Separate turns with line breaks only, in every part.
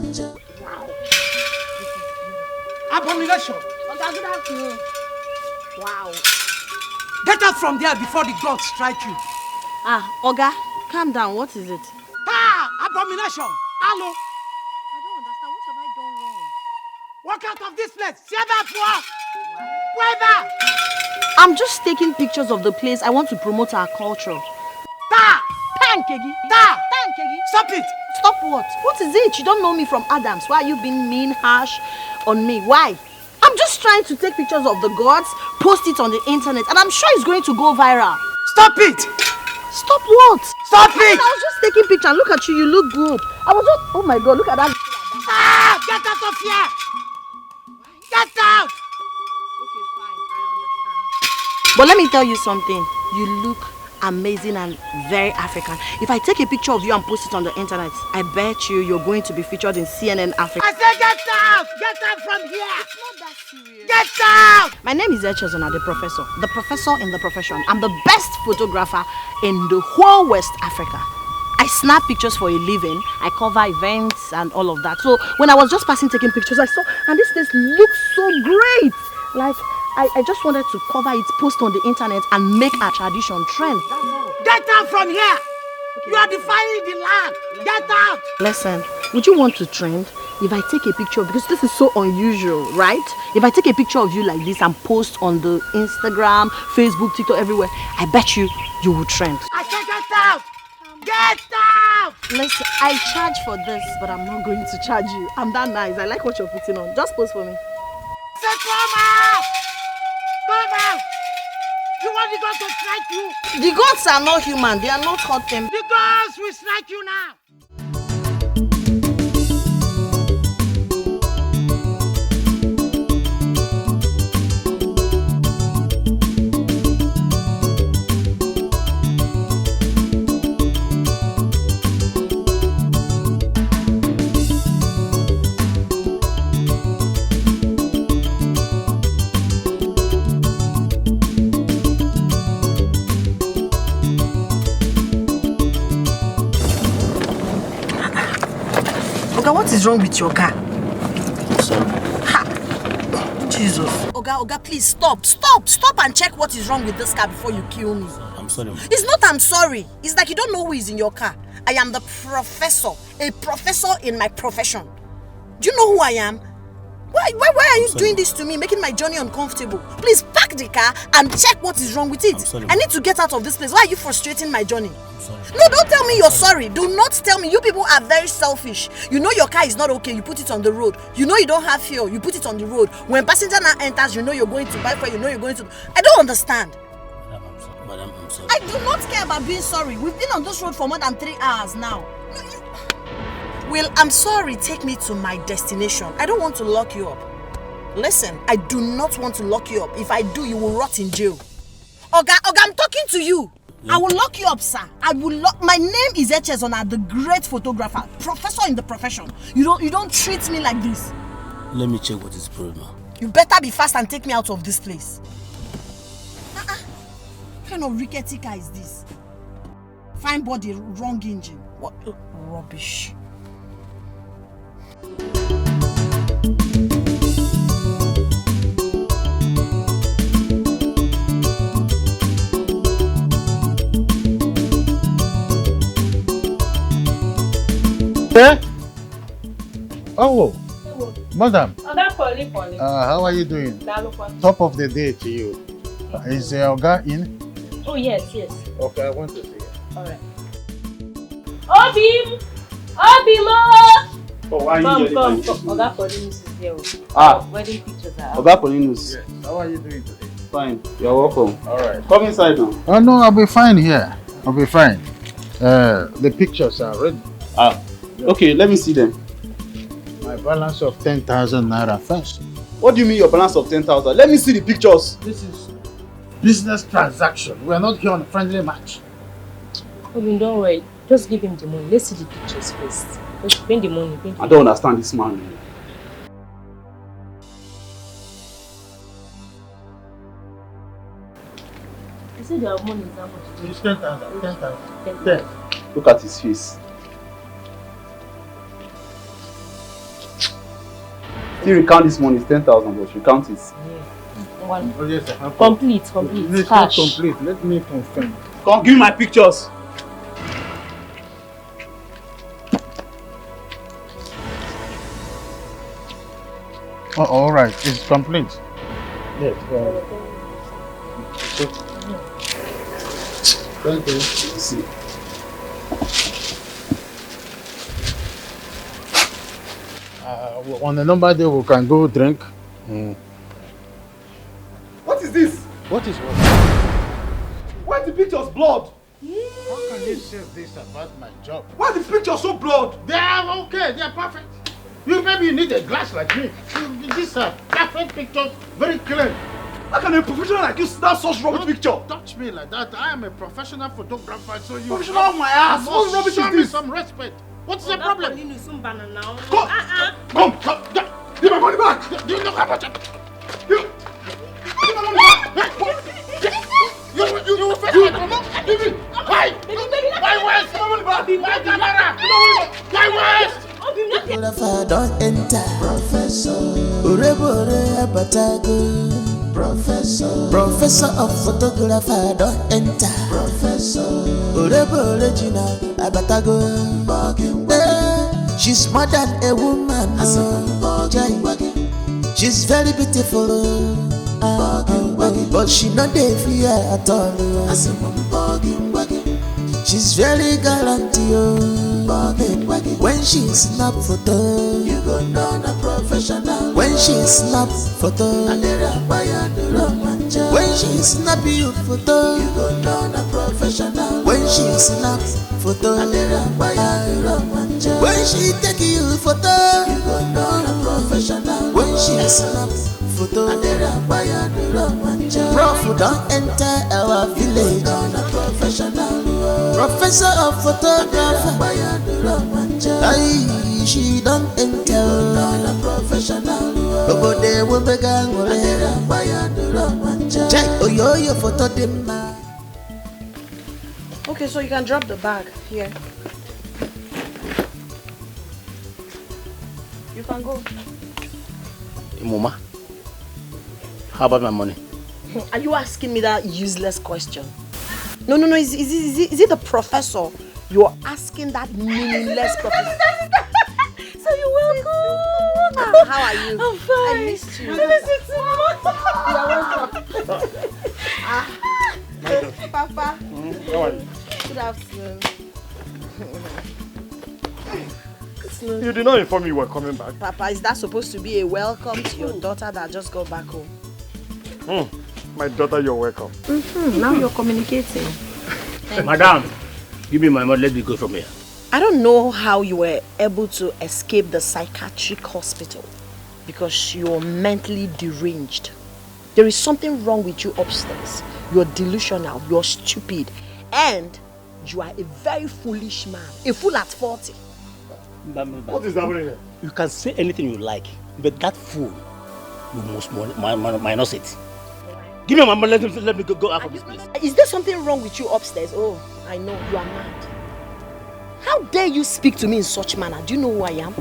Wow. Abomination.
Oga, good afternoon. Wow.
Get out from there before the gods strike you.
Oga, calm down. What is it?
Abomination. Hello.
I don't understand. What have I done wrong?
Walk out of this place. See that for? Where?
I'm just taking pictures of the place. I want to promote our culture.
Stop it.
Stop what? What is it? You don't know me from Adams. Why are you being mean, harsh on me? Why? I'm just trying to take pictures of the gods, post it on the internet, and I'm sure it's going to go viral.
Stop it.
Stop what?
Stop it.
I was just taking pictures. Look at you. You look good. I was just... Oh my God. Look at that.
Get out of here. Get out.
Okay, fine. I understand. But let me tell you something. You look amazing and very African. If I take a picture of you and post it on the internet, I bet you're going to be featured in CNN Africa.
I said get out! Get out from here!
It's not that serious.
Get out!
My name is Echezona, the professor in the profession. I'm the best photographer in the whole West Africa. I snap pictures for a living. I cover events and all of that. So when I was just passing taking pictures, I saw, and this place looks so great. Like, I just wanted to cover it, post on the internet, and make our tradition trend. That's all.
Get out from here! Okay. You are defying the land! Get out!
Listen, would you want to trend? If I take a picture, because this is so unusual, right? If I take a picture of you like this and post on the Instagram, Facebook, TikTok, everywhere, I bet you will trend.
I said get out! Get out!
Listen, I charge for this, but I'm not going to charge you. I'm that nice. I like what you're putting on. Just post for me.
Say come out! Come out! You want the gods to strike you?
The gods are not human. They are not hot tempered.
The gods will strike you now!
What is wrong with your car?
Sorry.
Ha! Jesus. Oga, please stop and check what is wrong with this car before you kill me.
I'm sorry.
It's not I'm sorry. It's like you don't know who is in your car. I am the professor, a professor in my profession. Do you know who I am? Why are you doing this to me, making my journey uncomfortable? Please park the car and check what is wrong with it. I need to get out of this place. Why are you frustrating my journey? No, don't tell me you're sorry. Do not tell me. You people are very selfish. You know your car is not okay, you put it on the road. You know you don't have fuel, you put it on the road. When passenger now enters, you know you're going to buy fuel, you know you're going to... I don't understand.
Madam, I'm sorry.
I do not care about being sorry. We've been on this road for more than 3 hours now. Well, I'm sorry, take me to my destination. I don't want to lock you up. Listen, I do not want to lock you up. If I do, you will rot in jail. Oga, I'm talking to you. Yeah. I will lock you up, sir. I will lock. My name is Echezona, the great photographer, professor in the profession. You don't treat me like this.
Let me check what is the problem.
You better be fast and take me out of this place. What kind of rickety car is this? Fine body, wrong engine. What rubbish.
Eh? Oh, madam.
How
are you doing? Top of the day to you. Is Oga in?
Oh, yes.
Okay, I want to see you.
Alright. Obimo!
Oh, why are you
Come. Oga Paulinus is here. Wedding pictures are out.
Oga Paulinus.
Yes. How are you doing today?
Fine. You're welcome.
Alright.
Come inside now.
Oh no, I'll be fine here. I'll be fine. The pictures are ready.
Okay, let me see them.
My balance of 10,000 naira first.
What do you mean your balance of 10,000? Let me see the pictures.
This is business transaction. We are not here on a friendly match.
Obin, don't worry. Just give him the money. Let's see the pictures first. Just bring the money.
I don't understand this man.
You said your money is how much?
It's 10,000. 10,000. 10.
Look at his face. Still recount this money, it's 10,000, but recount it.
Yeah. One.
Oh, yes, sir.
Complete.
It's
Cash.
not complete. Let me confirm.
Come, give me my pictures.
Oh, all right. It's complete. Yes. Thank you.
See.
On the number day, we can go drink.
What is this?
What is what?
Why the pictures blood?
How can you say this about my job?
Why the pictures so blood?
They are okay. They are perfect. You maybe need a glass like me. These are perfect pictures, very clear.
How can a professional like you snap such rubbish picture?
Don't touch me like that. I am a professional photographer, so you
Professional my ass. What rubbish
show
is
me
this?
some respect. What's the problem?
Come. Give my money back.
Do you know how much?
Give my money back.
You will fetch my promo?
Give me.
Why? Why waste?
Give my money back.
My camera. Why waste?
Photographer don't enter. Professor. Urebore abatago. Professor of photographer don't enter. Professor. Urebore jina abatago. She's more than a woman. She's very beautiful. But she not dey fear at all. She's very gallant, when she snap photo, you go know a professional. When she snap photo, when she snap you photo, you go know a professional. When she snap photo, when she take you photo, you go know a professional. When she snap photo, Prof don't enter our village. Professor of photography, aye, she don't enter. Nobody will be gang. Check your photo dem.
Okay, so you can drop the bag here. You can go.
Mama, how about my money?
Are you asking me that useless question? No. Is it the professor? You're asking that meaningless professor.
So you're welcome.
How are you?
I'm fine.
I missed you.
I miss you too much.
You're welcome. Papa.
How are you?
Good afternoon.
You did not inform me you were coming back.
Papa, is that supposed to be a welcome to your daughter that just got back home?
My daughter, you're welcome.
Now you're communicating.
Madam, give me my money, let me go from here.
I don't know how you were able to escape the psychiatric hospital because you're mentally deranged. There is something wrong with you upstairs. You're delusional, you're stupid, and you are a very foolish man. A fool at 40.
What is happening here?
You can say anything you like, but that fool, you must minus it. Give me my money, let me go out of this place.
Is there something wrong with you upstairs? Oh, I know, you are mad. How dare you speak to me in such manner? Do you know who I am?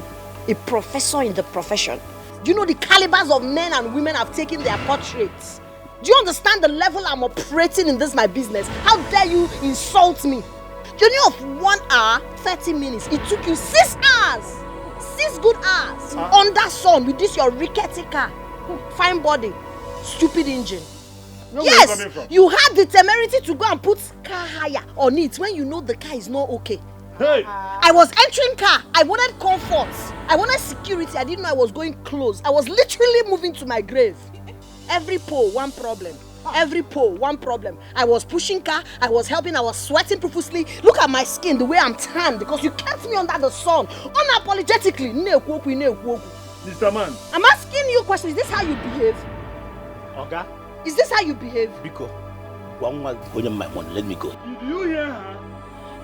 A professor in the profession. Do you know the calibers of men and women have taken their portraits? Do you understand the level I'm operating in this my business? How dare you insult me? You know of 1 hour, 30 minutes. It took you 6 hours. 6 good hours. Under sun with this your rickety car. Fine body. Stupid engine. Yes, you had the temerity to go and put car hire on it when you know the car is not okay.
Hey!
I was entering car. I wanted comfort. I wanted security. I didn't know I was going close. I was literally moving to my grave. Every pole, one problem. Every pole, one problem. I was pushing car. I was helping. I was sweating profusely. Look at my skin, the way I'm tanned because you kept me under the sun. Unapologetically.
Mr. Man.
I'm asking you a question. Is this how you behave?
Okay?
Is this how you behave?
Biko, one more going my money, let me go.
Do you hear her?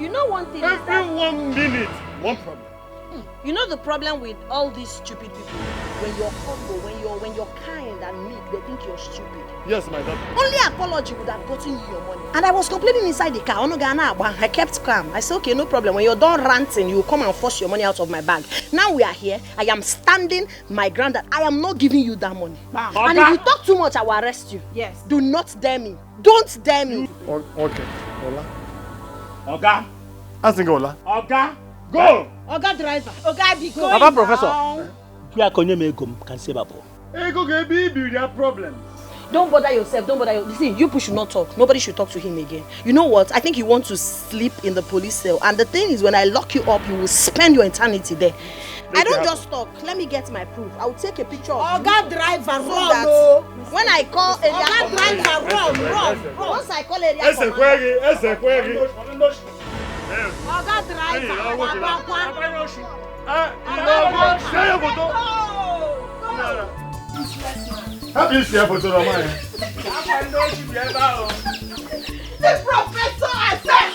You know one thing is
Every
that
1 minute, one problem.
You know the problem with all these stupid people? When you're humble, when you're kind and meek, they think you're stupid.
Yes, my daughter.
Only apology would have gotten you your money. And I was complaining inside the car. I kept calm. I said, okay, no problem. When you're done ranting, you will come and force your money out of my bag. Now we are here. I am standing my ground that I am not giving you that money. And if you talk too much, I will arrest you.
Yes.
Do not dare me. Don't dare me.
Okay. Ola.
Oga.
I think Ola.
Oga.
Go!
Oga driver. Oga be going.
Papa Professor. Can say Babo.
Ego can be their problems.
Don't bother yourself. Don't bother yourself. See, you people should not talk. Nobody should talk to him again. You know what? I think you want to sleep in the police cell. And the thing is, when I lock you up, you will spend your eternity there. I don't just talk. Let me get my proof. I will take a picture of
Oga driver,
run. When I call area
Oga driver, run.
Once I call area
Ese query.
Oga driver.
Happy to see you photo of mine.
The professor, I said,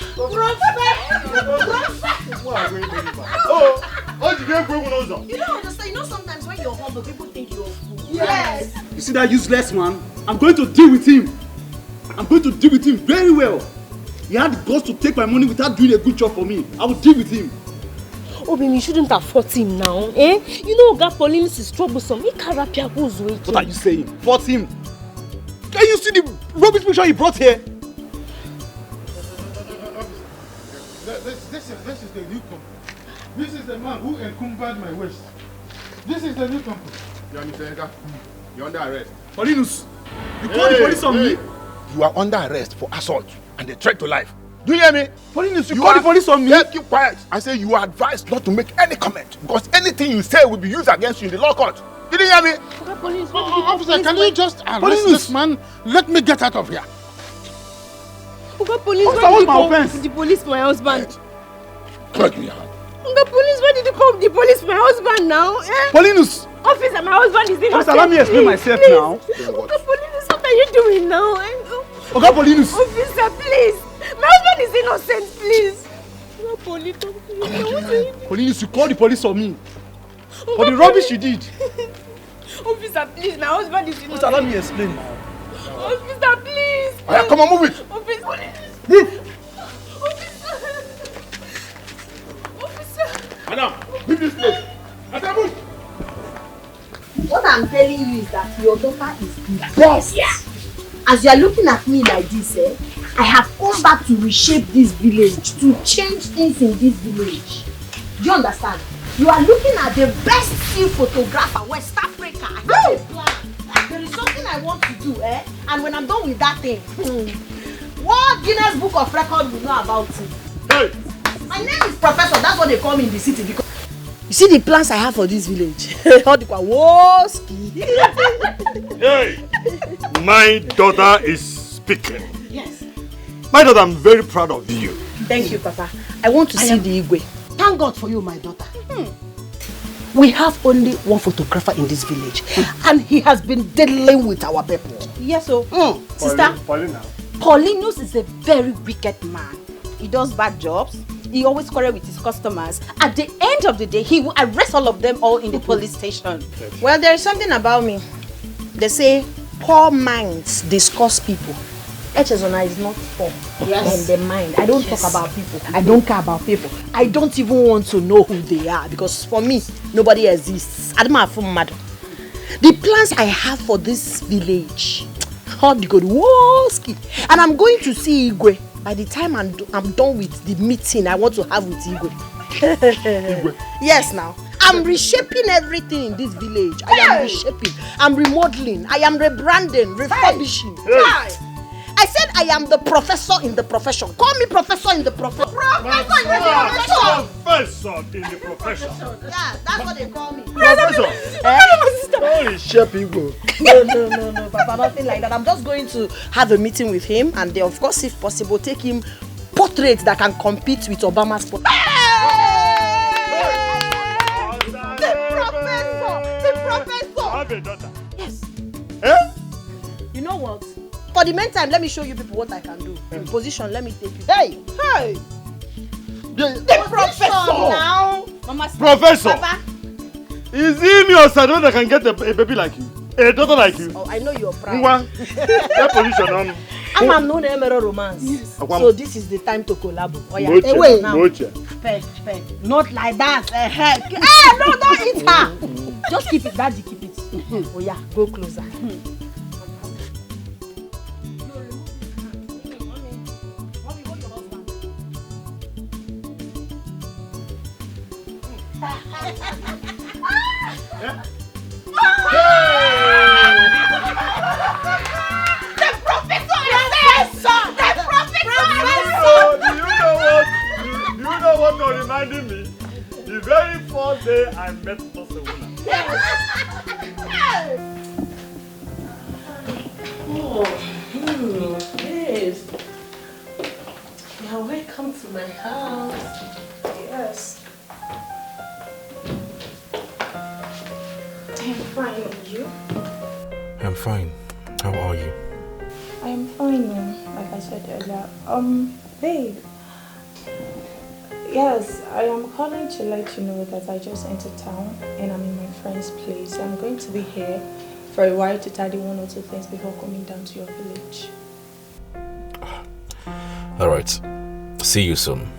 You don't understand. You know sometimes when you're humble, people think you're a fool.
Yes.
You see that useless man? I'm going to deal with him. I'm going to deal with him very well. He had the guts to take my money without doing a good job for me. I will deal with him.
Obim, you shouldn't have fought him now, eh? You know Oga Paulinus is troublesome. He can't rap your goes away.
What are you saying? Fought him? Can you see the rubbish picture he brought here?
This is the new company. This is the man who encumbered my waist. This is the new company.
You understand, Eka? You're under arrest.
Paulinus, you call the police on me?
You are under arrest for assault and a threat to life. Do you hear me?
Paulinus, you call the police on me?
Yeah, keep quiet. I say you are advised not to make any comment because anything you say will be used against you in the law court. Did you hear me?
Officer, can you just arrest this man? Let me get out of here.
Oga Police,
Officer,
why did you
what's my
call
offense?
the police for my husband?
Correct me, hand.
Oga Police, why did you call the police for my husband now? Eh?
Paulinus!
Officer, my husband is innocent.
Officer, let me explain myself now.
Oga Police, what are you doing now?
Oga Paulinus!
Officer, please. My husband is innocent, please. Oga Police, please.
Paulinus, you call the police on me. For the rubbish you did.
Officer, please, my husband is innocent.
Officer, let me explain now.
Officer, please.
Oh, yeah, come on, move it.
Officer.
Move!
Officer.
Madam, leave this place.
What I'm telling you is that your daughter is the best. Yeah. As you are looking at me like this, I have come back to reshape this village, to change things in this village. Do you understand? You are looking at the best still photographer, West Africa. I have a plan. There is something I want to do, and when I'm done with that thing, what Guinness Book of Records will know about it?
Hey!
My name is Professor, that's what they call me in the city because you see the plans I have for this village.
Hey! My daughter is speaking.
Yes.
My daughter, I'm very proud of you.
Thank you, Papa. I want to see the Igwe.
Thank God for you, my daughter.
We have only one photographer in this village, and he has been dealing with our people.
Yes, so.
Sister?
Paulinus is a very wicked man. He does bad jobs. He always quarrels with his customers. At the end of the day, he will arrest all of them all in the police station.
Well, there is something about me. They say poor minds discuss people. Echezona is not poor.
Yes.
In the mind. I don't talk about people. I don't care about people. I don't even want to know who they are because for me, nobody exists. I don't have a mother. The plans I have for this village, how good, and I'm going to see Igwe. By the time I'm done with the meeting I want to have with Igwe. Igwe. Yes, now. I'm reshaping everything in this village. I am reshaping. I'm remodeling. I am rebranding, refurbishing.
Hey.
I said I am the professor in the profession. Call me professor in the profession. Professor in the profession.
Professor in the profession.
Yeah, that's what they call me.
Professor.
Oh,
Shepigo.
No, Papa, nothing like that. I'm just going to have a meeting with him, and then, of course, if possible, take him portraits that can compete with Obama's portrait. The professor.
I have a daughter.
Yes.
Eh?
You know what? For the meantime, let me show you people what I can do. In position, let me take you. Hey!
The professor now. Mama,
Professor!
Papa.
Is it me or Sadon that can get a baby like you? A daughter like you?
Oh, I know you're proud.
That position on.
I'm known emerald romance. Yes. So this is the time to collabo. Oh yeah.
Mocha,
Wait now.
Mocha.
Peg. Not like that. Hey, no, don't eat her. Just keep it, Daddy, keep it. Oh yeah, go closer.
Do you know what you're reminding me? The very first day I met Barcelona.
Yes. You're welcome to my house. Yes. I'm fine, and you?
I'm fine. How are you?
I am fine, like I said earlier. Babe. Yes, I am calling to let you know that I just entered town and I'm in my friend's place. I'm going to be here for a while to tidy one or two things before coming down to your village.
Alright. See you soon.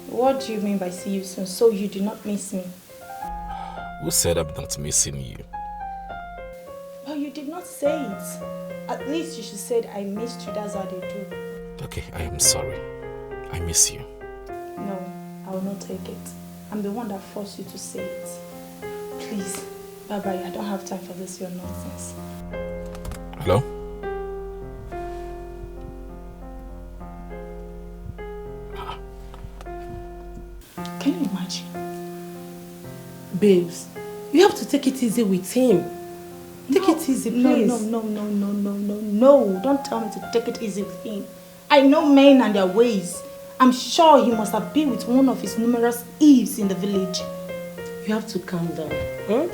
What do you mean by see you soon? So you do not miss me?
Who said I'm not missing you?
Well, you did not say it. At least you should say I missed you. That's how they do.
Okay, I am sorry. I miss you.
No, I will not take it. I'm the one that forced you to say it. Please, bye-bye. I don't have time for this your nonsense.
Hello?
Can you imagine? Babes, you have to take it easy with him. Take it easy, please. No. Don't tell me to take it easy with him. I know men and their ways. I'm sure he must have been with one of his numerous Eves in the village. You have to calm down. Huh?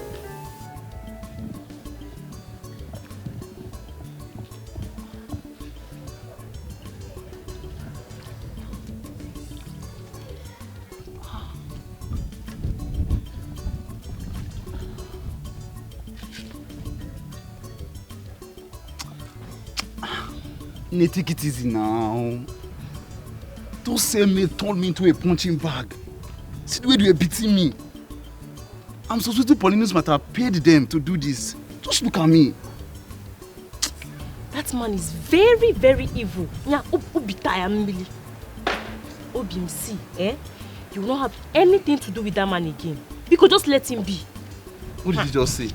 Take it easy now. Don't say me turn me into a punching bag. See the way you are beating me. I'm supposed to Paulinus matter paid them to do this. Just look at me.
That man is very, very evil. You will not have anything to do with that man again. You could just let him be.
What did you just say?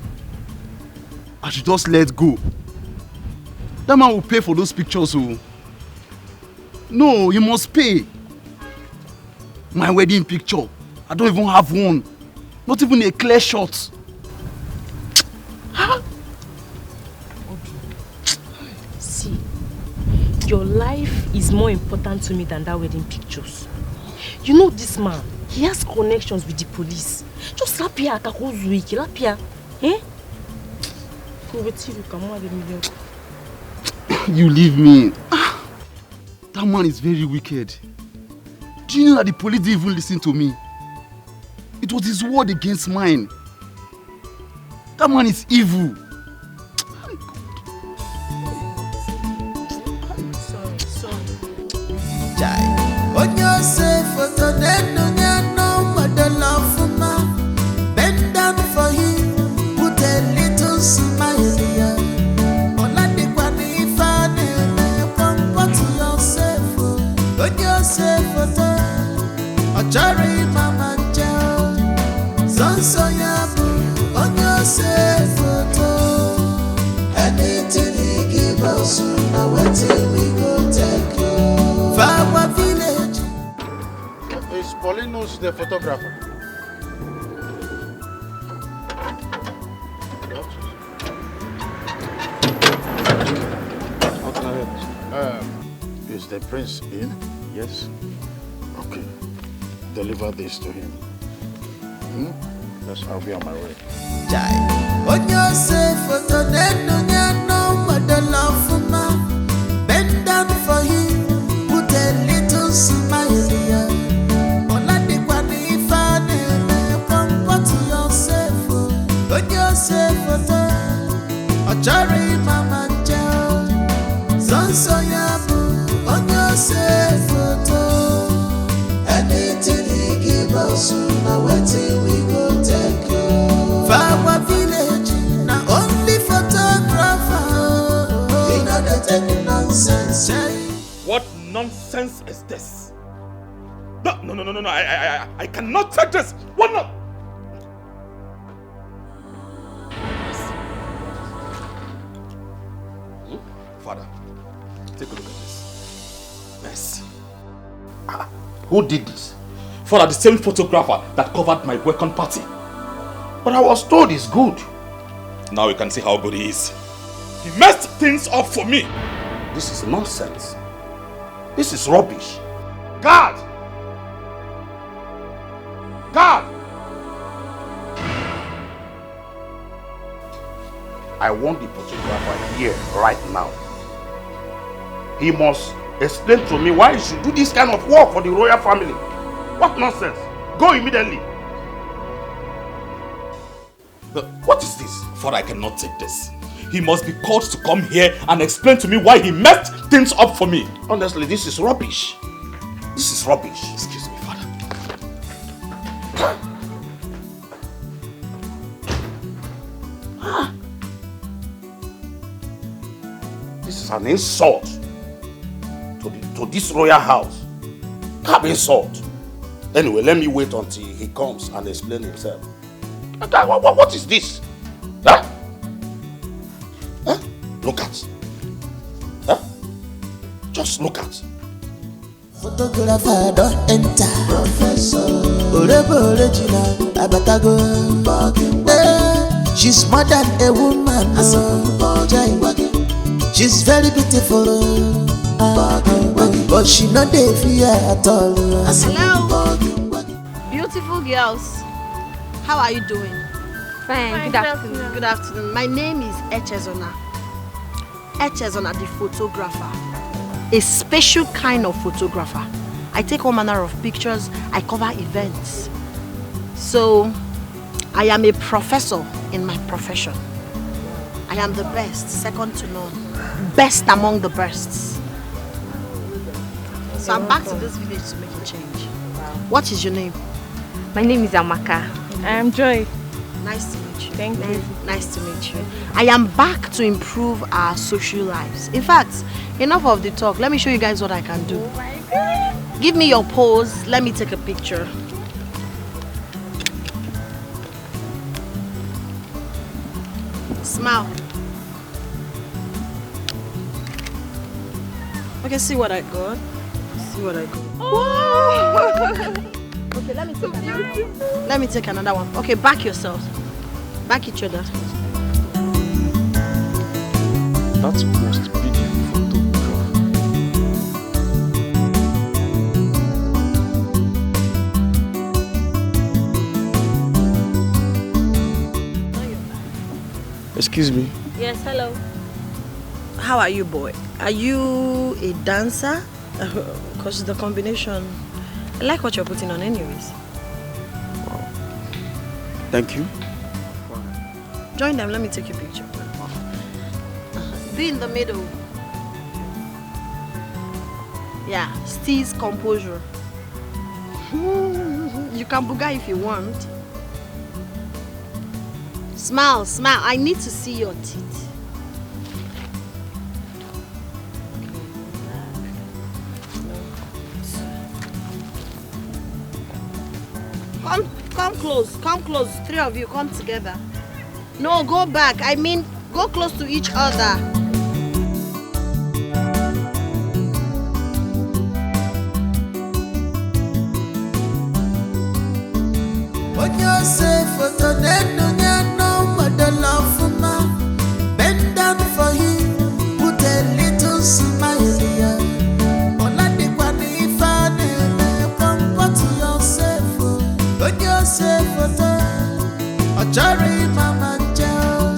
I should just let go. That man will pay for those pictures. Oh. No, he must pay. My wedding picture. I don't even have one. Not even a clear shot.
See, your life is more important to me than that wedding pictures. You know this man, he has connections with the police. Just lapia kakozuiki, lapia. Eh?
You leave me. That man is very wicked. Do you know that the police didn't even listen to me? It was his word against mine. That man is evil.
Bend down for him, put a little smile here. Anything he give us, now waiting we go take you. Our village.
Is Paulinus the photographer? How can I help you? Is the prince in?
Yes.
Okay. Deliver this to him. Yes, I'll be on my way.
Bend down for him, put a little smile here. now waiting we go take you. For our village, now only photographer. We know they take nonsense.
What nonsense is this? No, I cannot take this. What not? Father, take a look at this. Mess.
Who did this?
Father, the same photographer that covered my welcome party.
But I was told it's good.
Now you can see how good he is. He messed things up for me.
This is nonsense. This is rubbish. Guard! Guard! I want the photographer here right now. He must explain to me why he should do this kind of work for the royal family. What nonsense? Go immediately.
What is this? Father, I cannot take this. He must be called to come here and explain to me why he messed things up for me.
Honestly, this is rubbish. This is rubbish.
Excuse me, Father.
This is an insult to this royal house. Cap insult. Anyway, let me wait until he comes and explain himself. What is this? Huh? Huh? Look at. Huh? Just look at.
Photographer don't enter. Professor original abatago. She's more than a woman. She's very beautiful. But she not dey fear at all.
Hello. Beautiful girls. How are you doing?
Fine. Good afternoon.
Good afternoon. My name is Echezona. Echezona, the photographer. A special kind of photographer. I take all manner of pictures. I cover events. So, I am a professor in my profession. I am the best, second to none. Best among the bests. So I'm back to this village to make a change. What is your name?
My name is Amaka. I am Joy.
Nice to meet you.
Thank you.
Nice to meet you. I am back to improve our social lives. In fact, enough of the talk. Let me show you guys what I can do.
Oh my God.
Give me your pose. Let me take a picture. Smile. Okay, see what I got. See what I got.
Oh.
Okay, let me take another. Let me take another one. Okay, back yourselves. Back each other.
That's most beautiful photograph.
Excuse me.
Yes, hello.
How are you, boy? Are you a dancer? Because the combination. I like what you're putting on anyways.
Wow. Thank you.
Join them, let me take your picture. Be in the middle. Yeah, Steve's composure. You can booga if you want. Smile, smile. I need to see your teeth. Come close. Three of you, come together. No, go back. I mean, go close to each other.
When you say photo, then no mother love for ma. Bend down for him, put a little smile here. Comfort yourself. When you say photo, a cherry mama chow.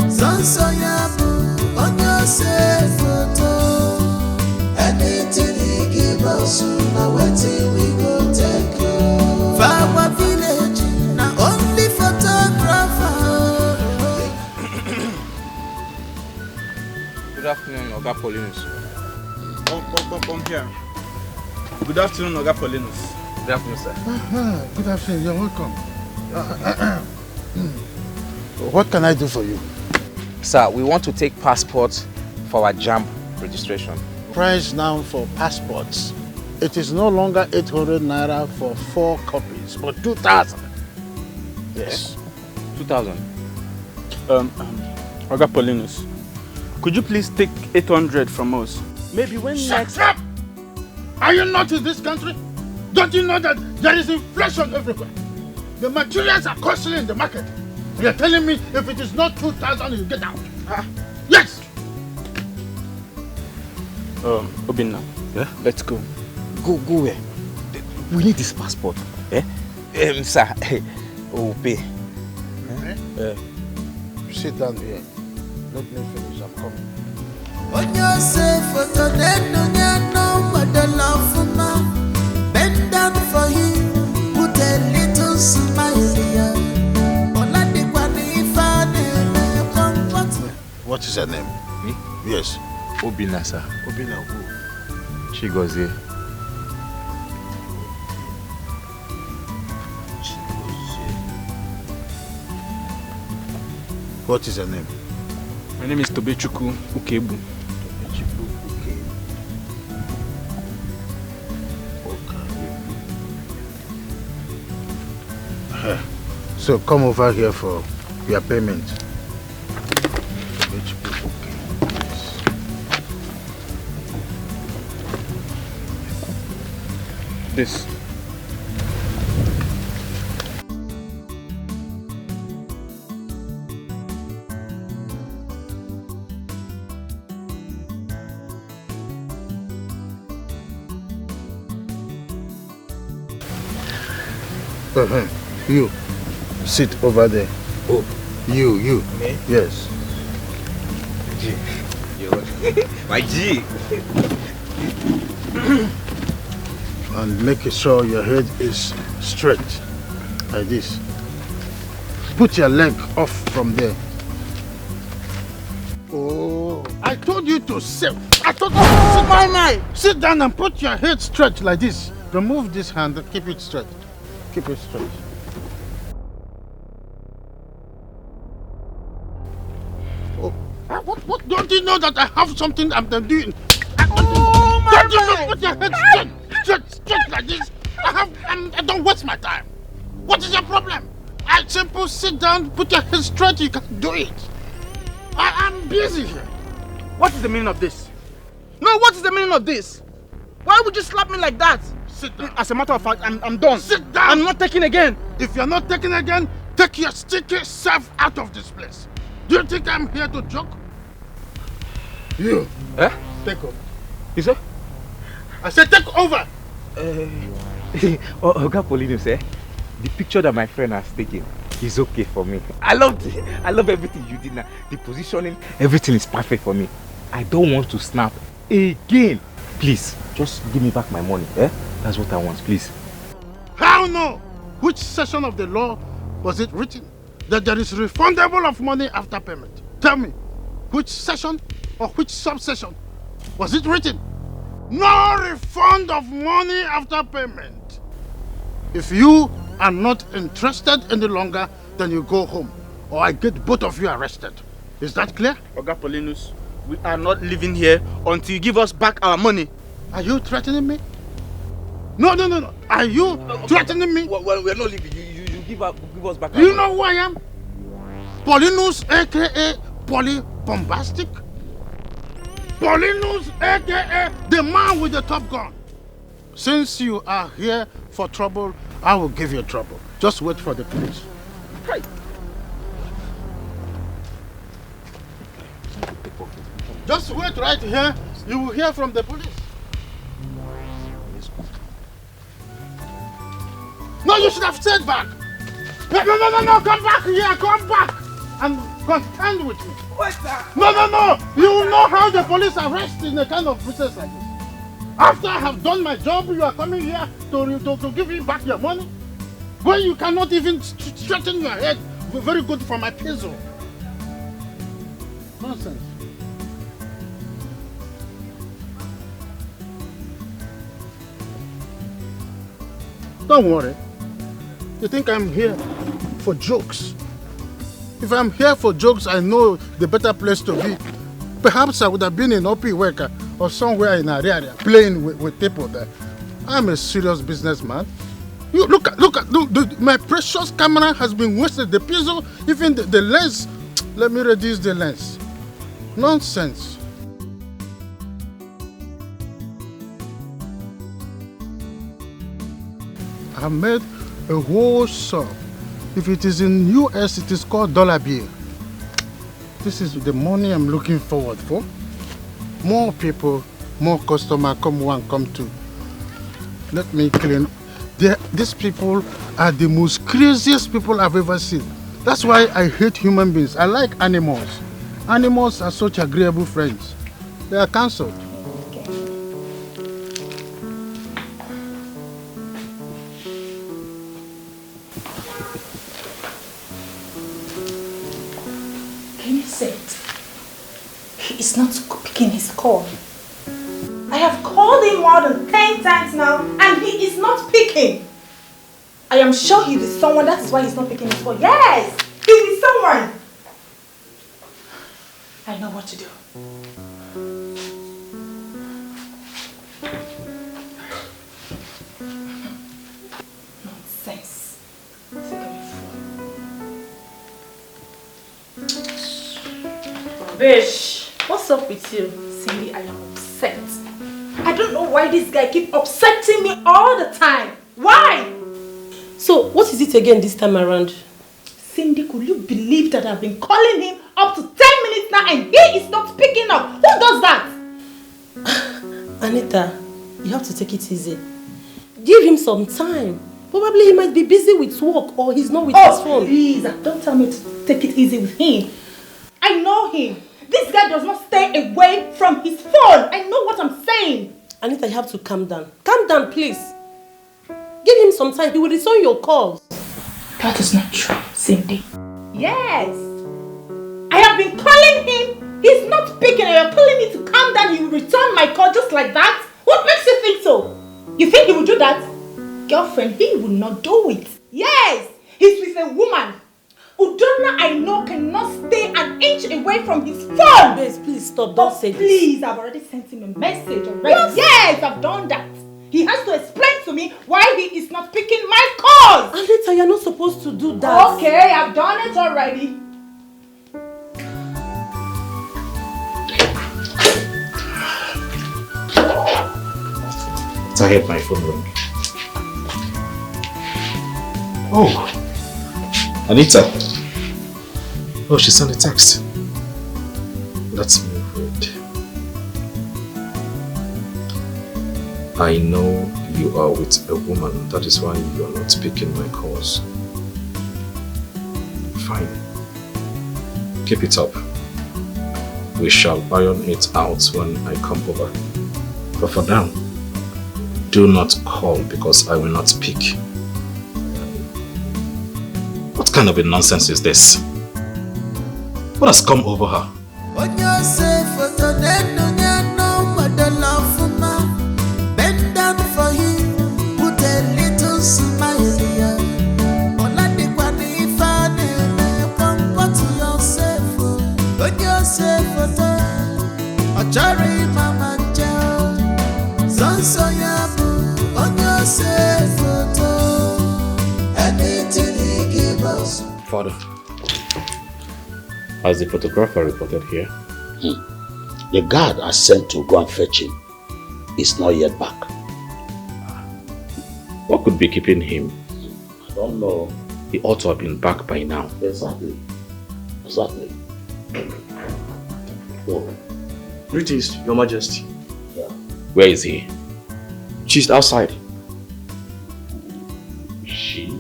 Sonso yabu, when you say photo. Anything he give us, now waiting we go take you. For our village, now only photographer.
Good afternoon, Oga Paulinus. Come here. Good afternoon, Oga Paulinus. Good afternoon, sir.
Good afternoon. You're welcome. What can I do for you?
Sir, we want to take passports for our JAMB registration.
Price now for passports. It is no longer 800 naira for 4 copies, but 2,000. Yes.
2,000.
Oga Paulinus, could you please take 800 from us? Maybe when
Shut up! Are you not in this country? Don't you know that there is inflation everywhere? The materials are costly in the market. You're telling me if it is not 2,000, you get out? Yes!
Obinna,
yeah?
Let's go.
Go where? We need this passport. Eh? Sir, we'll pay.
Sit down here. Let me finish. I'm coming.
Bend down for him, put a little smile.
What is her name?
Me?
Yes.
Obinna, sir.
Obinna who?
Chigozie.
What is her name?
My name is Tobechukwu Ukebu.
So come over here for your payment.
This.
You, sit over there.
Oh.
You.
Me?
Yes.
G. My G.
And make sure your head is straight, like this. Put your leg off from there. Oh, I told you to sit. I told you to sit. Sit down and put your head straight like this. Remove this hand and keep it straight. Keep it straight. Oh, what? Don't you know that I have something I'm doing? Don't you know? Put your head straight like this. I don't waste my time. What is your problem? I simply sit down, put your head straight, you can do it. I'm busy here.
What is the meaning of this? No, what is the meaning of this? Why would you slap me like that?
Sit down.
As a matter of fact, I'm done.
Sit down.
I'm not taking again.
If you're not taking again, take your sticky self out of this place. Do you think I'm here to joke? You.
Eh?
Take over.
You say?
I said take over.
Oga Paulinus, the picture that my friend has taken is okay for me. I love everything you did now. The positioning, everything is perfect for me. I don't want to snap again. Please, just give me back my money. That's what I want, please.
How no? Which section of the law was it written that there is refundable of money after payment? Tell me, which section or which subsection was it written? No refund of money after payment. If you are not interested any longer, then you go home, or I get both of you arrested. Is that clear?
Oga Paulinus, we are not living here until you give us back our money.
Are you threatening me? No. Are you threatening me?
Well, we're not leaving. You give us back our
You
money.
know who I am? Paulinus, aka Poly Bombastic. Paulinus, aka the man with the top gun. Since you are here for trouble, I will give you trouble. Just wait for the police.
Right.
Just wait right here. You will hear from the police. No, you should have stayed back. No, come back here, come back. And contend with me.
What's that?
No. You will know how the police arrest in a kind of process like this. After I have done my job, you are coming here to give me back your money? When you cannot even straighten your head. Very good for my peso. Nonsense. Don't worry. You think I'm here for jokes? If I'm here for jokes, I know the better place to be. Perhaps I would have been in OP Worker or somewhere in area playing with people there. I'm a serious businessman. You look at my precious camera has been wasted. The piezo, even the lens. Let me reduce the lens. Nonsense. I made a whole sum. If it is in US, it is called dollar bill. This is the money I'm looking forward for. More people, more customers, come one, come two. Let me clean. These people are the most craziest people I've ever seen. That's why I hate human beings. I like animals. Animals are such agreeable friends. They are cancelled.
Can you say it? He is not picking his call. I have called him more than 10 times now and he is not picking. I am sure he is someone, that is why he's not picking his call. Yes, he is someone. I know what to do. Nonsense. Rubbish. What's up with you? Cindy, I am upset. I don't know why this guy keeps upsetting me all the time. Why?
So, what is it again this time around?
Cindy, could you believe that I've been calling him up to 10 minutes now and he is not picking up? Who does that?
Anita, you have to take it easy. Give him some time. Probably he might be busy with work or he's not with his phone.
Please, don't tell me to take it easy with him. I know him. This guy does not stay away from his phone. I know what I'm saying.
Anita, you have to calm down. Calm down, please. Give him some time. He will return your calls.
That is not true, Cindy. Yes. I have been calling him. He's not picking. You're calling me to calm down. He will return my call just like that. What makes you think so? You think he will do that? Girlfriend, he will not do it. Yes. He's with a woman. Udonna, I know, cannot stay an inch away from his phone.
Please, please stop. Don't say this.
Please, I've already sent him a message already. What? Yes, I've done that. He has to explain to me why he is not picking my calls.
Anita, you're not supposed to do that.
Okay, I've done it already.
I heard my phone ring. Oh, Anita. Oh, she sent a text. Let's move it. I know you are with a woman, that is why you are not picking my calls. Fine. Keep it up. We shall iron it out when I come over. But for now, do not call because I will not pick. What kind of a nonsense is this? What has come over her?
Bend down for him, put a little smile here. Comfort yourself, put yourself on Jerry Mama Joe. Sansoyabu, on yourself, anything he gives us.
Father, has the photographer reported here?
The guard I sent to go and fetch him is not yet back.
What could be keeping him?
I don't know.
He ought to have been back by now.
Exactly. Exactly.
Oh. Greetings, Your Majesty.
Yeah.
Where is he?
She's outside.
She?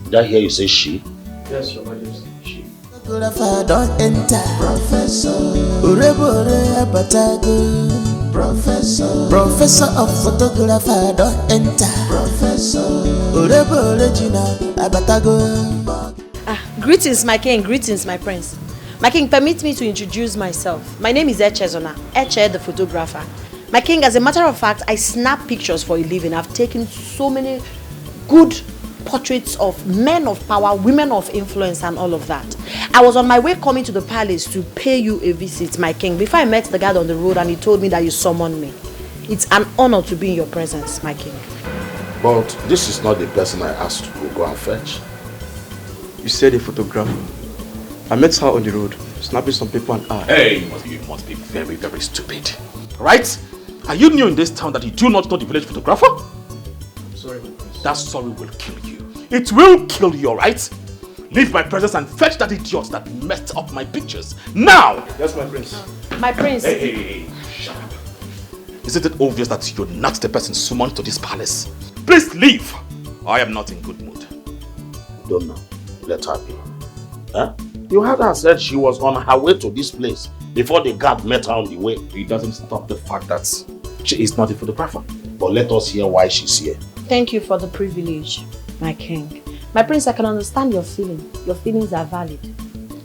Did I hear you say she?
Yes, Your Majesty. She.
Photographer don't enter. Professor. Urebore abatago. Professor. Professor of photographer don't enter. Professor. Urebore jina abatago.
Greetings, my king. Greetings, my prince. My king, permit me to introduce myself. My name is Echezona, Eche the photographer. My king, as a matter of fact, I snap pictures for a living. I've taken so many good portraits of men of power, women of influence and all of that. I was on my way coming to the palace to pay you a visit, my king, before I met the guard on the road and he told me that you summoned me. It's an honor to be in your presence, my king.
But this is not the person I asked to go and fetch.
You said a photographer. I met her on the road, snapping some paper and art.
Hey, you must be very, very stupid. Right? Are you new in this town that you do not know the village photographer?
I'm sorry, my prince.
That sorry will kill you. It will kill you, alright? Leave my presence and fetch that idiot that messed up my pictures. Now!
Yes, my prince.
My prince.
Hey, shut up. Isn't it obvious that you're not the person summoned to this palace? Please leave. I am not in good mood.
Don't know. Let her be. Huh? You heard her said she was on her way to this place before the guard met her on the way.
It doesn't stop the fact that she is not a photographer.
But let us hear why she's here.
Thank you for the privilege, my king. My prince, I can understand your feeling. Your feelings are valid.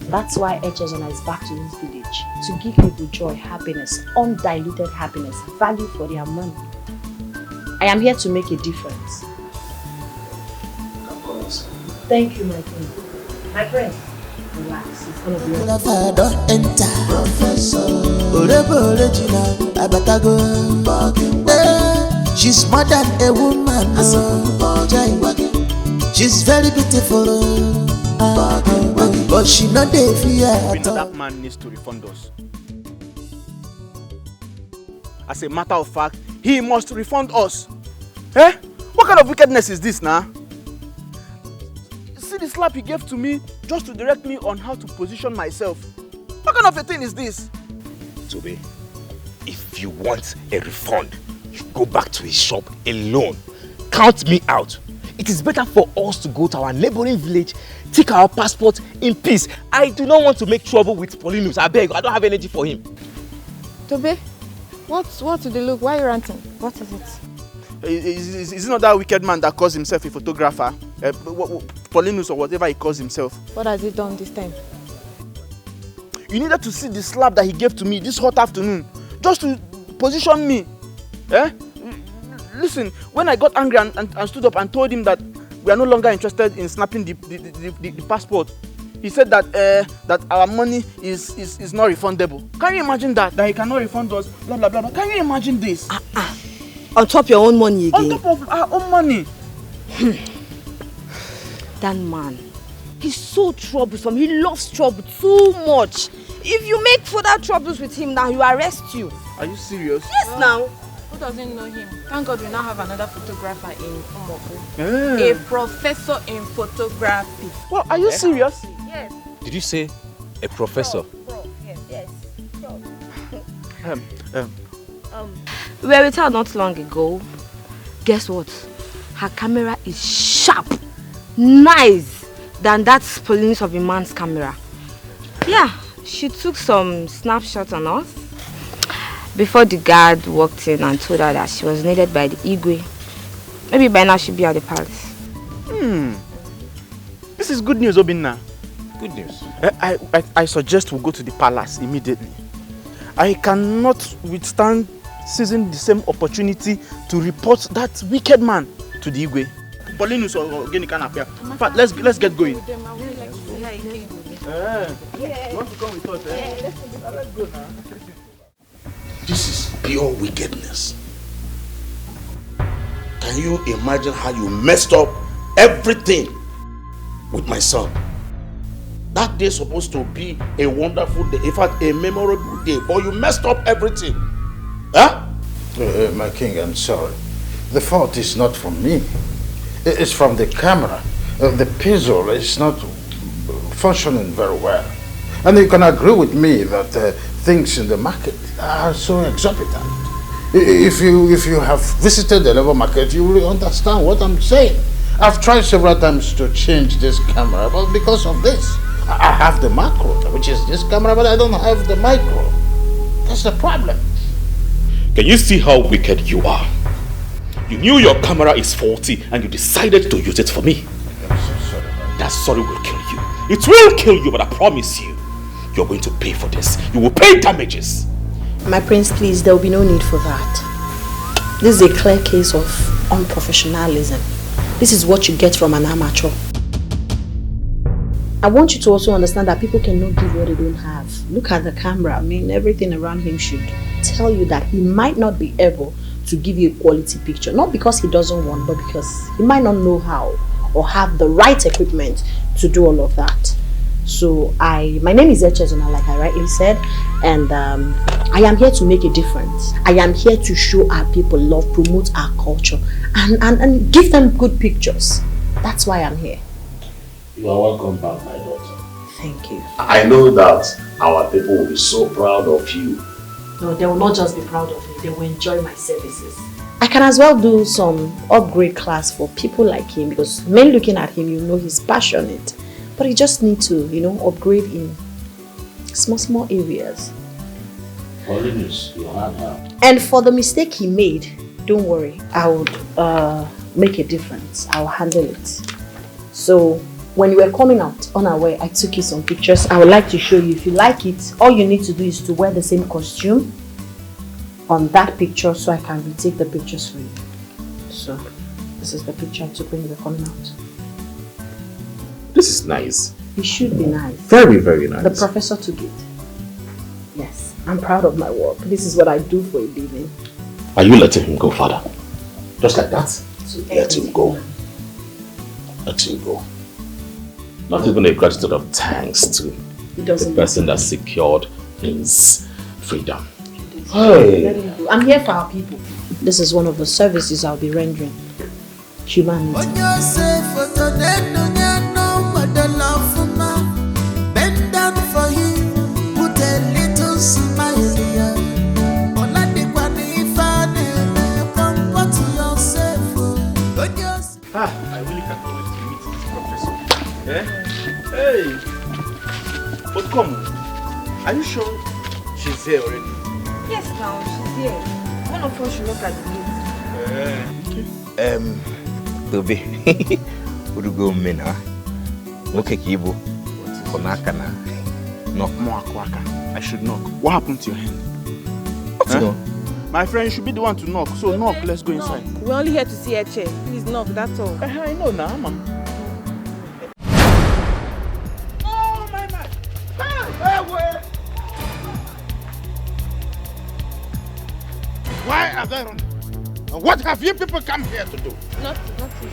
That's why Echezona is back to this village. To give people joy, happiness, undiluted happiness, value for their money. I am here to make a difference. Thank you, my king. My prince, relax. It's gonna be okay.
Don't enter. She's more than a woman. She's very beautiful. But she not the fear.
That man needs to refund us. As a matter of fact, he must refund us. Eh? What kind of wickedness is this now? See the slap he gave to me just to direct me on how to position myself. What kind of a thing is this?
Toby, if you want a refund, you go back to his shop alone. Count me out. It is better for us to go to our neighboring village, take our passport in peace. I do not want to make trouble with Paulinus. I beg, I don't have energy for him.
Toby, what's the look? Why are you ranting? What is it?
Is it not that wicked man that calls himself a photographer? Paulinus or whatever he calls himself.
What has he done this time?
You needed to see the slap that he gave to me this hot afternoon. Just to position me. Eh? Listen, when I got angry and stood up and told him that we are no longer interested in snapping the passport, he said that that our money is not refundable. Can you imagine that? That he cannot refund us, blah blah blah. blah. Can you imagine this?
On top your own money again?
On top of our own money.
That man, he's so troublesome. He loves trouble too much. If you make further troubles with him now, he will arrest you.
Are you serious?
Yes, now.
Who doesn't know him? Thank God we now have another photographer in Omoku.
Yeah.
A professor in photography.
Well, are you serious?
Yes.
Did you say a professor?
Yes.
We were with her not long ago. Guess what? Her camera is sharp, nice than that Paulinus of a man's camera. Yeah, she took some snapshots on us before the guard walked in and told her that she was needed by the Igwe. Maybe by now she'll be at the palace.
This is good news, Obinna.
Good news.
I suggest we go to the palace immediately. I cannot withstand seizing the same opportunity to report that wicked man to the Igwe. Paulinus or Genikan appear. In fact, let's get going.
You
want to come with us? Let's go now.
This is pure wickedness. Can you imagine how you messed up everything with my son? That day is supposed to be a wonderful day, in fact a memorable day, but you messed up everything. Huh?
My king, I'm sorry. The fault is not from me. It's from the camera. The pixel is not functioning very well. And you can agree with me that things in the market are so exorbitant. If you have visited the labor market, you will understand what I'm saying. I've tried several times to change this camera, but because of this, I have the macro, which is this camera, but I don't have the micro. That's the problem.
Can you see how wicked you are? You knew your camera is faulty and you decided to use it for me.
I'm so sorry.
That sorry will kill you. It will kill you, but I promise you, you're going to pay for this. You will pay damages.
My prince, please, there will be no need for that. This is a clear case of unprofessionalism.
This is what you get from an amateur. I want you to also understand that people cannot give what they don't have. Look at the camera. I mean, everything around him should tell you that he might not be able to give you a quality picture. Not because he doesn't want, but because he might not know how or have the right equipment to do all of that. So my name is Echezona, like I rightly said, and I am here to make a difference. I am here to show our people love, promote our culture, and give them good pictures. That's why I'm here.
You are welcome back, my daughter.
Thank you.
I know that our people will be so proud of you.
No, they will not just be proud of me, they will enjoy my services. I can as well do some upgrade class for people like him, because men looking at him, you know he's passionate. But he just needs to, upgrade in small areas.
Holiness, you heard her.
And for the mistake he made, don't worry, I would make a difference. I'll handle it. So, when you were coming out unaware, I took you some pictures. I would like to show you. If you like it, all you need to do is to wear the same costume on that picture so I can retake the pictures for you. So, this is the picture I took when you were coming out.
This is nice.
It should be nice.
Very, very nice.
The professor took it. Yes, I'm proud of my work. This is what I do for a living.
Are you letting him go, Father? Just like that? Let him go. Let him go.
Not even a gratitude of thanks to the person that secured his freedom.
Hey. I'm here for our people. This is one of the services I'll be rendering. Humanity.
Bend down for him, put a little smile here.
I really can't wait to meet this professor. Eh? Hey! But come, are you sure she's here already?
Yes, now she's here. One of us should look at the gate.
Toby, would you go mena? Okay, Kibo. Konakana. Knock more quaka.
I should knock. What happened to your hand?
What's
huh? My friend should be the one to knock. So knock, let's go inside.
We're only here to see a chair. Please knock, that's all.
I know now, ma'am. Oh my man!
Why are they running? And what have you people come here to do?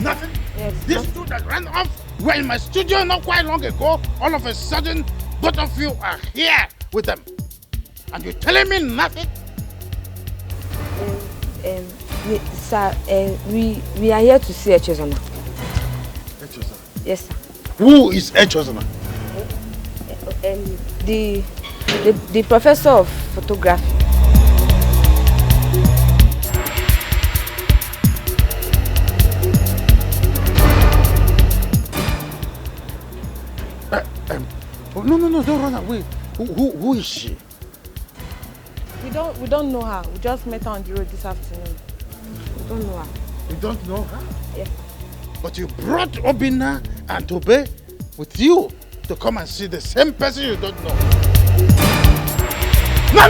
Nothing?
Yes,
These two that ran off were in my studio not quite long ago. All of a sudden, both of you are here with them. And you're telling me nothing?
Sir, we are here to see Echezona.
Echezona?
Yes, sir.
Who is Echezona?
The professor of photography.
No, don't run away. Who is she?
We don't know her. We just met her on the road this afternoon.
We don't know her.
You don't know her?
Yes.
But you brought Obinna and Tobe with you to come and see the same person you don't know. No!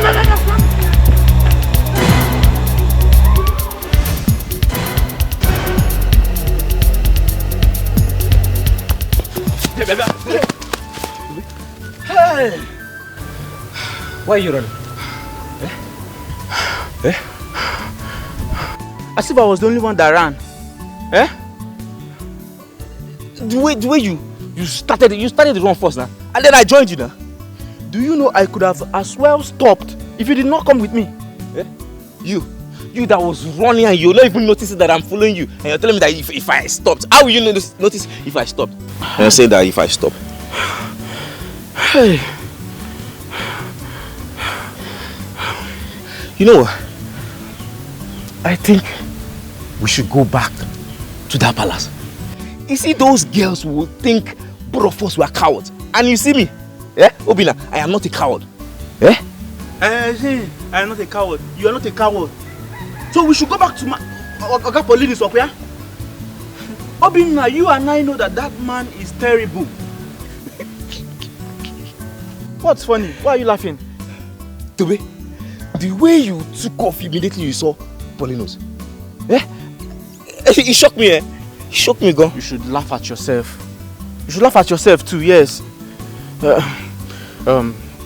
Hey!
Why are you running?
As if I was the only one that ran. Eh? The way you started the run first now. And then I joined you now. Do you know I could have as well stopped if you did not come with me? Eh? You that was running and you're not even noticing that I'm following you. And you're telling me that if I stopped, how will you notice if I stopped? And you're saying that if I stop. Hey. You know what? I think we should go back to that palace. You see, those girls will think both of us were cowards. And you see me, Obinna, I am not a coward. See, I am not a coward. You are not a coward. So we should go back to Oga Paulinus up here. Obinna, you and I know that man is terrible. What's funny? Why are you laughing? Tobe, the way you took off immediately you saw Paulinus. It shocked me. shocked me, go. You should laugh at yourself. You should laugh at yourself too, yes.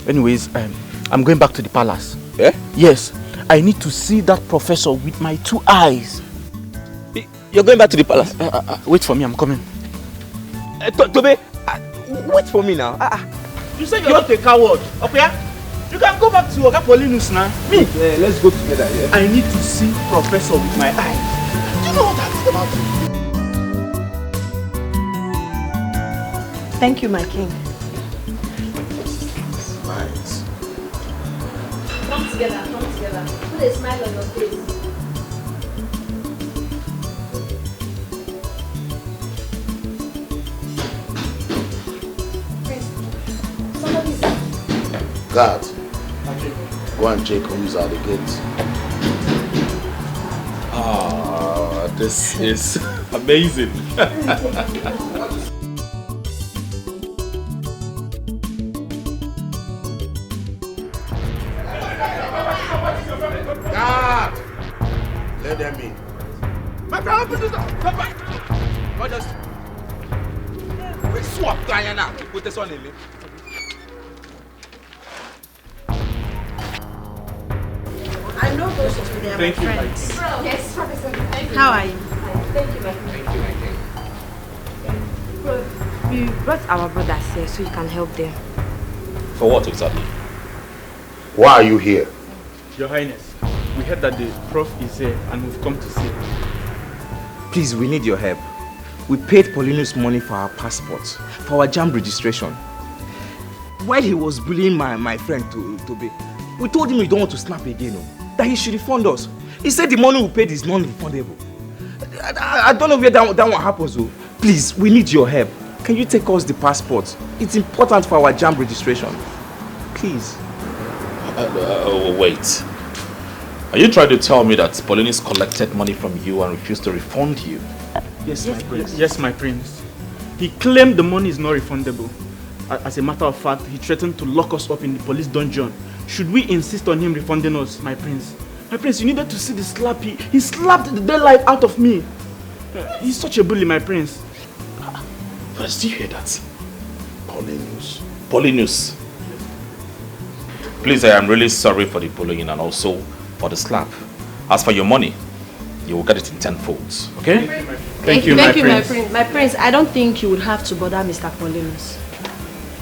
Anyways, I'm going back to the palace.
Yeah?
Yes. I need to see that professor with my 2 eyes. You're going back to the palace? Wait for me, I'm coming. Tobe, wait for me now. You said you're not a coward, okay? You can go back to Oga Paulinus now. Me?
Let's go together, yeah?
I need to see professor with my eyes. Do you know what that is about?
Thank you, my king.
Nice.
Come together, come together. Put a smile on your face.
God, go and check who's at the gate.
Ah, this is amazing.
God, let them in.
My friend, open this door. What just? We swap Diana. Put this one in me.
I know those two, they are my friends.
Yes, Professor. Thank you.
How are you?
Thank you, my friend.
We brought our brothers here so you can help them.
For what exactly?
Why are you here?
Your Highness, we heard that the prof is here and we've come to see.
Please, we need your help. We paid Paulinus money for our passports, for our jam registration. While he was bullying my friend Tobe, we told him we don't want to snap again, that he should refund us. He said the money we paid is non-refundable. I don't know where that one happens, though. Please, we need your help. Can you take us the passports? It's important for our jam registration. Please.
Wait. Are you trying to tell me that Paulinus collected money from you and refused to refund you?
Yes, my prince. Yes, my prince. He claimed the money is not refundable. As a matter of fact, he threatened to lock us up in the police dungeon. Should we insist on him refunding us, my prince? My prince, you needed to see the slap. He slapped the daylight out of me. He's such a bully, my prince.
First, do you hear that?
Paulinus.
Paulinus. Please, I am really sorry for the bullying and also for the slap. As for your money, you will get it in 10 folds, okay?
Thank you, my prince. My prince, I don't think you would have to bother Mr. Paulinus.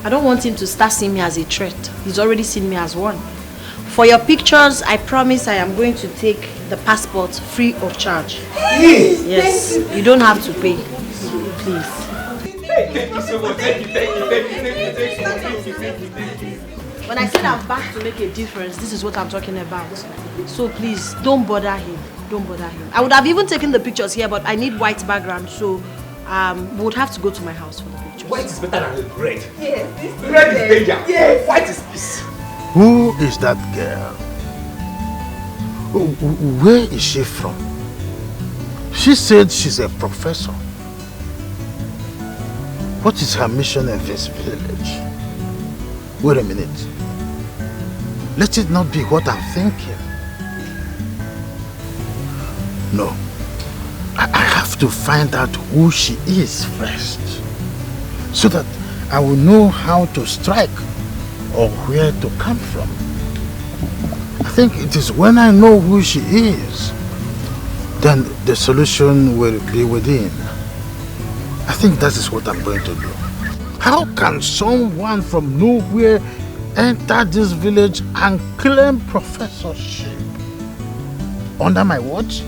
I don't want him to start seeing me as a threat. He's already seen me as one. For your pictures, I promise I am going to take the passport free of charge. Yes, you don't have to pay. Please.
Thank you so much. Thank you.
When I said I'm back to make a difference, this is what I'm talking about. So please, don't bother him. Don't bother him. I would have even taken the pictures here, but I need white background, so we would have to go to my house for the pictures.
White is better than red.
Yes,
red is danger. Yes. White is peace.
Who is that girl? Where is she from? She said she's a professor. What is her mission in this village? Wait a minute. Let it not be what I'm thinking. No. I have to find out who she is first, so that I will know how to strike or where to come from. I think it is when I know who she is, then the solution will be within. I think that is what I'm going to do. How can someone from nowhere enter this village and claim professorship under my watch?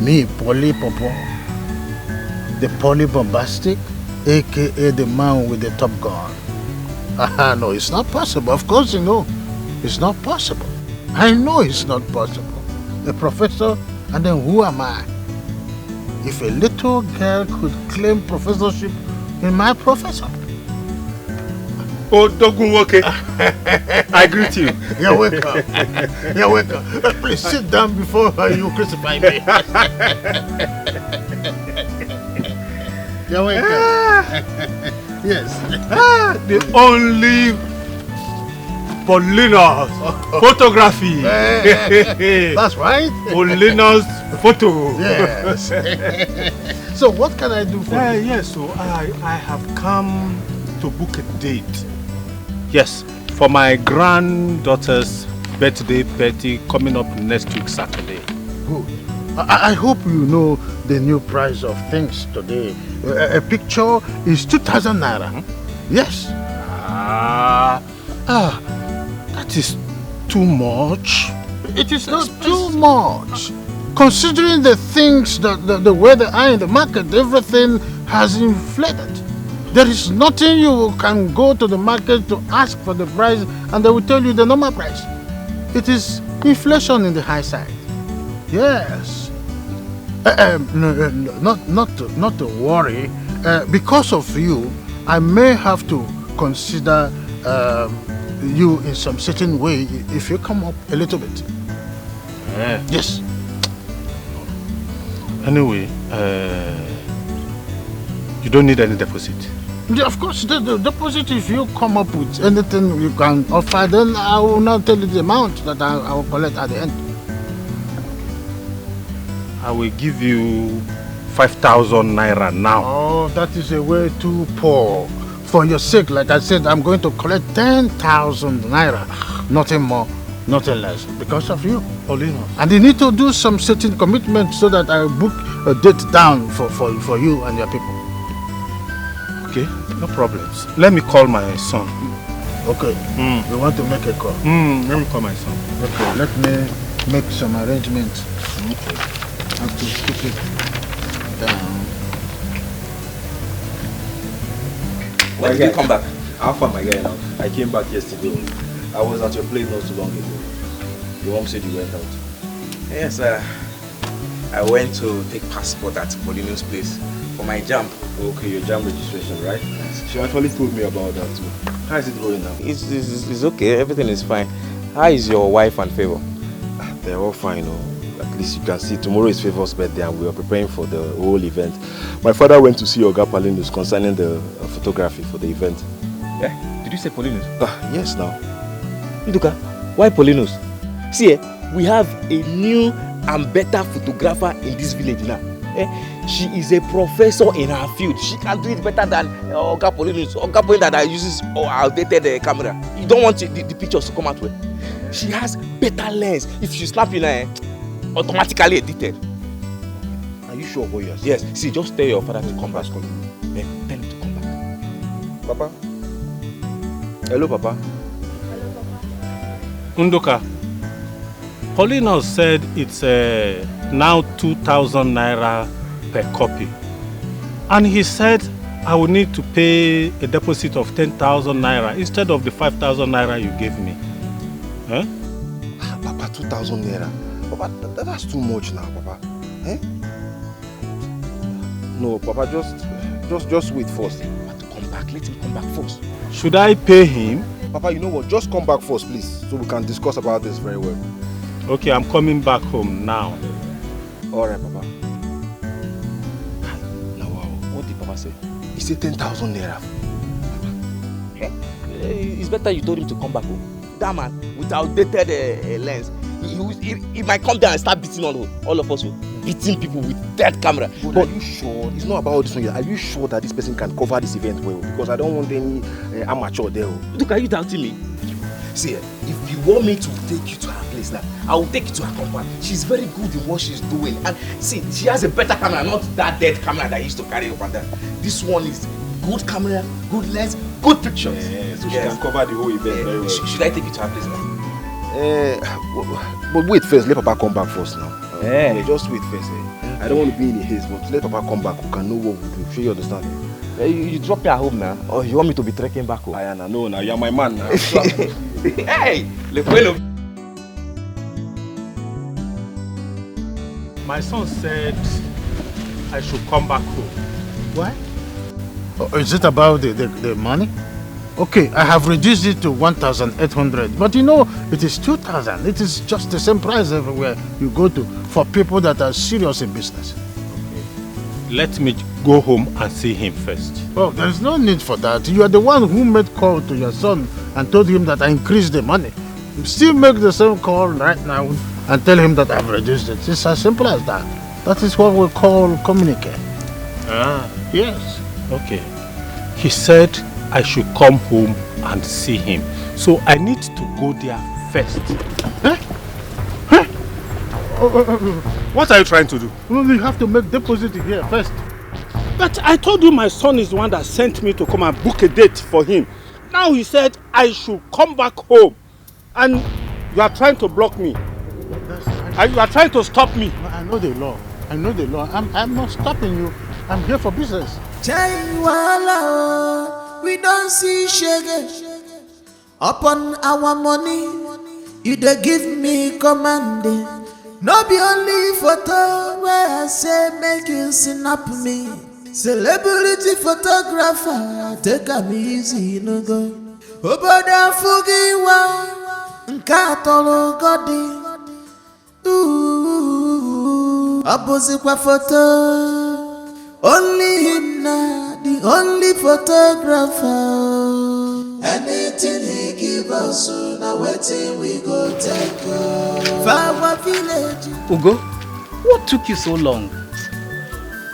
Me, Polly Popo, the Polly Bombastic, aka the man with the top gun. No, it's not possible. Of course you know. It's not possible. I know it's not possible. A professor, and then who am I? If a little girl could claim professorship in my profession.
Oh, Dogunwoke. I greet you.
You're welcome. You're welcome. Please sit down before you crucify me. You're welcome. Yes.
The only Paulina's photography.
That's right.
Paulina's photo.
Yes. So what can I do for you?
Yes, so I have come to book a date. Yes, for my granddaughter's birthday party coming up next week Saturday.
Good. I hope you know the new price of things today. A picture is 2,000 naira. Yes. That is too much. It is not too much. Considering the things, the way they are in the market, everything has inflated. There is nothing you can go to the market to ask for the price and they will tell you the normal price. It is inflation in the high side. Yes. Not to worry. Because of you, I may have to consider you in some certain way if you come up a little bit. Yes.
Anyway, you don't need any deposit.
Yeah, of course, the deposit, if you come up with anything you can offer, then I will not tell you the amount that I will collect at the end.
I will give you 5,000 naira now.
Oh, that is a way too poor. For your sake, like I said, I'm going to collect 10,000 naira. Nothing more, nothing less. Because of you. And you need to do some certain commitment so that I book a date down for you and your people.
Okay, no problems. Let me call my son.
Okay. You want to make a call?
Let me call my son.
Okay, let me make some arrangements. Okay. I have to keep it down.
Why did you come back? How far, my guy, now? I came back yesterday. I was at your place not too long ago. Your mom said you went out.
Yes, I went to take passport at Molino's place for my jam.
Okay, your jam registration, right? Yes. She actually told me about that too. How is it going now?
It's okay, everything is fine. How is your wife and Favor?
They're all fine. At least you can see tomorrow is Favor's birthday and we are preparing for the whole event. My father went to see Oga Paulinus concerning the photography for the event.
Yeah? Did you say Paulinus?
Yes, now.
Nduka, why Paulinus? See, we have a new and better photographer in this village now. She is a professor in her field. She can do it better than Oga Paulinus. Oga Paulinus that uses outdated camera. You don't want the pictures to come out well. She has better lens. If she snap in her, automatically edited.
Are you sure about yours? Yes.
See, just tell your father to come back. Tell him to come back.
Papa? Hello, Papa?
Undoka, Paulinus said it's now 2,000 naira per copy. And he said I will need to pay a deposit of 10,000 naira instead of the 5,000 naira you gave me. Huh?
Papa, 2,000 naira. Papa, that's too much now, Papa. Eh? No, Papa, just wait first.
But come back, let him come back first.
Should I pay him?
Papa, you know what? Just come back first, please, so we can discuss about this very well.
Okay, I'm coming back home now.
Alright, Papa. Now, what did Papa say? He said 10,000 naira.
It's better you told him to come back home. That man, with outdated lens, he might come down and start beating all of us, beating people with dead camera.
But are you sure? It's not about this one. Are you sure that this person can cover this event well? Because I don't want any amateur there.
Look, are you doubting me? See, if you want me to take you to her place now, I will take you to her compound. She's very good in what she's doing. And see, she has a better camera, not that dead camera that I used to carry up and down. This one is good camera, good lens, good pictures.
Yeah, so she can cover the whole event very well.
Should I take you to her place now?
But wait first, let Papa come back first now.
Yeah,
just wait first. I don't want to be in a haste, but let Papa come back. We can know what we do. Sure you understand?
You drop me at home now, or you want me to be trekking back home?
No, now you're my man now.
Hey, Lefueno.
My son said I should come back home.
Why? Oh, is it about the money? Okay, I have reduced it to 1,800, but you know, it is 2,000. It is just the same price everywhere you go to for people that are serious in business.
Okay. Let me go home and see him first.
Oh, there is no need for that. You are the one who made call to your son and told him that I increased the money. You still make the same call right now and tell him that I've reduced it. It's as simple as that. That is what we call communicate. Yes.
Okay. He said I should come home and see him. So I need to go there first.
What are you trying to do? Well, you have to make deposit here first.
But I told you my son is the one that sent me to come and book a date for him. Now he said I should come back home. And you are trying to block me. You are trying to stop me.
I know the law. I know the law. I'm not stopping you. I'm here for business.
We don't see shege. Upon our money, you dey give me commanding. No be only photo where I say make you snap me. Celebrity photographer, take am easy, no go. Obodo fugiwa, nka tolo godi. Abuzikwa photo. Only him na the only photographer. Anything he give us, now waiting we go take. For our village.
Ugo, what took you so long?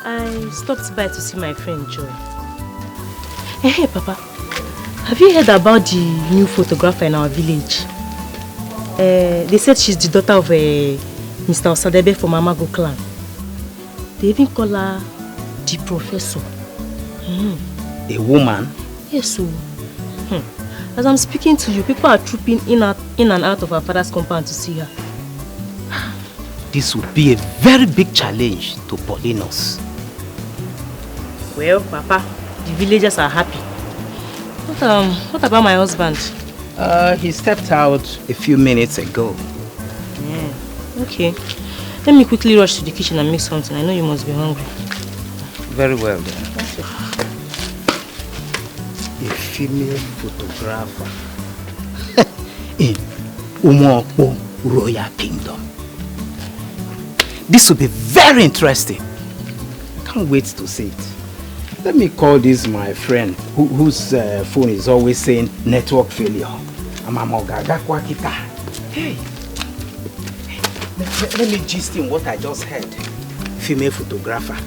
I stopped by to see my friend Joy. Hey, Papa, have you heard about the new photographer in our village? They said she's the daughter of Mr. Osadebe from Amago clan. They even call her the professor.
A woman?
Yes, so. As I'm speaking to you, people are trooping in and out of our father's compound to see her.
This would be a very big challenge to Paulinus.
Well, Papa, the villagers are happy. What about my husband?
He stepped out a few minutes ago.
Yeah, okay. Let me quickly rush to the kitchen and make something. I know you must be hungry.
Very well then. A female photographer in Umuokpo Royal Kingdom. This will be very interesting. I can't wait to see it. Let me call this my friend whose phone is always saying network failure. Hey, let me gist him what I just heard. Female photographer.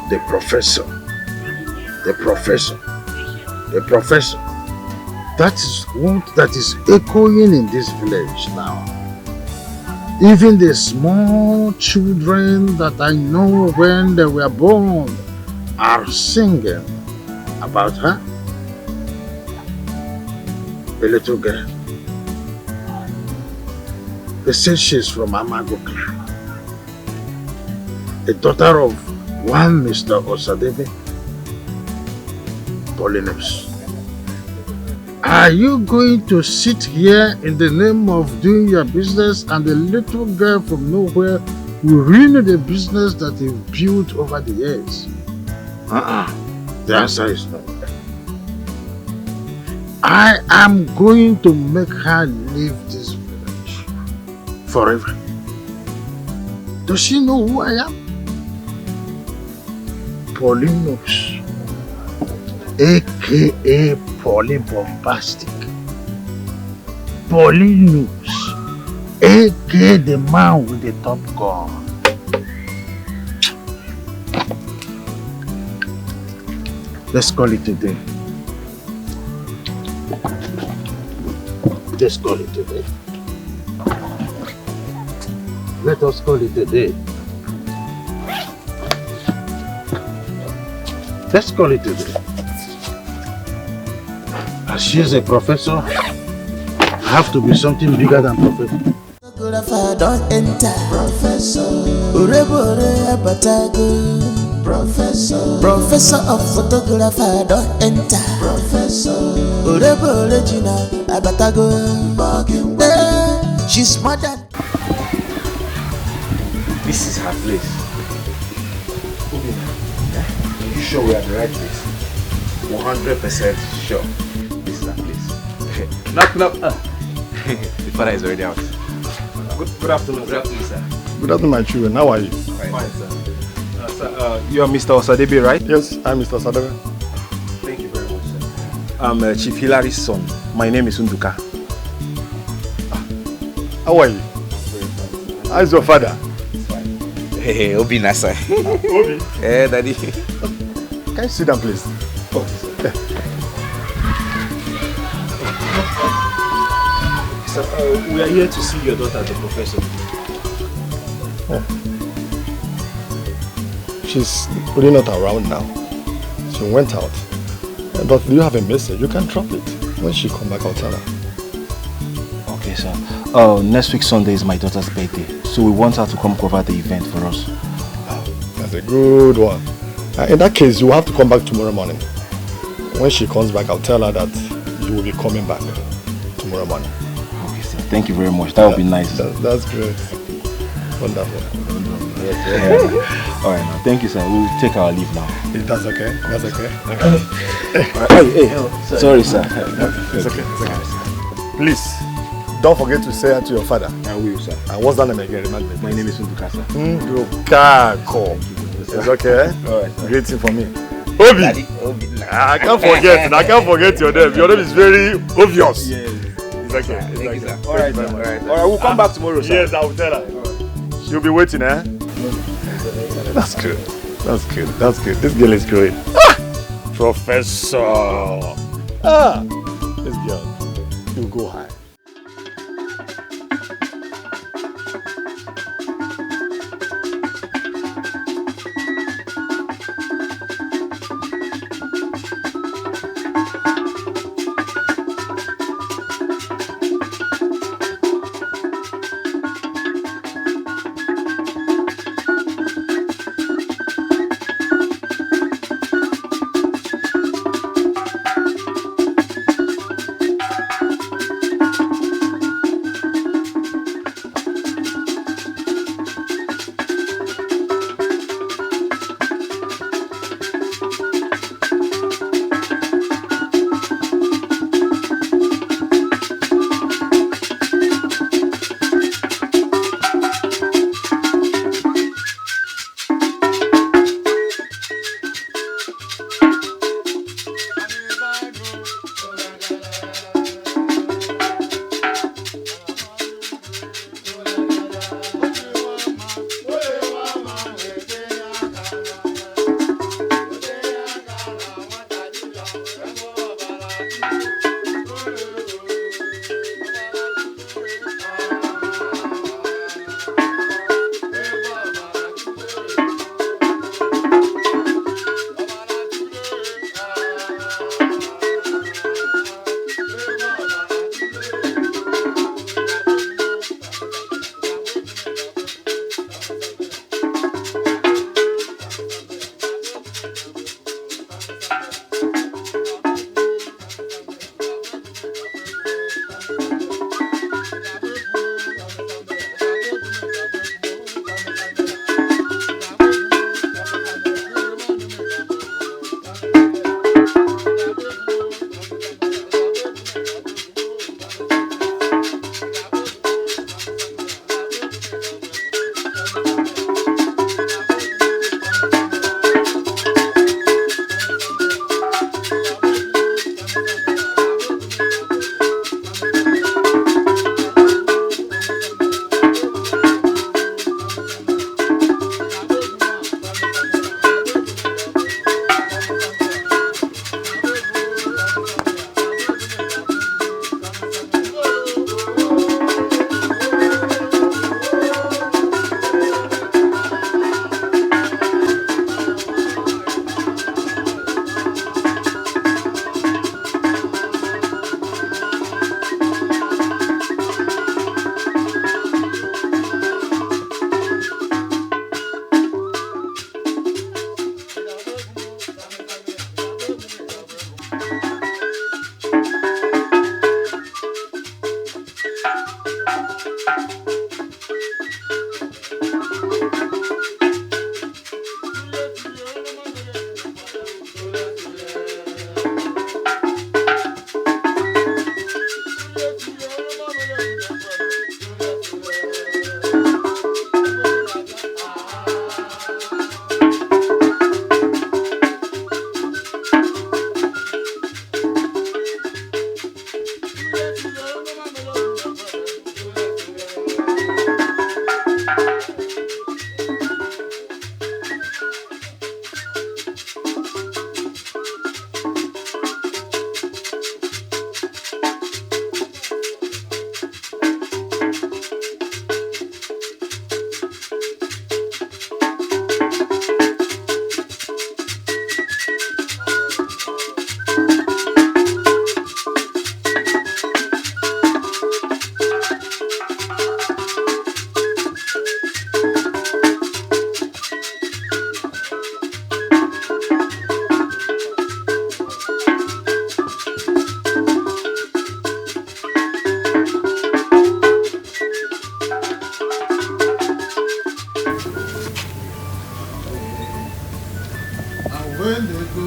The professor. The professor. The professor. That is what that is echoing in this village now. Even the small children that I know when they were born are singing about her. The little girl. They say she's from Amago clan. A daughter of one Mr. Osadebe. Paulinus. Are you going to sit here in the name of doing your business and the little girl from nowhere will ruin the business that you've built over the years? The answer is no. I am going to make her leave this village forever. Does she know who I am? Paulinus, aka Polybombastic. Paulinus, aka the man with the top gun. Let's call it a day. Let's call it a day. Let us call it a day. Let's call it a day. As she is a professor, I have to be something bigger than professor.
Photographer don't enter. Professor. Professor. Professor of photographer don't enter. Professor. She's modern.
This is her place. Are you sure we are the right place? 100% sure. This is her place. Knock, knock. The father is already out. Good afternoon. Good afternoon, sir.
Good afternoon, my children. How are you?
Fine, sir. Sir, you are Mr. Osadebe, right?
Yes, I'm Mr. Osadebe.
Thank you very much, sir. I'm Chief Hilary's son. My name is Unduka.
How are you? How is your father?
Hey, Obi Nasa.
Obi?
Hey, Daddy.
Can you sit down, please?
Sir, we are here to see your daughter, the professor.
She's really not around now. She went out. But do you have a message? You can drop it. When she come back, I'll tell her.
Okay, sir. Next week Sunday is my daughter's birthday, so we want her to come cover the event for us.
That's a good one. In that case, you have to come back tomorrow morning. When she comes back, I'll tell her that you will be coming back tomorrow morning.
Okay, sir. Thank you very much. That would be nice.
That's great. Wonderful.
All right, now. Thank you, sir. We'll take our leave now.
That's okay. That's okay.
Hey, sorry, sir.
It's okay. It's okay. Please, don't forget to say that to your father.
I will, sir.
And what's that name again? Remind me.
My name is Ndukasa.
Ndukako. It's okay.
All right, sir.
Greeting for me. Obi. Daddy, Obi. I can't forget. I can't forget your name. Your name is very obvious.
Yes.
It's okay. It's
Thank
okay.
you, sir. All right,
Thank
sir.
you very much.
All right, we'll come back tomorrow, sir.
Yes, I will tell her. She'll be waiting, eh? That's good. That's good. That's good. This girl is great. Professor. This girl. You go high.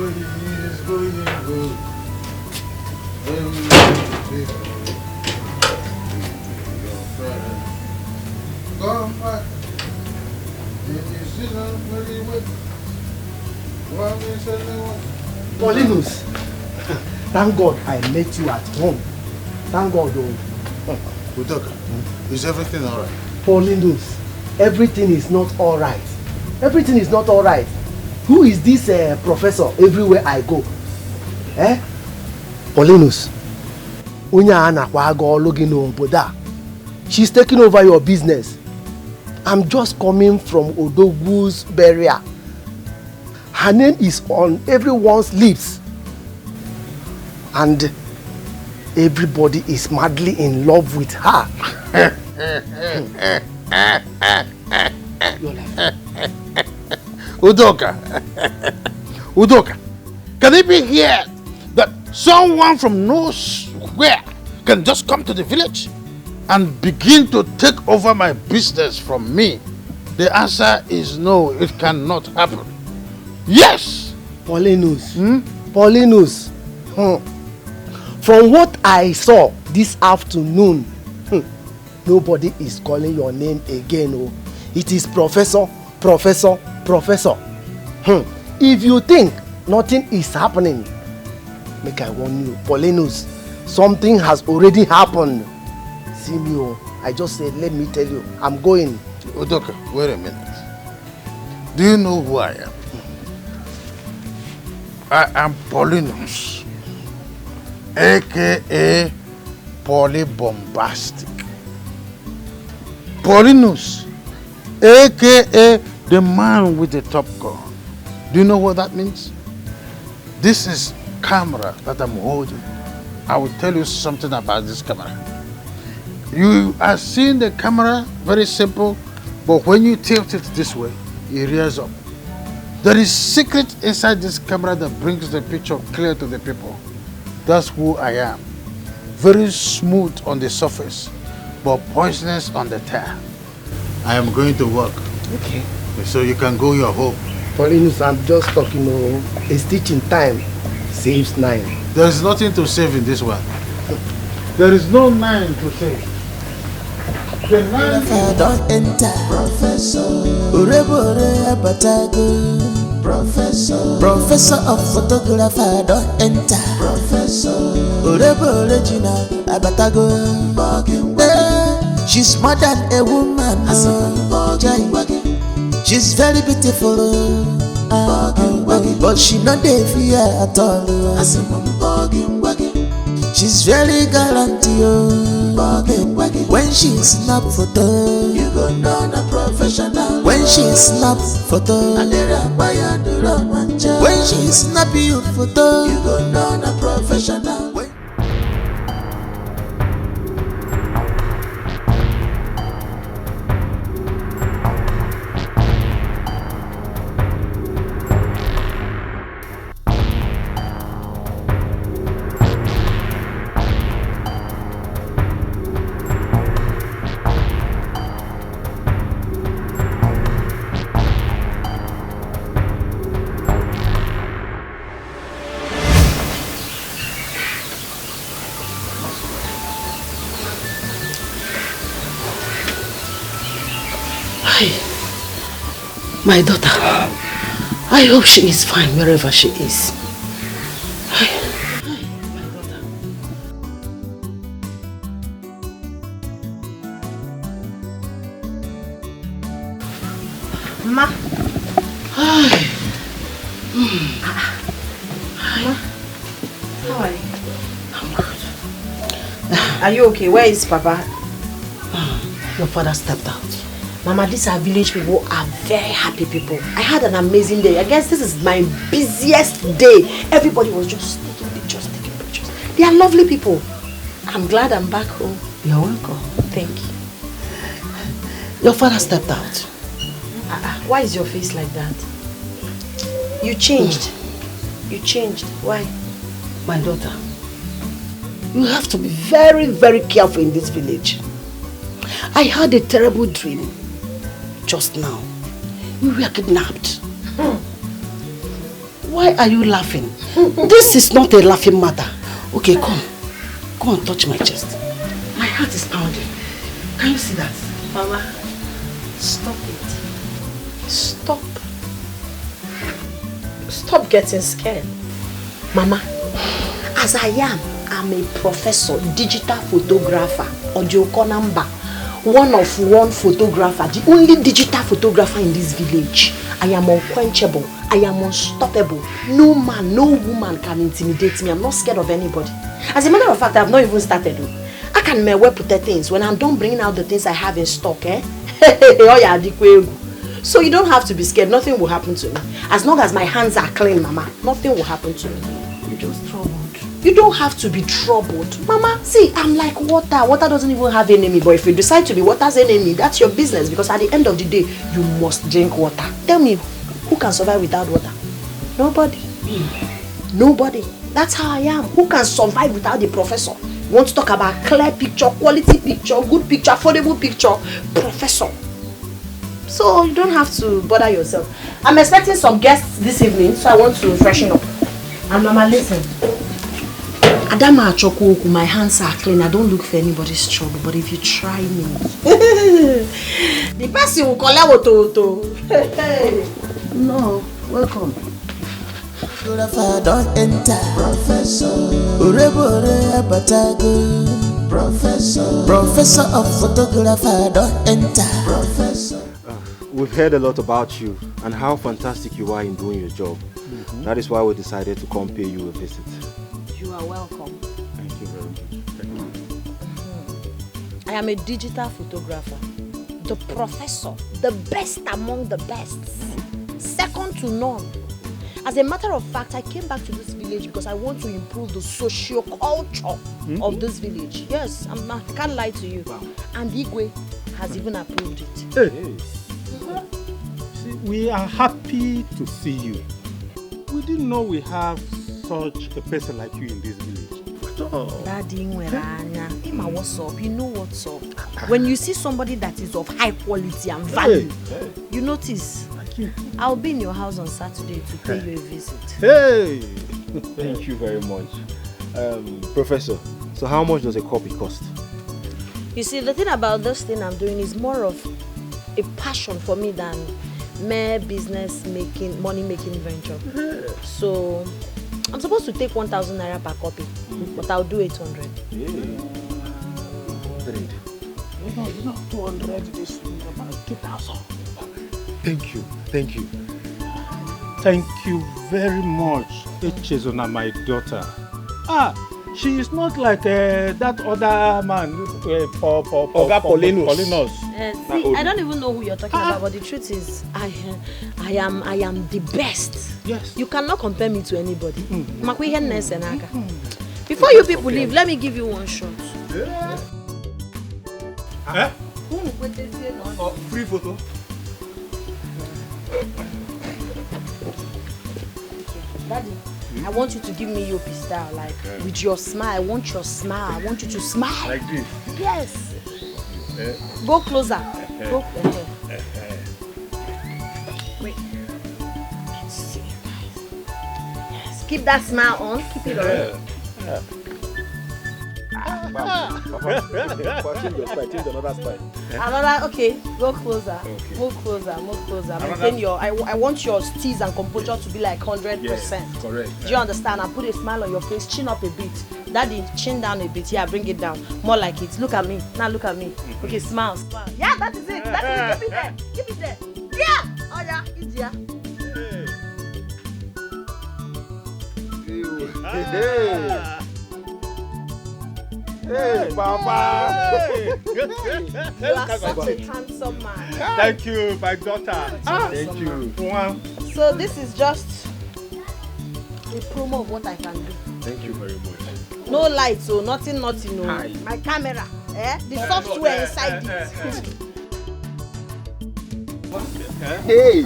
Everybody is going good. Come back.
Paulinus, thank God I met you at home. Thank God.
Udoka, is everything alright?
Paulinus, everything is not alright. Everything is not alright. Who is this professor everywhere I go? Eh? Paulinus, she's taking over your business. I'm just coming from Odogwu's burial. Her name is on everyone's lips. And everybody is madly in love with her.
Udoka, can it be here that someone from nowhere can just come to the village and begin to take over my business from me? The answer is no, it cannot happen. Yes!
Paulinus, Paulinus, from what I saw this afternoon, nobody is calling your name again. Oh. It is Professor. If you think nothing is happening, make I warn you, Paulinus, something has already happened. See me, oh. I just said, let me tell you, I'm going.
Udoka, wait a minute. Do you know who I am? I am Paulinus, aka Polybombastic. Paulinus, aka the man with the top gun. Do you know what that means? This is camera that I'm holding. I will tell you something about this camera. You are seeing the camera, very simple, but when you tilt it this way, it rears up. There is secret inside this camera that brings the picture clear to the people. That's who I am. Very smooth on the surface, but poisonous on the tail. I am going to work.
Okay.
So you can go your home.
Paulinus, I'm just talking, a stitch in time saves 9.
There is nothing to save in this one. There is no 9 to save. The 9
don't enter. Professor. Professor of photographer don't enter. Professor. She's more than a woman. She's very beautiful. But she not dey fear at all. She's very gallant, when she snap photo, you go know a professional. When she snap photo, when she snap you photo, you go know a professional.
My daughter, I hope she is fine wherever she is.
Ma.
Hi.
Ma. How are you?
I'm good.
Are you okay? Where is Papa?
Your father stepped out. Mama, these are village people are very happy people. I had an amazing day. I guess this is my busiest day. Everybody was just taking pictures. They are lovely people. I'm glad I'm back home. You're welcome.
Thank you.
Your father stepped out.
Why is your face like that? You changed. You changed. Why?
My daughter, you have to be very, very careful in this village. I had a terrible dream just now. We were kidnapped.
Why are you laughing? This is not a laughing matter. Okay, come. Come and touch my chest. My heart is pounding. Can you see that?
Mama, stop it. Stop. Stop getting scared. Mama, as I am, I'm a professor, digital photographer, audio number, one of one photographer, the only digital photographer in this village. I am unquenchable. I am unstoppable. No man, no woman can intimidate me. I'm not scared of anybody. As a matter of fact, I've not even started. I can well put the things when I'm done bringing out the things I have in stock. Oh yeah, Dikeh. So you don't have to be scared. Nothing will happen to me. As long as my hands are clean, Mama, nothing will happen to me. You're just troubled. You don't have to be troubled. Mama, see, I'm like water. Water doesn't even have enemy. But if you decide to be water's enemy, that's your business. Because at the end of the day, you must drink water. Tell me, who can survive without water? Nobody. Nobody. That's how I am. Who can survive without the professor? You want to talk about clear picture, quality picture, good picture, affordable picture? Professor. So you don't have to bother yourself. I'm expecting some guests this evening, so I want to freshen up. And Mama, listen. Adama Achoku, my hands are clean. I don't look for anybody's trouble. But if you try me, the person will call out to. No, welcome.
Photographer don't enter. Professor. Professor of photographer don't enter. Professor.
We've heard a lot about you and how fantastic you are in doing your job. That is why we decided to come pay you a visit.
You are welcome.
Thank you very much.
I am a digital photographer, the professor, the best among the best, second to none. As a matter of fact, I came back to this village because I want to improve the socio-culture of this village. Yes, I can't lie to you. Wow. And Igwe has even approved it.
Hey. See, we are happy to see you. We didn't know we have such a person like you in this village.
Daddy, what's up? You know what's up. When you see somebody that is of high quality and value, you notice. I'll be in your house on Saturday to pay you a visit.
Hey! Thank you very much. Professor, so how much does a copy cost?
You see, the thing about this thing I'm doing is more of a passion for me than mere business making, money making venture. So I'm supposed to take 1,000 naira per copy, but I'll do 800.
Yeah. 100.
No, 200 is about 2,000.
Thank you. Thank you.
Thank you very much, Echezona, my daughter. She is not like that other man, Paulinus.
See, I don't even know who you're talking about, but the truth is, I am the best.
Yes.
You cannot compare me to anybody. Before you people leave, let me give you one shot.
Free photo.
Daddy, I want you to give me your style, like with your smile. I want your smile. I want you to smile.
Like this?
Yes. Go closer. Go. Wait. Let's see. Yes. Keep that smile on. Keep it on.
Change another style.
Another, okay, go closer. Okay. Move closer. Maintain your, I want your steeze and composure to be like 100%.
Yes, correct.
Do you understand? And put a smile on your face, chin up a bit. Daddy, chin down a bit. Yeah, bring it down. More like it. Look at me. Now look at me. Okay, smile. Yeah, that is it. That is it. Keep it there. Yeah. Oh yeah, it's here.
Hey. Hey, Papa!
You are such a handsome man.
Thank you, my daughter.
Thank you.
So this is just a promo of what I can do.
Thank you very much.
No lights, so nothing. No. My camera, the software inside it.
Hey,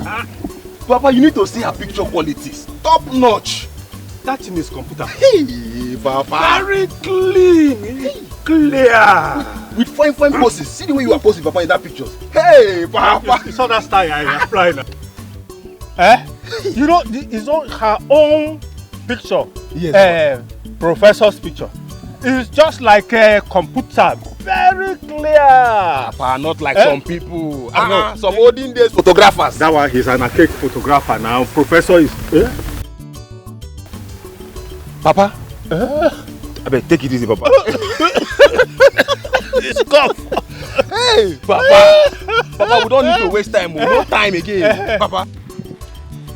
Papa, you need to see her picture qualities. Top notch.
That thing is computer.
Hey, Papa.
Very clean. Clear.
With fine poses. See the way you are posing, Papa, in that picture. Hey, Papa.
You saw that style I applied. You know, it's on her own picture.
Yes.
Professor's picture. It's just like a computer. Very clear.
Papa, not like some people.
I know.
Some olden days photographers.
That one, he's an archaic photographer now. Professor is...
Papa? I better take it easy, Papa.
It's cough.
Hey, Papa. Papa, we don't need to waste time. No time again. Papa.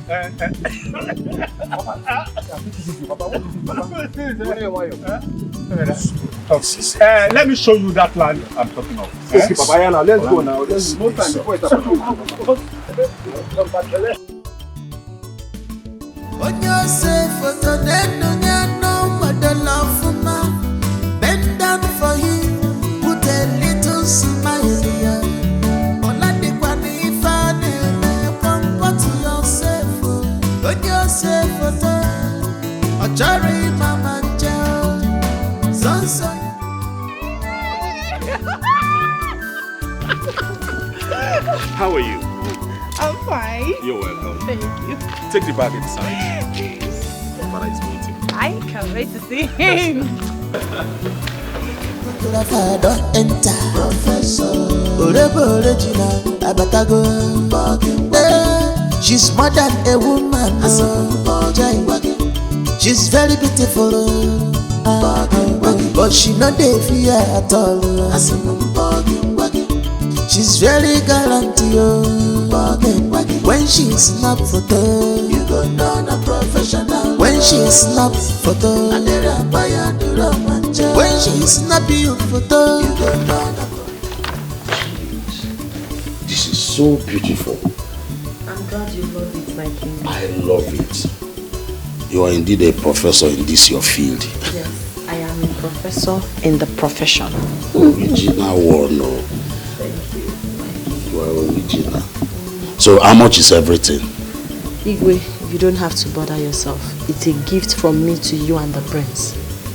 Let me show you that land I'm talking of.
Okay, Papa, yeah, now let's go now. Let's no time before it happens.
Bend down for him, put a little smile here.
How are you?
I'm fine.
You're welcome.
Thank you.
Take the bag inside. Your father is waiting.
I can't wait to see him.
She's more than a woman. She's very beautiful, but she not dey fear at all. She's very gallant, when she snap photo, you go know na professional. When she snap photo, when she snap you photo, you go know na.
This is so beautiful.
I'm glad you love it, my king.
I love it. You are indeed a professor in this your field.
Yes, I am a professor in the profession.
Original one, no.
Thank you.
You are original. So how much is everything?
Igwe, you don't have to bother yourself. It's a gift from me to you and the prince.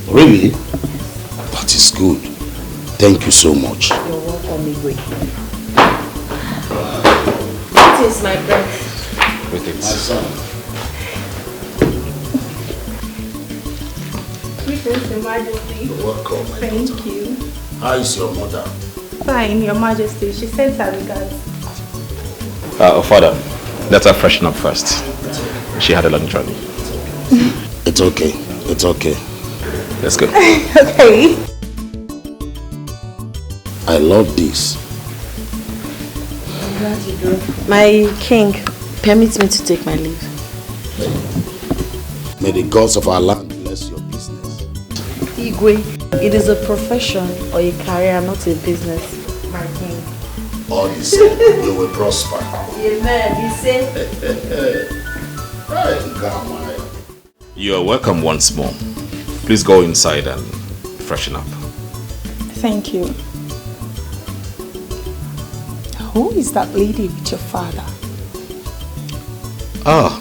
Really? That is good. Thank you so much.
You're welcome, Igwe. It is my breath.
With it.
My son.
Greetings, Your Majesty.
You're welcome, my
Thank
daughter.
you.
How is your mother?
Fine, Your Majesty. She sent her regards.
Father, let her freshen up first. She had a long journey.
It's okay. It's okay.
Let's go.
Okay.
I love this.
I'm glad you do. My king, permit me to take my leave.
May the gods of our land bless your business.
Igwe, it is a profession or a career, not a business, my king.
All the same, you will prosper.
Amen. Be safe.
You are welcome once more. Please go inside and freshen up.
Thank you. Who is that lady with your father?
Ah,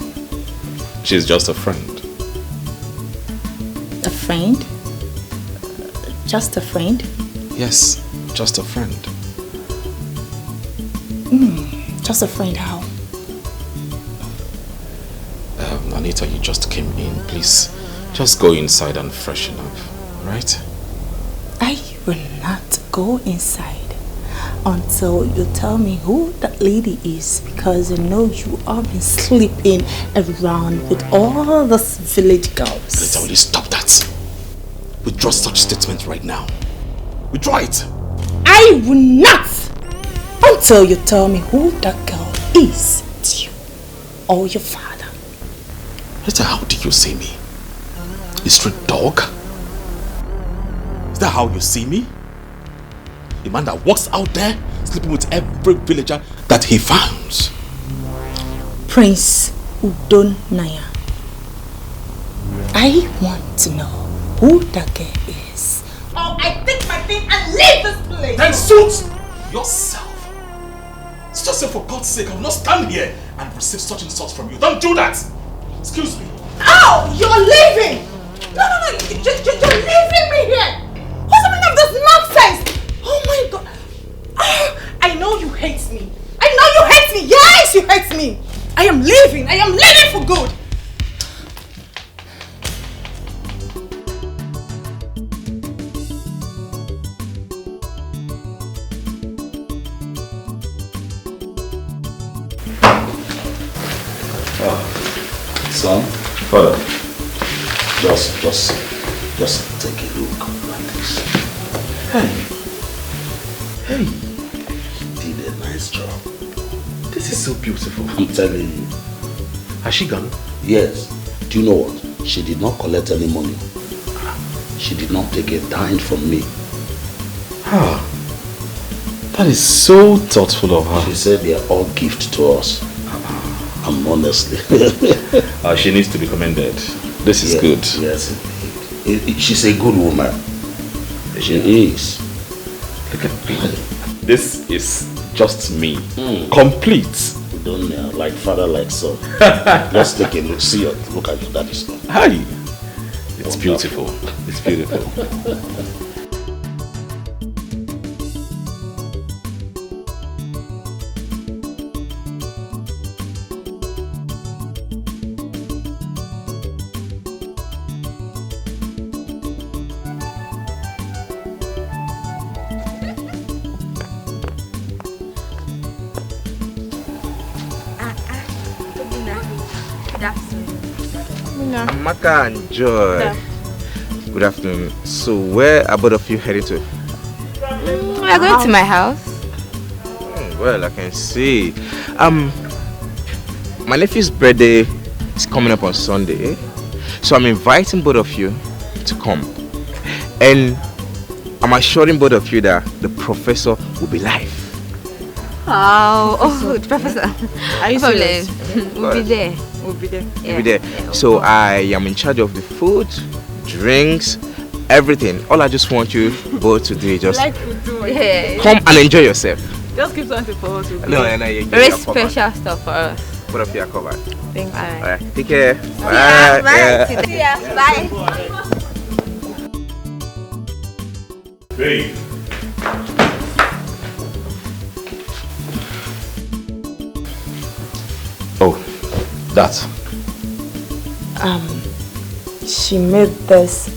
she's just a friend.
A friend? Just a friend?
Yes, just a friend.
Just a friend, how?
Anita, you just came in. Please, just go inside and freshen up, right?
I will not go inside until you tell me who that lady is, because I know you have been sleeping around with all those village girls.
Anita, will you stop that? Withdraw such statement right now. Withdraw it.
I will not until you tell me who that girl is to you or your father.
Anita, how do you see me? A street dog? Is that how you see me? A man that walks out there sleeping with every villager that he finds.
Prince Udon Naya. I want to know who that girl is.
Oh, I take my thing and leave this place.
Then suit yourself. It's just say, for God's sake, I will not stand here and receive such insults from you. Don't do that. Excuse me.
Oh, you're leaving. No, you're leaving me here. What's the meaning of this nonsense? Oh my God. Oh, I know you hate me. I know you hate me. Yes, you hate me. I am leaving
Son?
Father.
Just take a look like this. Hey, you did a nice job.
This is so beautiful.
I'm telling you.
Has she gone?
Yes. Do you know what? She did not collect any money. She did not take a dime from me.
Ah, that is so thoughtful of her.
She said they are all gift to us. And honestly.
She needs to be commended. This is good.
Yes. She's a good woman. She is.
Look at me. This is just me. Complete.
We don't know, like father, like son. Let's take a look. See, look at your daddy's son.
Hi. It's beautiful. It's beautiful.
Amaka and Joy. Good afternoon. So where are both of you heading to?
We are going to my house.
Well, I can see. My nephew's birthday is coming up on Sunday. So I'm inviting both of you to come. And I'm assuring both of you that the professor will be live.
Oh, the professor.
Are you serious?
We'll be there.
We'll be there.
Yeah.
Be there. So I am in charge of the food, drinks, everything. All I just want you both to do is just
Like food too.
come and enjoy yourself.
Just keep something for us.
No,
Very special stuff for us.
Both of you are covered.
Thank you.
Alright, take care.
Bye.
Bye.
See ya. Bye.
Babe.
Oh, that.
She made this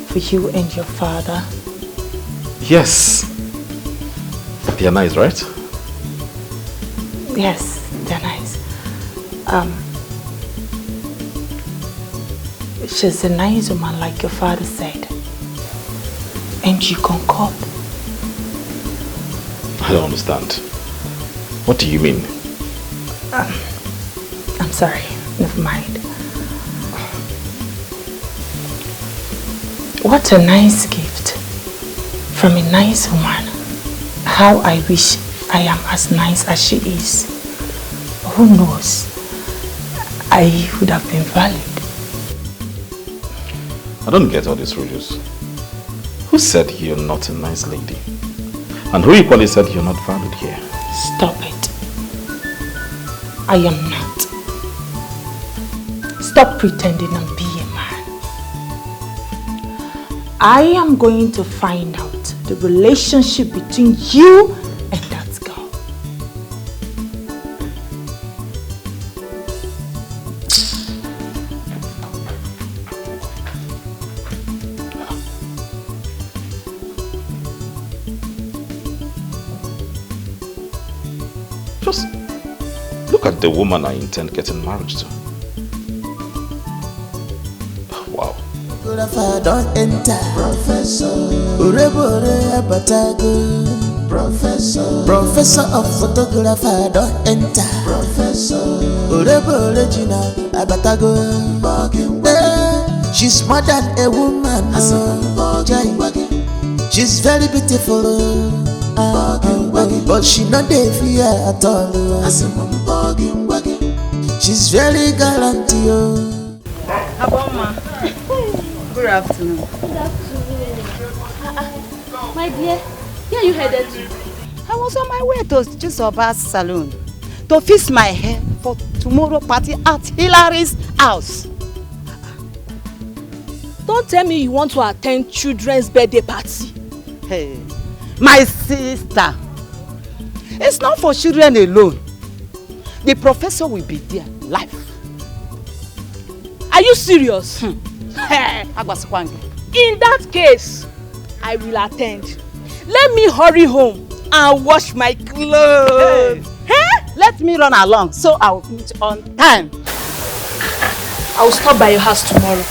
for you and your father.
Yes. They are nice, right?
Yes, they're nice. She's a nice woman, like your father said. And you can cope.
I don't understand. What do you mean?
I'm sorry, never mind. What a nice gift from a nice woman. How I wish I am as nice as she is. Who knows? I would have been valid.
I don't get all these rules. Who said you're not a nice lady? And who equally said you're not valued here?
Stop it. I am not. Stop pretending and be a man. I am going to find out the relationship between you and that girl.
Just look at the woman I intend getting married to. Wow.
Photographer don't enter. Professor. Urebore abatago. Professor. Professor of photographer don't enter. Professor. Urebore jina abatago. She's more than a woman. She's very beautiful. But she not dey fear at all. She's very gallant.
Aboma. Good afternoon.
Good afternoon. My dear, where are you headed to?
I was on my way to Jusoba's salon to fix my hair for tomorrow party at Hilary's house.
Don't tell me you want to attend children's birthday party.
Hey, my sister. It's not for children alone. The professor will be there live.
Are you serious?
In
that case, I will attend. Let me hurry home and wash my clothes.
Hey. Let me run along so I will finish on time.
I'll stop by your house tomorrow.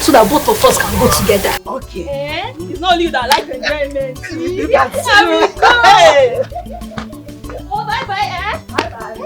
So that both of us can go together.
Okay.
It's not only you that like enjoyment.
That's
I will
true.
go. Oh, bye-bye,
Bye-bye.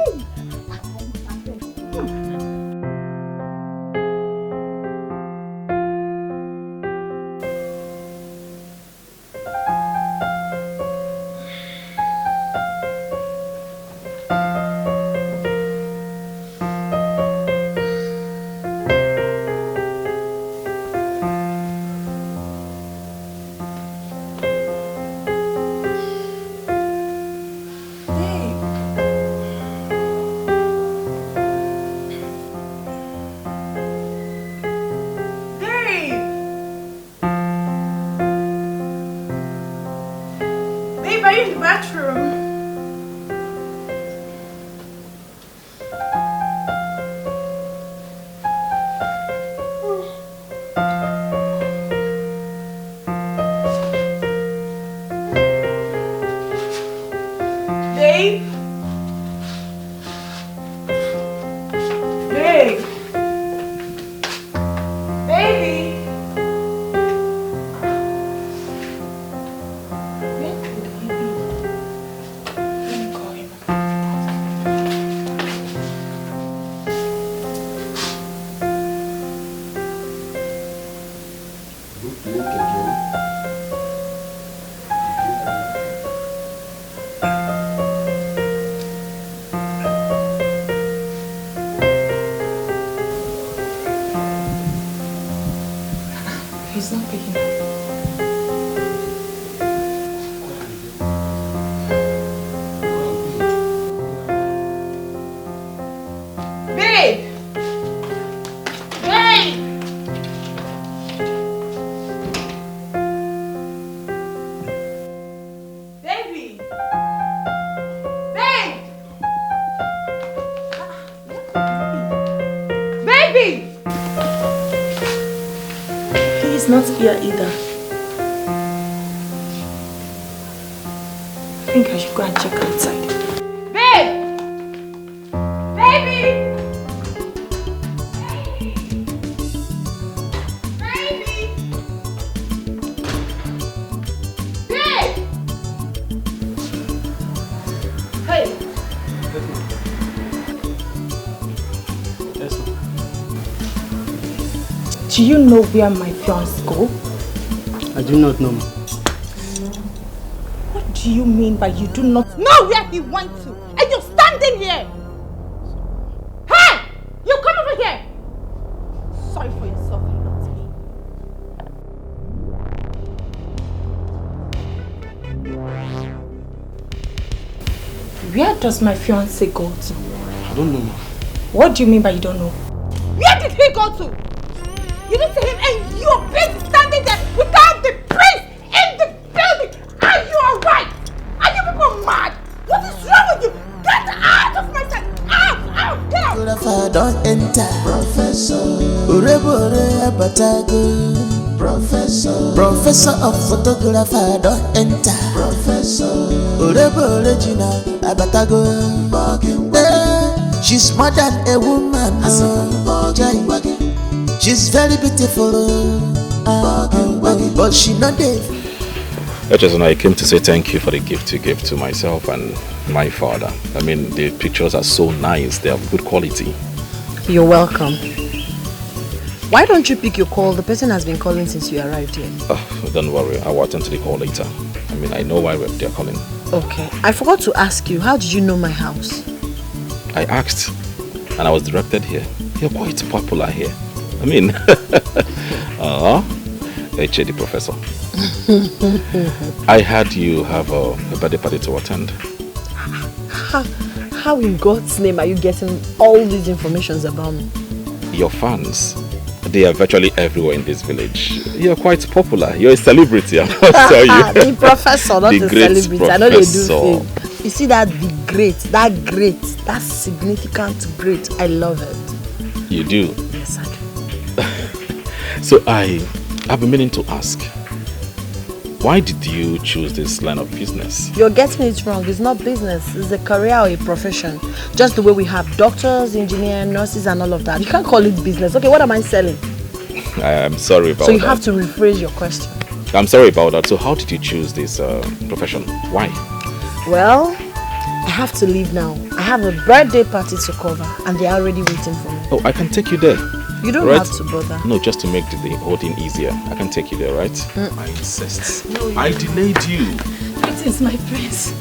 He's not picking up.
Babe! Babe! Baby! Babe! Baby!
He's not here either. I think I should go and check outside.
Babe! Baby! Baby! Babe! Hey!
Do you know where my fiancé go?
I do not know.
What do you mean by you do not know where he went to? And you're standing here! Hey! You come over here! Sorry for yourself and not me. Where does my fiancé go to?
I don't know.
What do you mean by you don't know? Where did he go to? You didn't see him and you're busy standing there without the prince in the building. Are you alright? Are you people mad? What is wrong with you? Get out of my sight! Out! Get out!
Photographer don't enter. Professor. Urebore abatago. Professor of photographer don't enter. Professor. Urebore Gina abatago. She's more than a woman. She's very beautiful. But she not dead.
I came to say thank you for the gift you gave to myself and my father. I mean, the pictures are so nice. They have good quality.
You're welcome. Why don't you pick your call? The person has been calling since you arrived here.
Oh, don't worry. I will attend to the call later. I mean, I know why they're calling.
Okay. I forgot to ask you, how did you know my house?
I asked and I was directed here. You're quite popular here. I mean, HAD professor. I heard you have a birthday party to attend.
How in God's name are you getting all these informations about me?
Your fans, they are virtually everywhere in this village. You're quite popular. You're a celebrity, I must tell you.
The professor, not the celebrity.
Professor.
I know they do things. You see that that significant great. I love it.
You do?
Yes, I do.
So I've been meaning to ask, Why did you choose this line of business?
You're getting it wrong. It's not business. It's a career or a profession. Just the way we have doctors, engineers, nurses and all of that. You can't call it business. Okay, what am I selling?
I'm sorry about that.
So you have to rephrase your question.
I'm sorry about that. So how did you choose this profession? Why?
Well, I have to leave now. I have a birthday party to cover and they're already waiting for me.
Oh, I can take you there.
You don't have to bother.
No, just to make the whole thing easier. I can take you there, right? I insist. No, I delayed you.
It is my prince.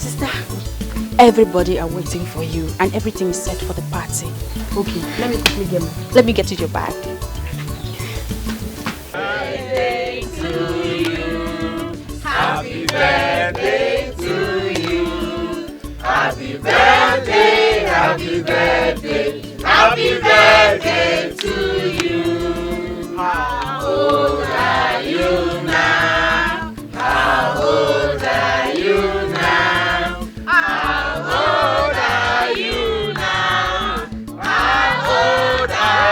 Sister, everybody are waiting for you and everything is set for the party.
Okay, let me quickly get
Let me get you your bag.
Birthday to you. Happy birthday to you. Happy birthday, happy birthday. Happy birthday to you. How old are you now? How old are you now? How old are you now? How old are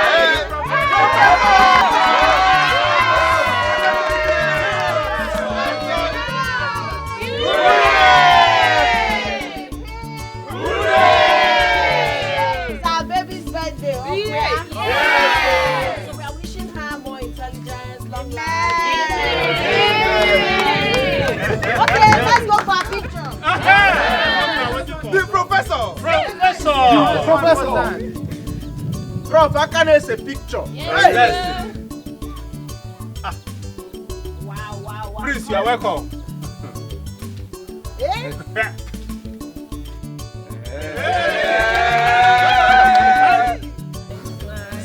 It's our baby's birthday. So we are wishing her more intelligence, long life. Okay, let's go for a picture.
The professor! Prof, how can I say picture? Yes. Wow. Prince, you are welcome.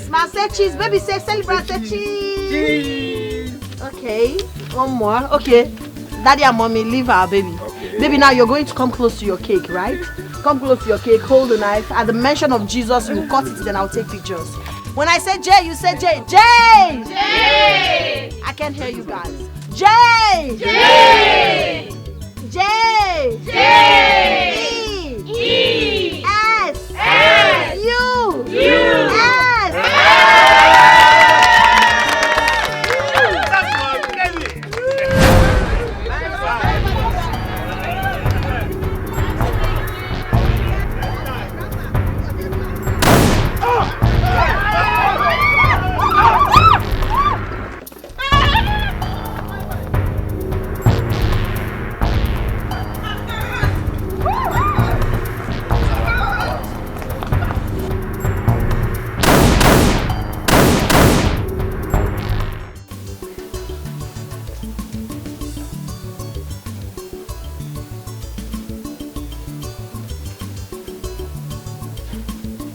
Smile, say cheese. Baby, say celebrate, say cheese. Okay, one more. Okay, daddy and mommy, leave our baby. Okay. Baby, now you're going to come close to your cake, right? Come close to your cake, hold the knife. At the mention of Jesus, you cut it, then I'll take pictures. When I say J, you say J. J! J! I can't hear you guys. J! J! J! J! E! S! S! U! U! S!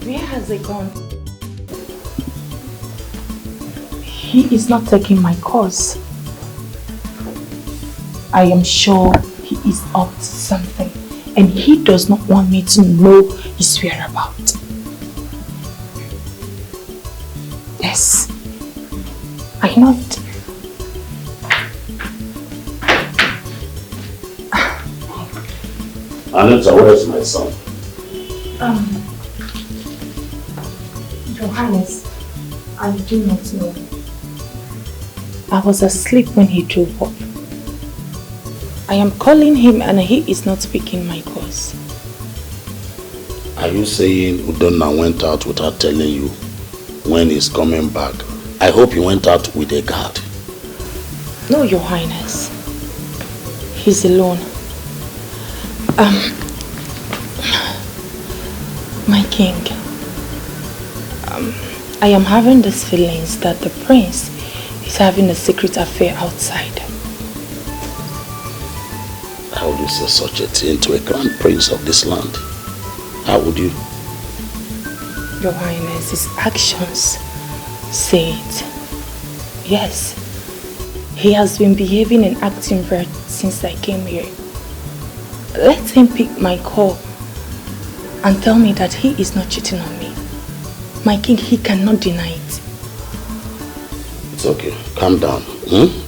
Where has he gone? He is not taking my course. I am sure he is up to something and he does not want me to know his whereabouts. Yes, I know it.
Anita, where is my son?
Your Highness, I do not know. I was asleep when he drove up. I am calling him and he is not speaking my cause.
Are you saying Udonna went out without telling you when he's coming back? I hope he went out with a guard.
No, Your Highness. He's alone. My king, I am having these feelings that the prince is having a secret affair outside.
How would you say such a thing to a crown prince of this land? How would you?
Your Highness, his actions say it. Yes, he has been behaving and acting weird since I came here. Let him pick my call and tell me that he is not cheating on me. My king, he cannot deny it.
It's okay. Calm down.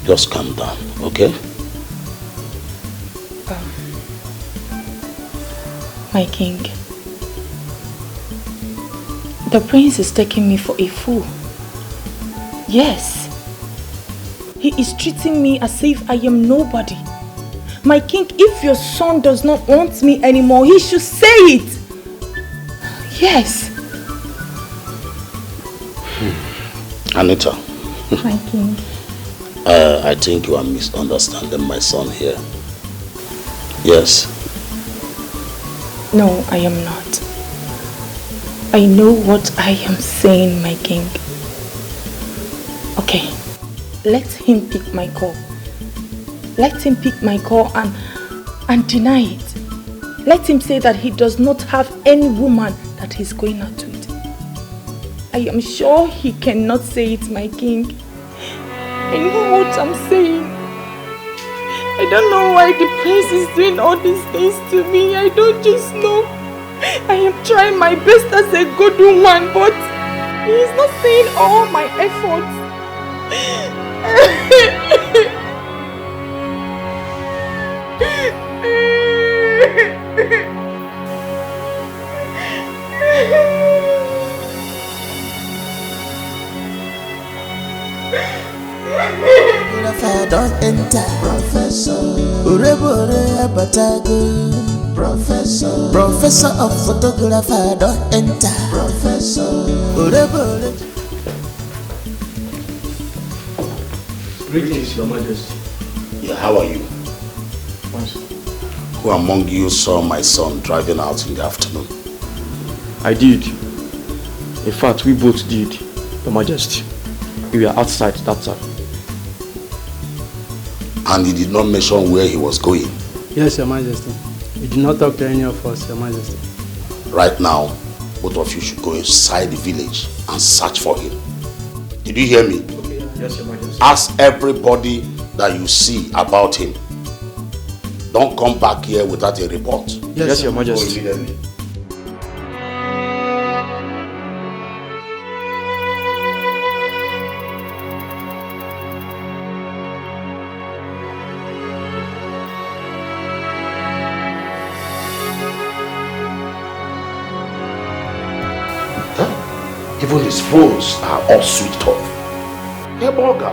Just calm down, okay?
My king, the prince is taking me for a fool. Yes, He is treating me as if I am nobody. My king, if your son does not want me anymore, he should say it. Yes.
Anita.
My king.
I think you are misunderstanding my son here. Yes.
No, I am not. I know what I am saying, my king. Okay, let him pick my call. Let him pick my call and deny it. Let him say that he does not have any woman that he's going out with. I am sure he cannot say it, my king. I know what I'm saying. I don't know why the prince is doing all these things to me. I don't just know. I am trying my best as a good woman, but he is not seeing all my efforts.
If I don't enter, Professor Urebore Abatago, Professor of Photographer, don't enter, Professor Urebore.
Greetings, Your Majesty.
Yeah, how are you? Who among you saw my son driving out in the afternoon?
I did. In fact, we both did, Your Majesty. We were outside that time.
And he did not mention where he was going?
Yes, Your Majesty. He did not talk to any of us, Your Majesty.
Right now, both of you should go inside the village and search for him. Did you hear me?
Okay. Yes, Your Majesty.
Ask everybody that you see about him. Don't come back here without a report.
Yes, Your Majesty.
Go immediately. Even his phones are all switched off. Hey, Borga.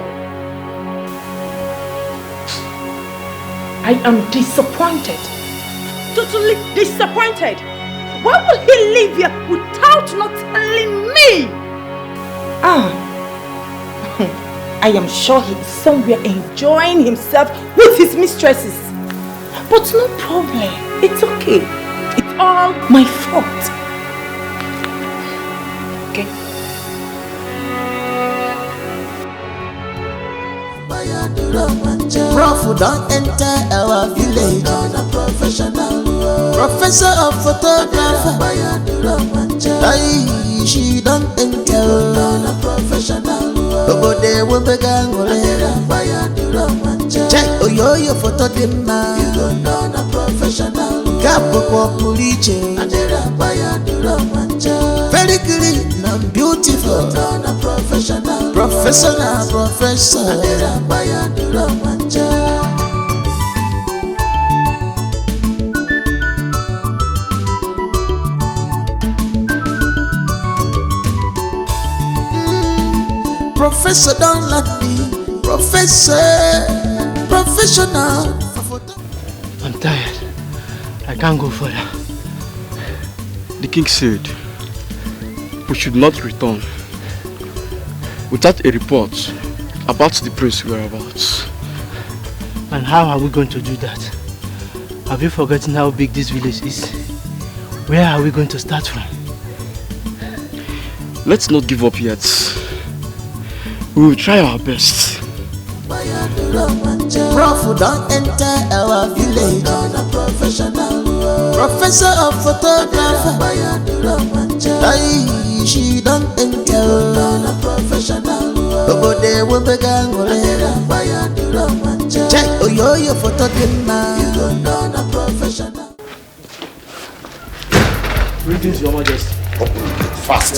I am disappointed. Totally disappointed. Why will he leave here without not telling me? I am sure he is somewhere enjoying himself with his mistresses. But no problem. It's okay. It's all my fault. Okay.
Prof don't enter our village. Professor of photographer. Aye, she don't enter. Obode webegangole. Check oyo photo dema. Gapo kwa puliche. Very clean and beautiful. Professor. Professor don't let me. Professional.
I'm tired. I can't go further. The king said we should not return without a report about the prince's whereabouts. And how are we going to do that? Have you forgotten how big this village is? Where are we going to start from? Let's not give up yet. We will try our best.
Prof don't enter our village. Professor of photographer. Aye, she don't enter. Obode webegangole. Check oyo photo dema.
Greetings, Your Majesty.
Open the gate fast.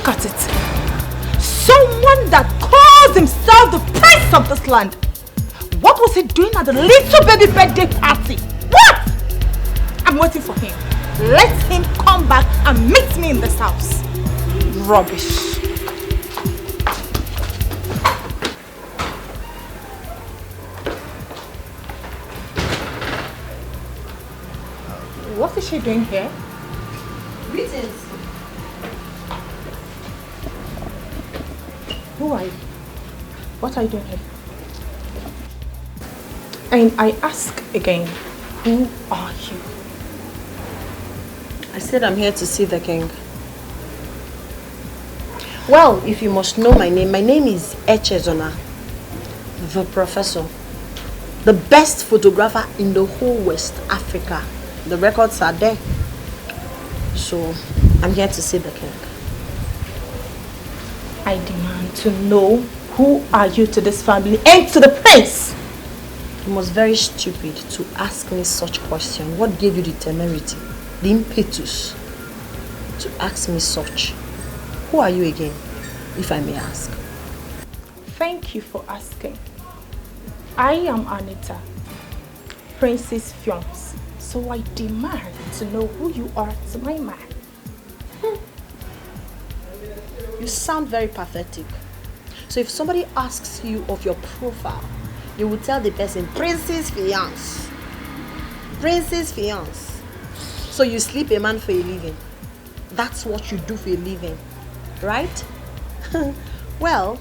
Look at it. Someone that calls himself the prince of this land. What was he doing at the little baby birthday party? What? I'm waiting for him. Let him come back and meet me in this house. Rubbish. What is she doing here?
Greetings.
Who are you? What are you doing here? And I ask again, who are you?
I said I'm here to see the king. Well, if you must know my name is Echezona, the professor. The best photographer in the whole West Africa. The records are there. So, I'm here to see the king.
I demand to know who are you to this family and to the prince.
You must very stupid to ask me such question. What gave you the temerity, the impetus to ask me such? Who are you again, if I may ask?
Thank you for asking. I am Anita, Prince's fiancée. So I demand to know who you are to my man.
You sound very pathetic. So if somebody asks you of your profile, you will tell the person, Prince's fiancé. Prince's fiancé. So you sleep a man for a living. That's what you do for a living, right? Well,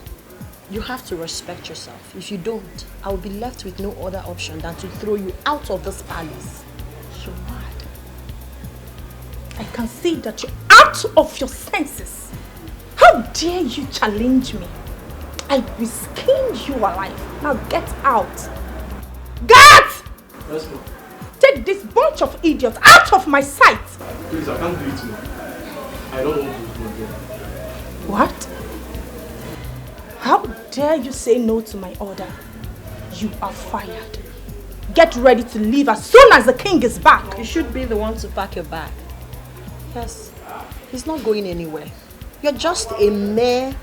you have to respect yourself. If you don't, I will be left with no other option than to throw you out of this palace.
You're mad. I can see that you're out of your senses. How dare you challenge me? I will skin you alive. Now get out. Get!
Yes, ma'am.
Take this bunch of idiots out of my sight.
Please, I can't do it, ma'am. I don't want to do it again.
What? How dare you say no to my order? You are fired. Get ready to leave as soon as the king is back.
You should be the one to pack your bag. Yes, he's not going anywhere. You're just a mere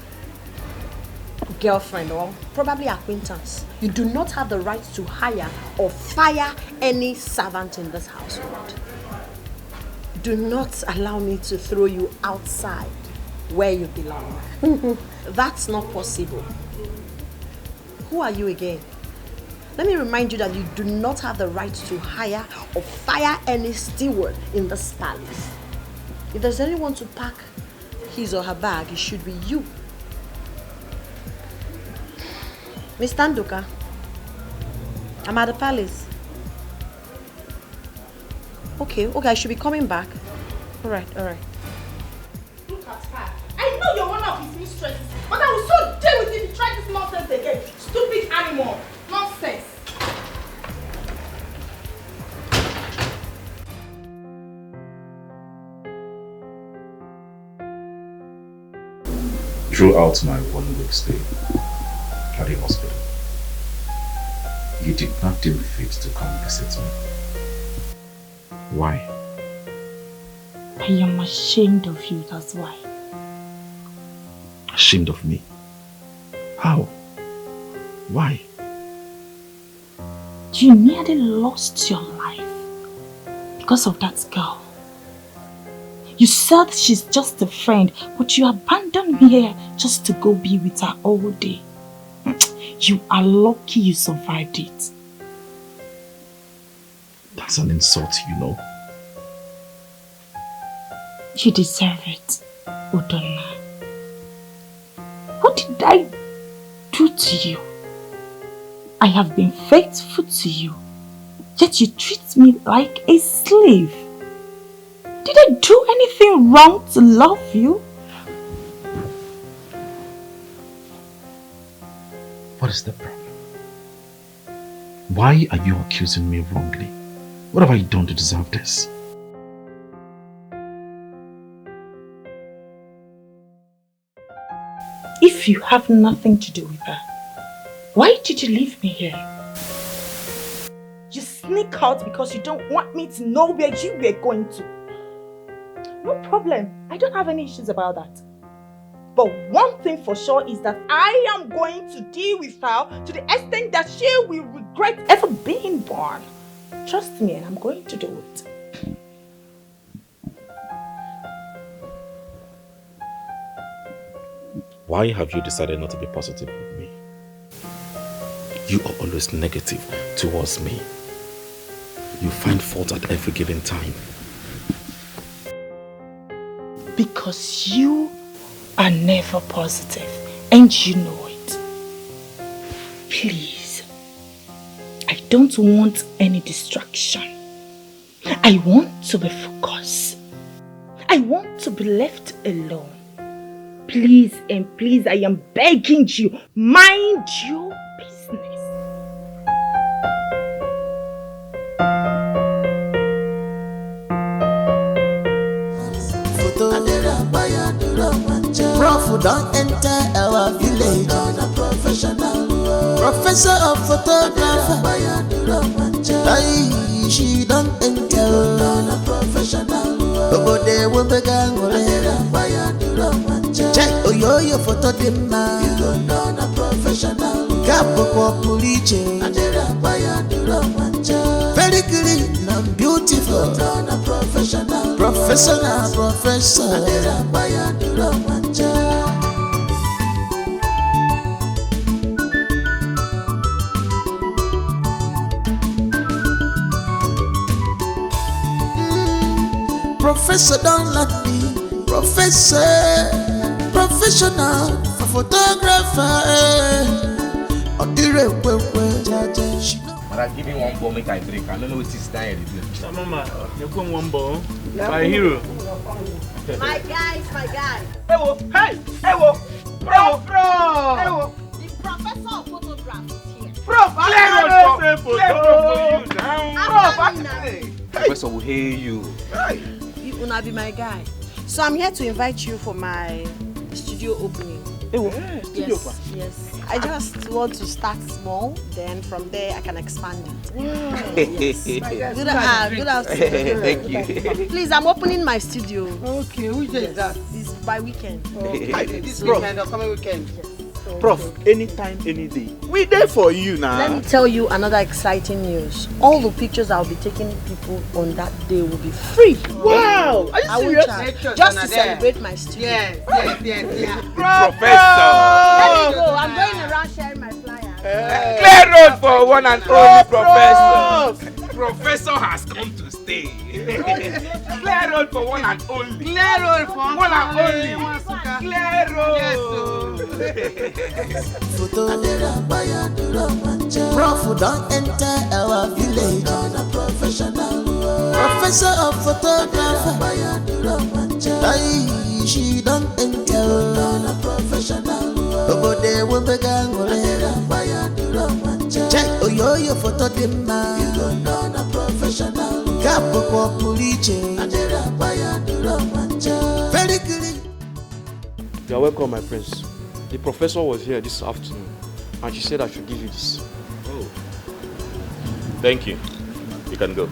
girlfriend or probably acquaintance. You do not have the right to hire or fire any servant in this household. Do not allow me to throw you outside where you belong. That's not possible. Who are you again? Let me remind you that you do not have the right to hire or fire any steward in this palace. If there's anyone to pack his or her bag, it should be you. Miss Tanduka, I'm at the palace. Okay, I should be coming back. All right.
Look at her. I know you're one of his mistresses, but I will so deal with you if you try this nonsense again. Stupid animal. Nonsense.
Throughout my 1 week stay at the hospital, you did not deem fit to come visit me. Why?
I am ashamed of you, that's why.
Ashamed of me? How? Why?
You nearly lost your life because of that girl. You said she's just a friend, but you abandoned me here just to go be with her all day. You are lucky you survived it.
That's an insult, you know.
You deserve it, Udonna. What did I do to you? I have been faithful to you, yet you treat me like a slave. Did I do anything wrong to love you?
What is the problem? Why are you accusing me wrongly? What have I done to deserve this?
If you have nothing to do with her, why did you leave me here? You sneak out because you don't want me to know where you were going to. No problem. I don't have any issues about that. But one thing for sure is that I am going to deal with her to the extent that she will regret ever being born. Trust me, and I'm going to do it.
Why have you decided not to be positive with me? You are always negative towards me. You find fault at every given time.
Because you are never positive, and you know it. Please, I don't want any distraction. I want to be focused. I want to be left alone. Please and please, I am begging you, mind your business.
Prof don't enter our village. Professor of photographer. She don't enter. Nobody will be check your photo dimma. You don't know a professional. Capo police. Very clean and beautiful. Professional. Professor. Professor don't let me. Professional photographer.
But I give you one ball, make I drink. I don't know what this time is.
Mama, you come one ball. My hero.
My guy.
Hey,
Bro. The professor of photography is here.
Professor will hear you.
You wanna be my guy. So I'm here to invite you for my studio opening. Yes. I just want to start small, then from there I can expand it. Yes. Good afternoon.
Thank you.
Please, I'm opening my studio.
Okay, which day is that?
This by weekend.
This weekend or coming weekend? Yes.
Prof, anytime, any day. We there for you now.
Let me tell you another exciting news. All the pictures I'll be taking people on that day will be free.
Wow! Are you
I
serious?
Just to celebrate my studio.
Yes.
Professor!
Let me go. I'm going around sharing my flyer.
Clear road for one and only professor. Professor has come to stay. Clear road for one and only.
Clear road for
one and only. Clear road.
Prof don't enter our village. Professor of photographer. She don't enter. Nobody will be check your photo dimma. You don't know a professional. Capo police. Very good.
You are welcome, my prince. The professor was here this afternoon, and she said I should give you this.
Oh. Thank you. You can go.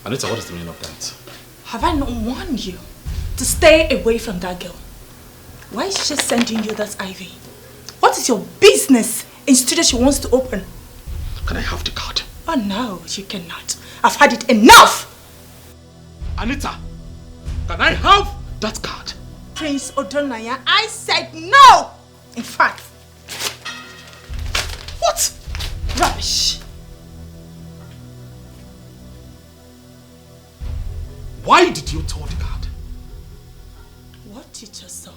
Anita, what is the meaning of that?
Have I not warned you to stay away from that girl? Why is she sending you that Ivy? What is your business in studio she wants to open?
Can I have the card?
Oh no, you cannot. I've had it enough!
Anita, can I have that card?
Prince Odonaya, I said no! In fact, what? Rubbish!
Why did you tell the card?
What you just saw.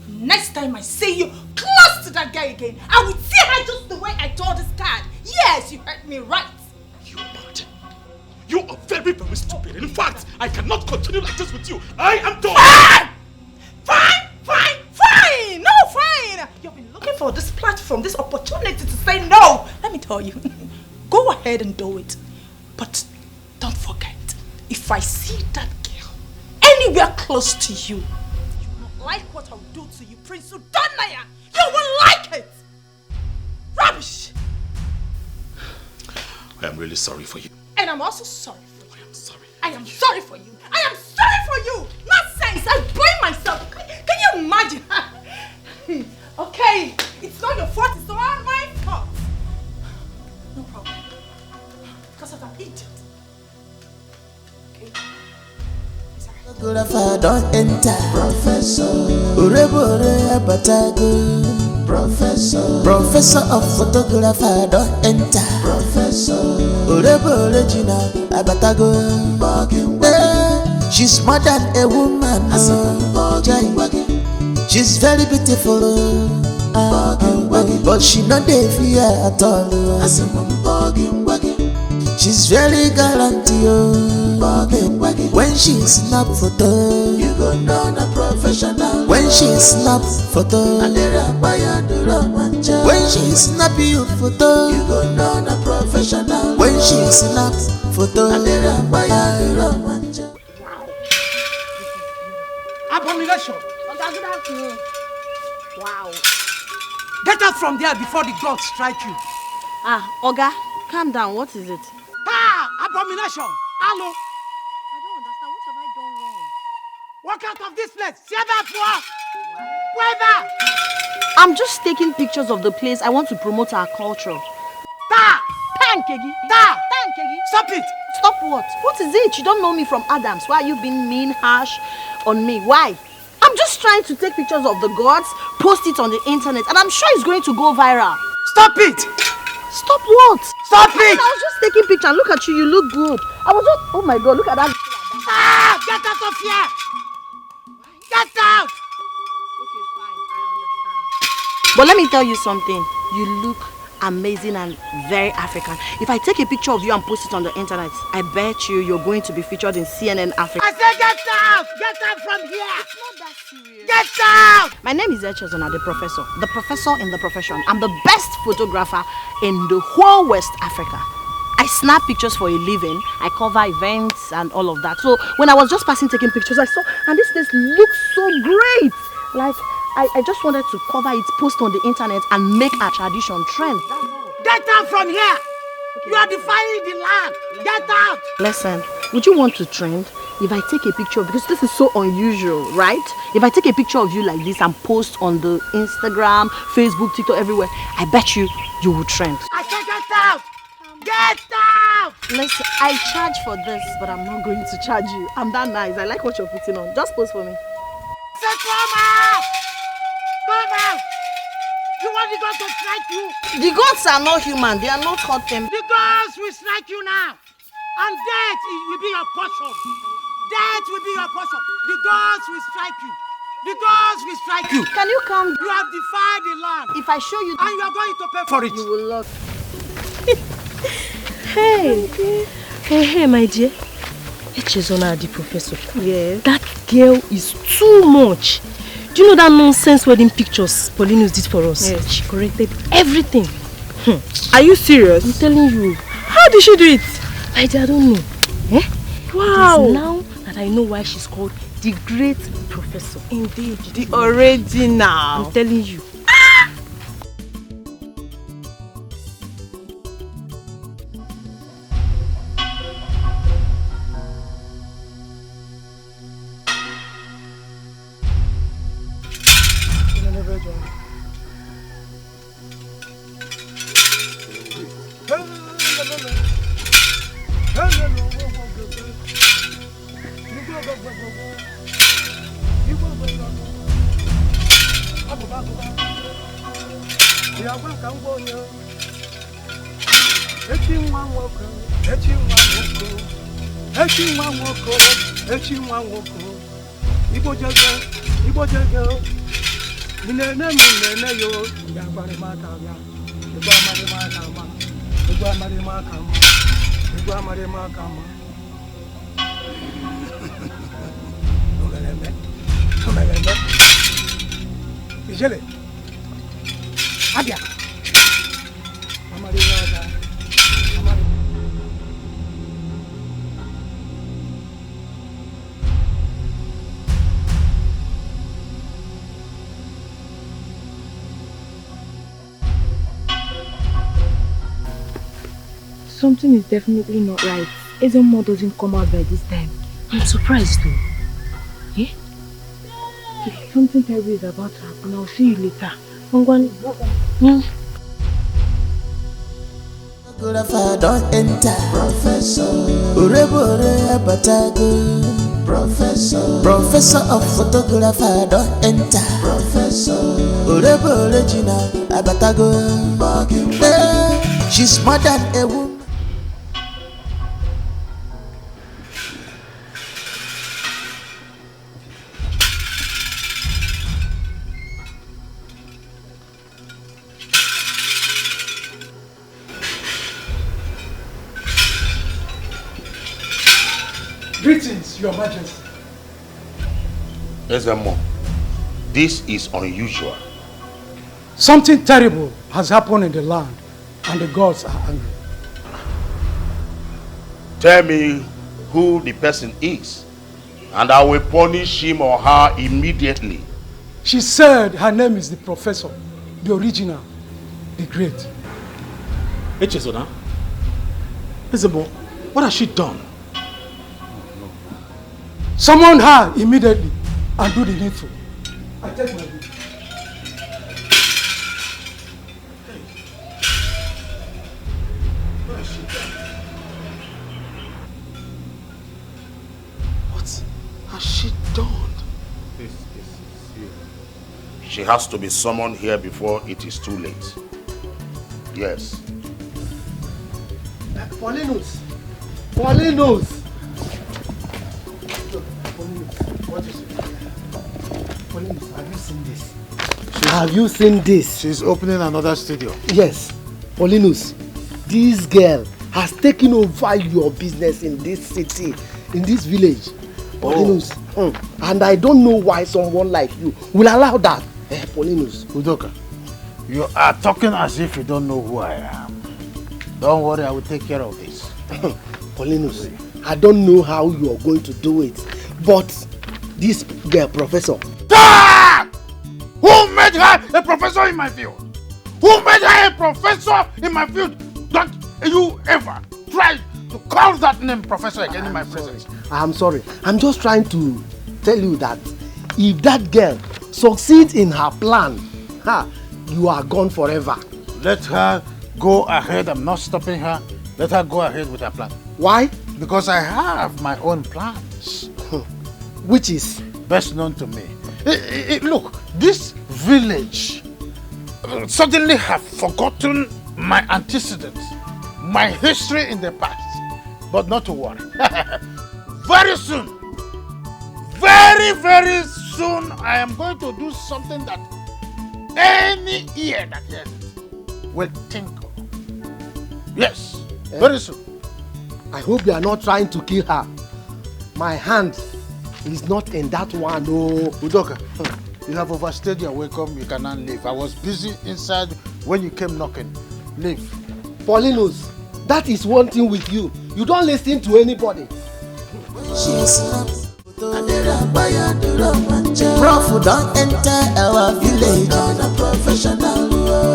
Next time I see you close to that guy again, I will see her just the way I told this card. Yes, you heard me right.
You bad. You are very, very stupid. In fact, I cannot continue like this with you. I am done.
Fine! No, fine! You've been looking for this platform, this opportunity to say no. Let me tell you, go ahead and do it. But don't forget, if I see that girl anywhere close to you, you won't like what I'll do to you, Prince Udonaya. You won't like it. Rubbish.
I am really sorry for you.
And I'm also sorry for you. I am sorry. I am sorry for you. I am sorry for you. Nonsense. I blame myself. Can you imagine? Okay, it's not your fault. It's all my fault. No problem. Because of an idiot. Okay.
Photographer don't enter. Professor. Urebore abatago. Professor. Professor of photographer don't enter. Professor. Urebore Gina abatago. She's more than a woman. She's very beautiful. But she not dey fear at all. She's very gallant, when she snap photo, you go know a professional. When she snap photo, when she snap you photo, you go know a professional. When she snap photo,
Abomination. Good afternoon. Wow. Get out from there before the gods strike you.
Oga, calm down. What is it?
Abomination. Hello. I don't understand. What have I done wrong? Walk out of this place. See that for? Where?
I'm just taking pictures of the place. I want to promote our culture.
Thank you. Stop it.
Stop what? What is it? You don't know me from Adams. Why are you being mean, harsh on me? Why? I'm just trying to take pictures of the gods, post it on the internet, and I'm sure it's going to go viral.
Stop it!
Stop what?
Stop it!
I was just taking pictures. Look at you. You look good. I was just... Oh my God, look at that.
Get out of here! Get out!
Okay, fine. I understand. But let me tell you something. You look amazing and very African. If I take a picture of you and post it on the internet, I bet you're going to be featured in CNN Africa.
I said get out! Get out from here! It's not that serious. Get out!
My name is Echezona, the professor in the profession. I'm the best photographer in the whole West Africa. I snap pictures for a living. I cover events and all of that. So when I was just passing taking pictures, I saw, and this place looks so great. Like, I just wanted to cover it, post on the internet, and make our tradition trend.
Get out from here! You are defying the land! Get out!
Listen, would you want to trend? If I take a picture, because this is so unusual, right? If I take a picture of you like this and post on the Instagram, Facebook, TikTok, everywhere, I bet you will trend.
I said get out! Get out!
Listen, I charge for this, but I'm not going to charge you. I'm that nice. I like what you're putting on. Just post for me.
Say come out! Come out! You want the gods to strike you?
The gods are not human. They are not hot tempered.
The gods will strike you now. And death will be your portion. Death will be your portion. The gods will strike you. The gods will strike you.
Can you come?
You have defied the land.
If I show you...
And you are going to pay for it.
You will love.
Hey, my dear. Echezona, the professor.
Yeah.
That girl is too much. Do you know that nonsense wedding pictures Paulinus did for us?
Yes.
She corrected everything.
Are you serious?
I'm telling you.
How did she do it?
I don't know. Eh?
Wow.
It is now that I know why she's called the great professor.
Indeed. The original.
I'm telling you.
Something is definitely not right. Ezemo doesn't come out by this time. I'm surprised though. Eh? If something terrible is about to happen, I'll see you later. I'm going.
Photographer don't enter. Professor Professor of photographer don't enter. Professor original abatago. She's more than a woman.
Greetings, Your Majesty.
Ezemo, this is unusual.
Something terrible has happened in the land, and the gods are angry.
Tell me who the person is, and I will punish him or her immediately.
She said her name is the Professor, the original, the great.
Echezona, Ezemo, what has she done?
Summon her immediately and do the needful. I take my leave.
What has she done? What has she done?
This is serious. She has to be summoned here before it is too late. Yes.
Paulinus! Paulinus! What is it? Paulinus, have you seen this? Have you seen this?
She's opening another studio.
Yes. Paulinus, this girl has taken over your business in this city, in this village. Paulinus. And I don't know why someone like you will allow that. Paulinus.
Udoka, you are talking as if you don't know who I am. Don't worry, I will take care of this.
Paulinus, I don't know how you are going to do it, but this girl, Professor.
Ah! Who made her a professor in my field? Who made her a professor in my field? Don't you ever try to call that name Professor again in my presence.
I'm sorry. I'm just trying to tell you that if that girl succeeds in her plan, you are gone forever.
Let her go ahead. I'm not stopping her. Let her go ahead with her plan.
Why?
Because I have my own plans.
Which is?
Best known to me. Look, this village suddenly have forgotten my antecedents, my history in the past. But not to worry. Very soon, very soon, I am going to do something that any ear that hears it will tinkle. Yes, very soon.
I hope you are not trying to kill her. My hand is not in that one. Oh,
Udoka, you have overstayed your welcome. You cannot leave. I was busy inside when you came knocking. Leave.
Paulinus, that is one thing with you. You don't listen to anybody.
Prof don't enter our village.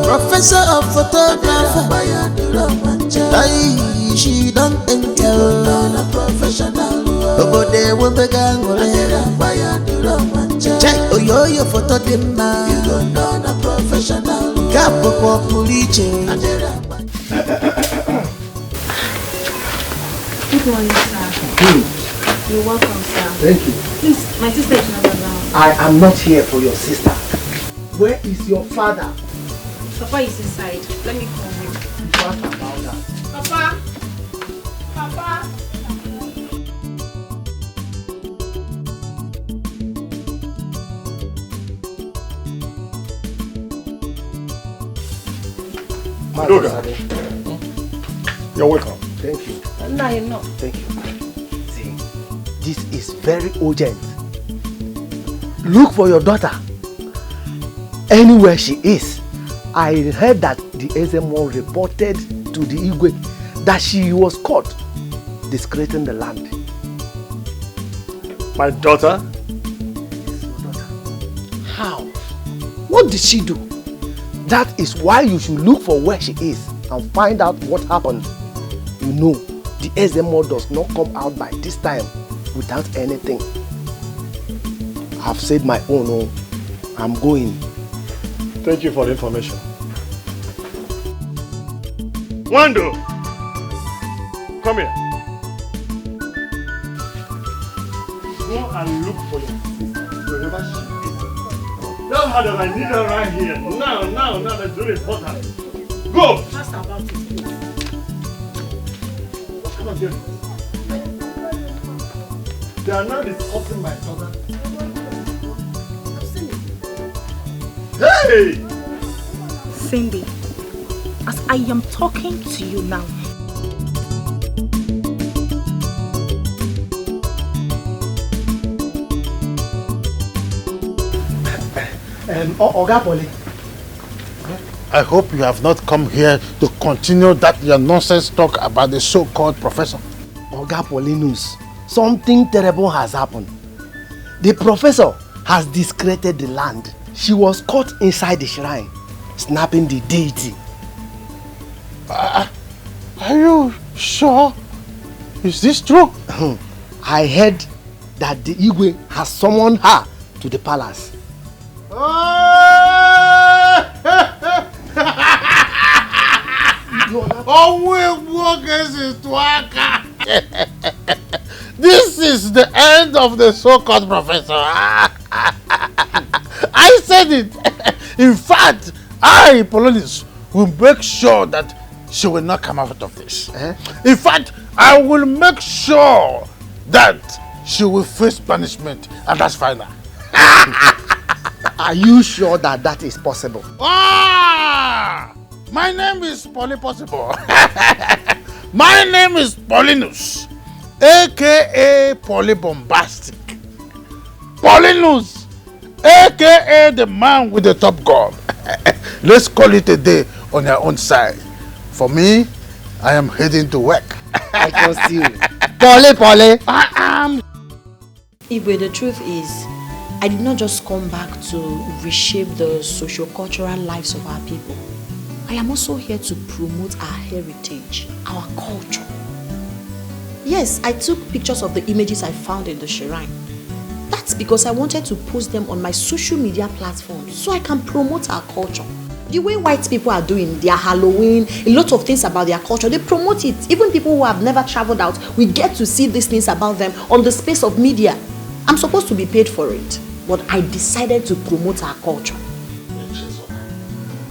Professor of photographer. She don't enter. Obode wobega ngole. Check oyo photo dimma. Kapo kwa puliche.
Good morning, sir. You're welcome, sir.
Thank you.
Please, my sister is not around.
I am not here for your sister. Where is your father?
Papa is inside. Let me call him.
What about that?
Papa! Papa!
You're welcome.
Thank you.
No, you're not.
Thank you. See, this is very urgent. Look for your daughter. Anywhere she is. I heard that the Ezemo reported to the Igwe that she was caught disgracing the land.
My daughter?
Yes, your daughter. How? What did she do? That is why you should look for where she is and find out what happened. you know, the SMO does not come out by this time without anything. I've said my own. Oh, I'm going.
Thank you for the information.
Wando! Come here. Go and look for your sister wherever she is. Tell her that I need her right here. Now, that's very important. Go!
Just about it, please.
Come on, get it. They are now discussing my daughter. Hey!
Cindy, as I am talking to you now,
Oga Poli.
I hope you have not come here to continue that your nonsense talk about the so-called professor.
Oga Polinus, something terrible has happened. The professor has discredited the land. She was caught inside the shrine, snapping the deity.
Are you sure? Is this true?
I heard that the Igwe has summoned her to the palace.
This is the end of the so-called professor. I said it. In fact, I, Polonius, will make sure that she will not come out of this. In fact, I will make sure that she will face punishment, and that's final.
Are you sure that that is possible?
My name is Poly Possible. My name is Polinus, aka Polybombastic. Polinus, aka the man with the top gun. Let's call it a day on your own side. For me, I am heading to work.
I trust you. Poly.
I am.
Igwe, the truth is, I did not just come back to reshape the socio-cultural lives of our people. I am also here to promote our heritage, our culture. Yes, I took pictures of the images I found in the shrine. That's because I wanted to post them on my social media platforms so I can promote our culture. The way white people are doing their Halloween, a lot of things about their culture, they promote it. Even people who have never traveled out, we get to see these things about them on the space of media. I'm supposed to be paid for it, but I decided to promote our culture.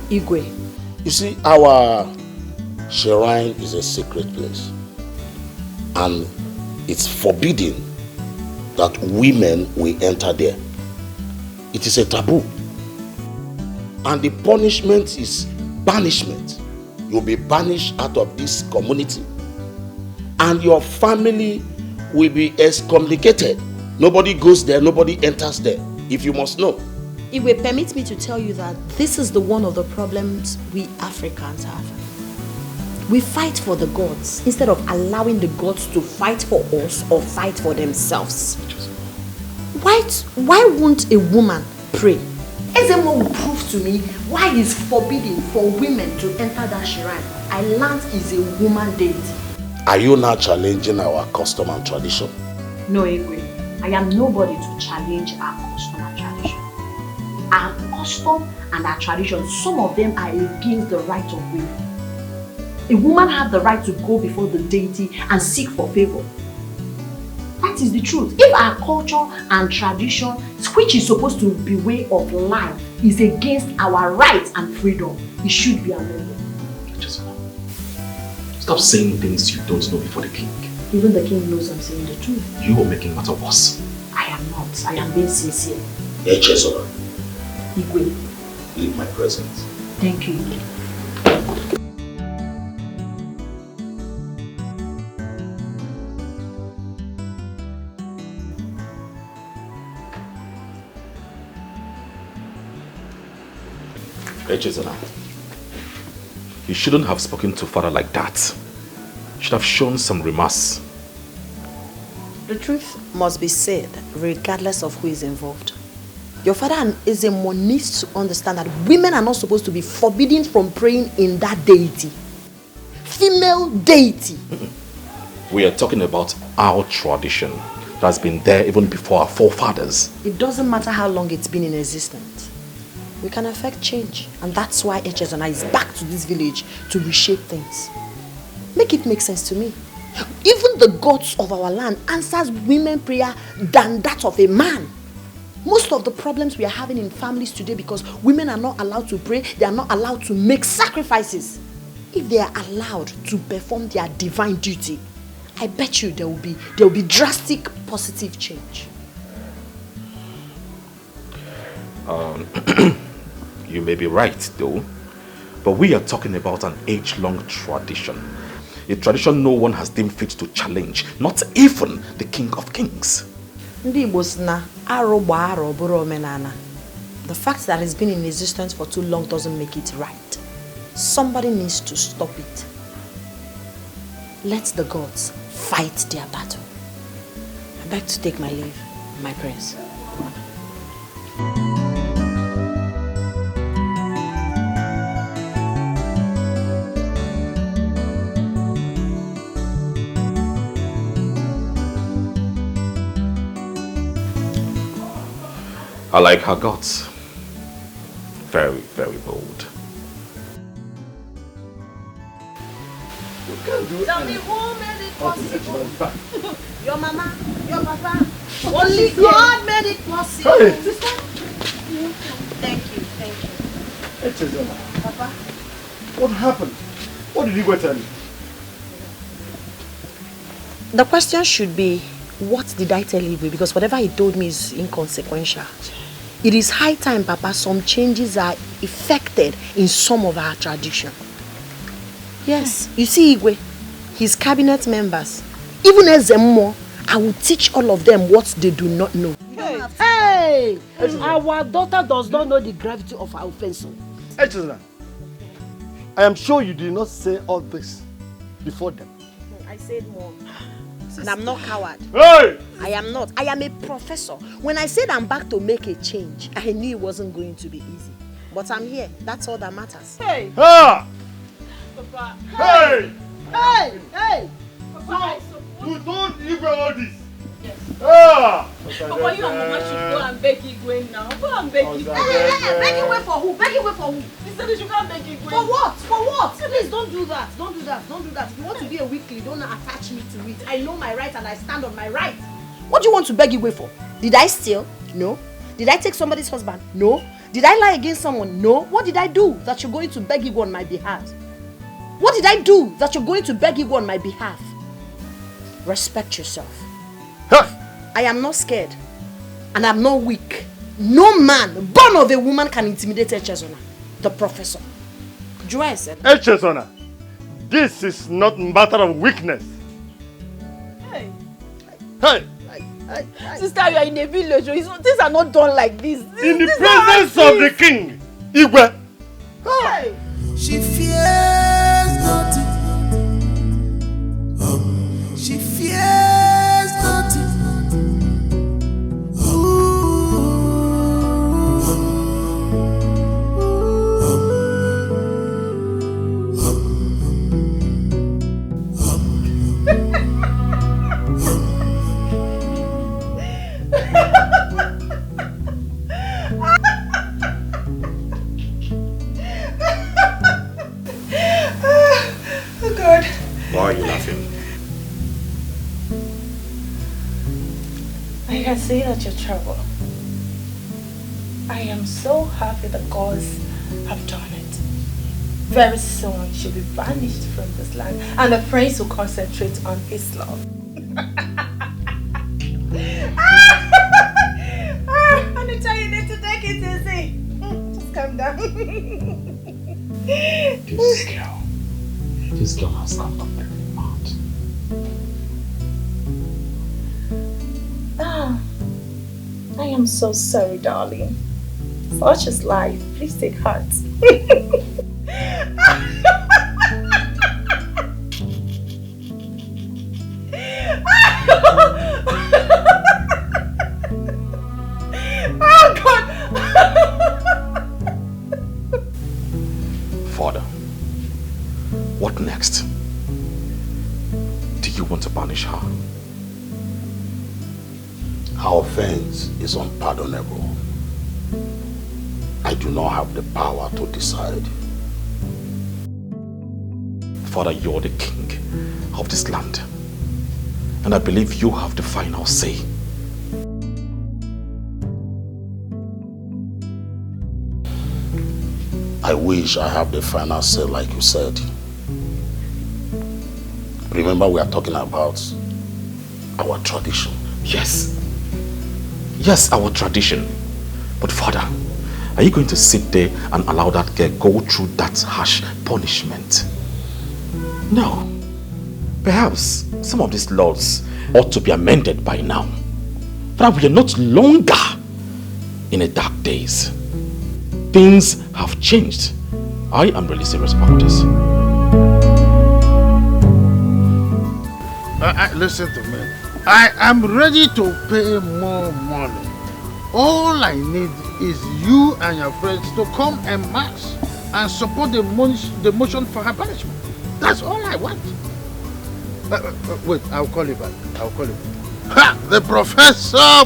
Igwe.
You see, our shrine is a sacred place, and it's forbidden that women will enter there. It is a taboo, and the punishment is banishment. You'll be banished out of this community, and your family will be excommunicated. Nobody goes there, nobody enters there, if you must know.
It will permit me to tell you that this is one of the problems we Africans have. We fight for the gods instead of allowing the gods to fight for us or fight for themselves. Why won't a woman pray? Ezemo will prove to me why it's forbidden for women to enter that shrine. I learned is a woman deity.
Are you now challenging our custom and tradition?
No, Igwe. I am nobody to challenge our custom and tradition. Our custom and our tradition, some of them are against the right of women. A woman has the right to go before the deity and seek for favor. That is the truth. If our culture and tradition, which is supposed to be way of life, is against our rights and freedom, it should be amended.
Stop saying things you don't know before the king.
Even the king knows I'm saying the truth.
You are making matter worse.
I am not. I am being sincere.
Hey, Chesora.
Igwe.
Leave my presence.
Thank you.
Hey, Chesora. You shouldn't have spoken to father like that. You should have shown some remorse.
The truth must be said, regardless of who is involved. Your father and Ezemo needs to understand that women are not supposed to be forbidden from praying in that deity.
female deity.
We are talking about our tradition that has been there even before our forefathers.
It doesn't matter how long it's been in existence. We can affect change. And that's why Echezona is back to this village to reshape things. Make it make sense to me. Even the gods of our land answers women prayer than that of a man. Most of the problems we are having in families today because women are not allowed to pray, they are not allowed to make sacrifices. If they are allowed to perform their divine duty, I bet you there will be drastic positive change.
You may be right though, but we are talking about an age-long tradition. A tradition no one has deemed fit to challenge, not even the King of Kings.
The fact that it's been in existence for too long doesn't make it right. Somebody needs to stop it. Let the gods fight their battle. I beg to take my leave, my prayers.
I like her guts. Very, very bold.
Tell me who made it possible? Your mama, your papa. Only God made it possible.
Hey.
Sister? Thank you.
Echezona,
Papa?
what happened? What did he go tell you?
The question should be, what did I tell Igwe? Because whatever he told me is inconsequential. It is high time, Papa, some changes are effected in some of our tradition. Yes, you see Igwe, his cabinet members, even Ezemo, I will teach all of them what they do not know.
Hey! Our daughter does not know the gravity of our offense.
Echezona, I am sure you did not say all this before them.
I said more. And I'm not coward.
Hey!
I am not. I am a professor. When I said I'm back to make a change, I knew it wasn't going to be easy. But I'm here. That's all that matters.
Hey!
Ah!
Papa!
Hey!
Hey! Hey!
Papa, you told Igwe all this?
Yes.
Ah!
Papa, you and Mama should go and beg Igwe now. Go and beg Igwe. Hey, beg Igwe for who? Beg Igwe for who? He said you should go and beg Igwe. For what? For what? Please don't do that. Don't do that. Don't do that. If you want to be a weakly, don't attach me to it. I know my right and I stand on my right.
What do you want to beg Igwe for? Did I steal? No. Did I take somebody's husband? No. Did I lie against someone? No. What did I do that you're going to beg Igwe on my behalf? What did I do that you're going to beg Igwe on my behalf? Respect yourself. I am not scared. And I'm not weak. No man born of a woman can intimidate Echezona, the professor. Joanne said.
Echezona, this is not a matter of weakness.
Hey.
Hey!
Sister, you are in a village. Things are not done like this.
In the presence of the king, Igwe.
Hey.
She fears nothing. She fears nothing.
Oh God.
Why are you laughing?
I can see that you're troubled. I am so happy the gods have done it. Very soon she'll be banished from this land and the prince will concentrate on his love. Anita, you need to take it easy. Just calm down.
This girl has gone completely mad.
I am so sorry, darling. Such is life. Please take heart.
Oh God!
Father, what next? banish her.
Her offense is unpardonable. I do not have the power to decide.
Father, you're the king of this land. And I believe you have the final say.
I wish I have the final say like you said. Remember, we are talking about our tradition.
Yes. Yes, our tradition. But Father, are you going to sit there and allow that girl go through that harsh punishment? No. Perhaps some of these laws ought to be amended by now. But we are not longer in the dark days. Things have changed. I am really serious about this.
Listen to me. I am ready to pay more money. All I need is you and your friends to come en masse and support the motion for her punishment. That's all I want. Wait, I'll call you back. I'll call you back. Ha! The professor!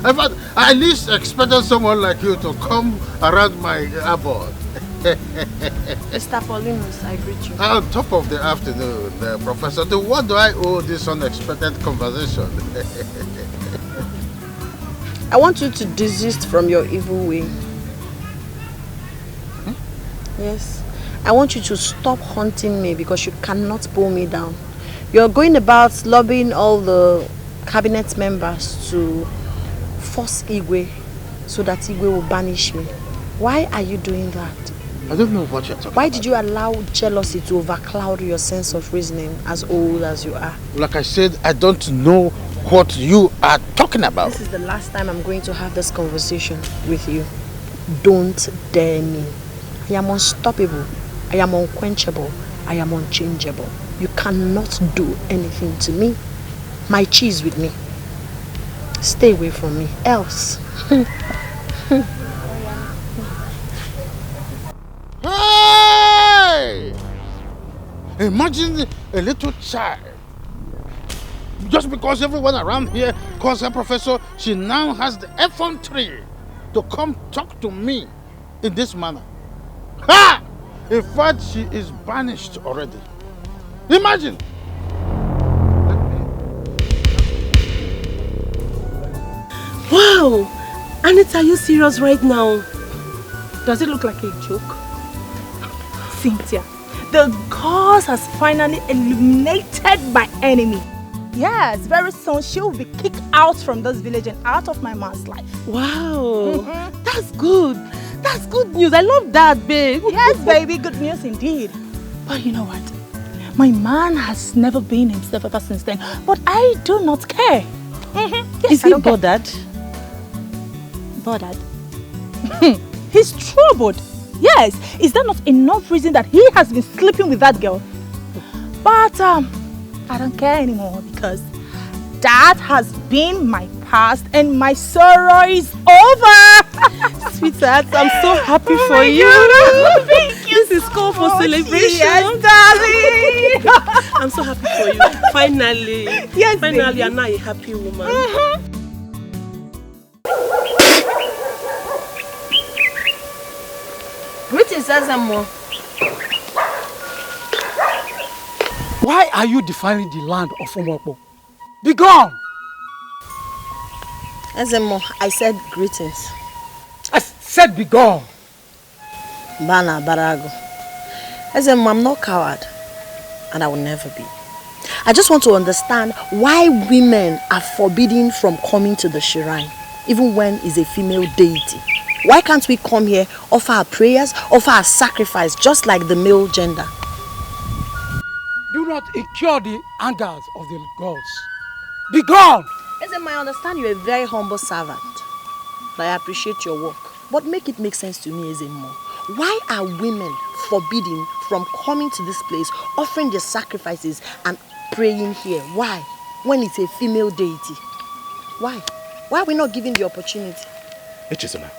In fact, I at least expected someone like you to come around my abode.
Mr. Paulinus, I greet you.
On top of the afternoon, Professor, to what do I owe this unexpected conversation?
I want you to desist from your evil way. Yes. I want you to stop hunting me because you cannot pull me down. You're going about lobbying all the cabinet members to force Igwe so that Igwe will banish me. Why are you doing that?
I don't know what you're talking about.
Why did you allow jealousy to overcloud your sense of reasoning as old as you are?
Like I said, I don't know what you are talking about.
This is the last time I'm going to have this conversation with you. Don't dare me. I am unstoppable. I am unquenchable. I am unchangeable. You cannot do anything to me. My chi is with me. Stay away from me, else.
Hey! Imagine a little child. Just because everyone around here calls her professor, she now has the effrontery to come talk to me in this manner. Ha! In fact, she is banished already. Imagine!
Wow! Anita, are you serious right now?
Does it look like a joke? Cynthia, the cause has finally eliminated my enemy. Yes, very soon she will be kicked out from this village and out of my man's life.
Wow! That's good. That's good news. I love that, babe.
Yes, baby, good news indeed. But you know what? My man has never been himself ever since then. But I do not care. Yes,
Is he bothered?
Bothered? He's troubled. Yes, is that not enough reason that he has been sleeping with that girl? But I don't care anymore because that has been my past and my sorrow is over.
Sweetheart, I'm so happy for you.
God. Thank you.
This is called for celebration.
Yes, darling.
I'm so happy for you. Finally.
Yes,
finally,
baby.
you're now a happy woman.
Greetings, Azamo.
Why are you defiling the land of Omokpo? Be gone!
Azemo, I said greetings.
I said be gone!
Bana Barago. Azemo, I'm not coward. And I will never be. I just want to understand why women are forbidden from coming to the shrine, even when it's a female deity. Why can't we come here, offer our prayers, offer our sacrifice, just like the male gender?
Do not incur the angers of the gods. Be gone!
Ezema, I understand you're a very humble servant. I appreciate your work. But make it make sense to me, Ezema. Why are women forbidden from coming to this place, offering their sacrifices and praying here? Why? When it's a female deity. Why? Why are we not given the opportunity?
Echizona,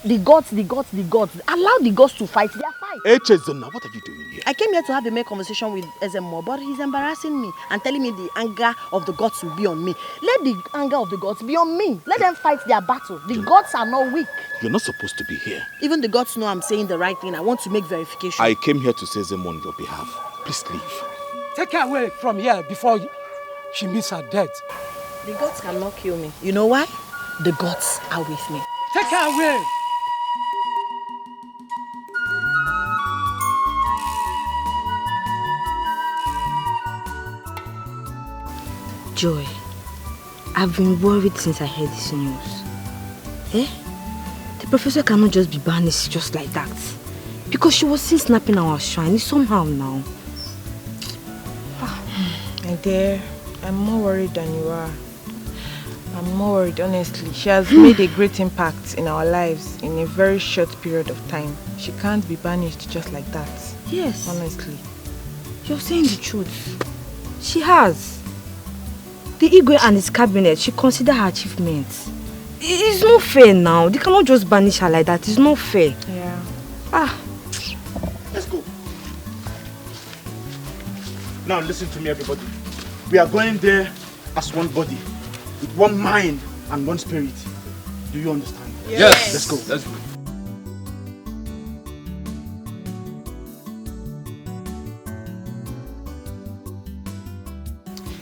The gods. Allow the gods to fight their fight.
Echezona, what are you doing here?
I came here to have a main conversation with Ezemo, but he's embarrassing me and telling me the anger of the gods will be on me. Let the anger of the gods be on me. Let them fight their battle. The gods are not weak.
You're not supposed to be here.
Even the gods know I'm saying the right thing. I want to make verification.
I came here to say Ezemo on your behalf. Please leave.
Take her away from here before she meets her death.
The gods cannot kill me. You know why? The gods are with me.
Take her away!
Joy, I've been worried since I heard this news. Eh? The professor cannot just be banished just like that. Because she was seen snapping our shrine somehow now.
My dear, I'm more worried than you are. I'm more worried, honestly. She has made a great impact in our lives in a very short period of time. She can't be banished just like that.
Yes.
Honestly.
You're saying the truth. She has. The Igwe and his cabinet, she considered her achievements. It's not fair now. They cannot just banish her like that. It's not fair.
Yeah.
Let's go. Now listen to me, everybody. We are going there as one body, with one mind and one spirit. Do you understand?
Yes.
Let's go.
Let's go.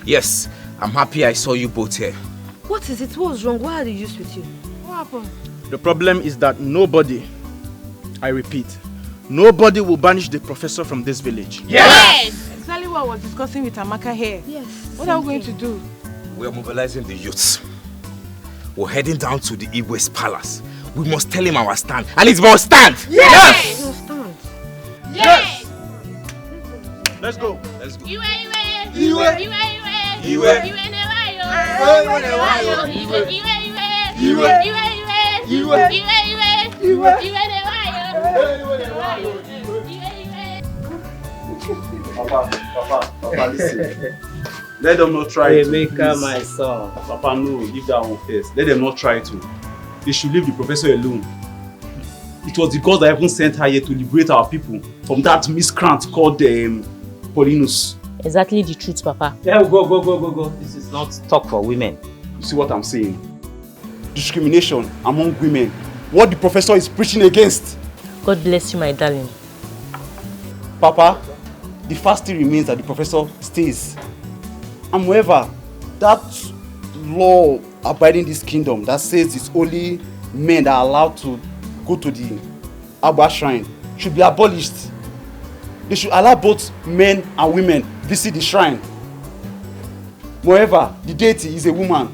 Yes, I'm happy I saw you both here.
What is it? What's wrong? Why are they used with you?
What happened?
The problem is that nobody, I repeat, nobody will banish the professor from this village.
Yes! Exactly what I was discussing with Amaka here.
Yes.
What are we going to do?
We are mobilizing the youths. We're heading down to the Igwe's palace. We must tell him our stand. And it must stand!
Yes! It must stand.
Yes!
Let's go.
Let's go.
Papa, listen.
Let them not try to.
Make my son.
Papa, no, leave that one first. Let them not try to. They should leave the professor alone. It was the gods that even sent her here to liberate our people from that miscreant called Paulinus.
Exactly the truth, Papa.
Yeah, go. This is not talk for women.
You see what I'm saying? Discrimination among women. What the professor is preaching against.
God bless you, my darling.
Papa, the fact still remains that the professor stays. And however, that law abiding this kingdom that says it's only men that are allowed to go to the Abba shrine should be abolished. They should allow both men and women visit the shrine. Moreover, the deity is a woman.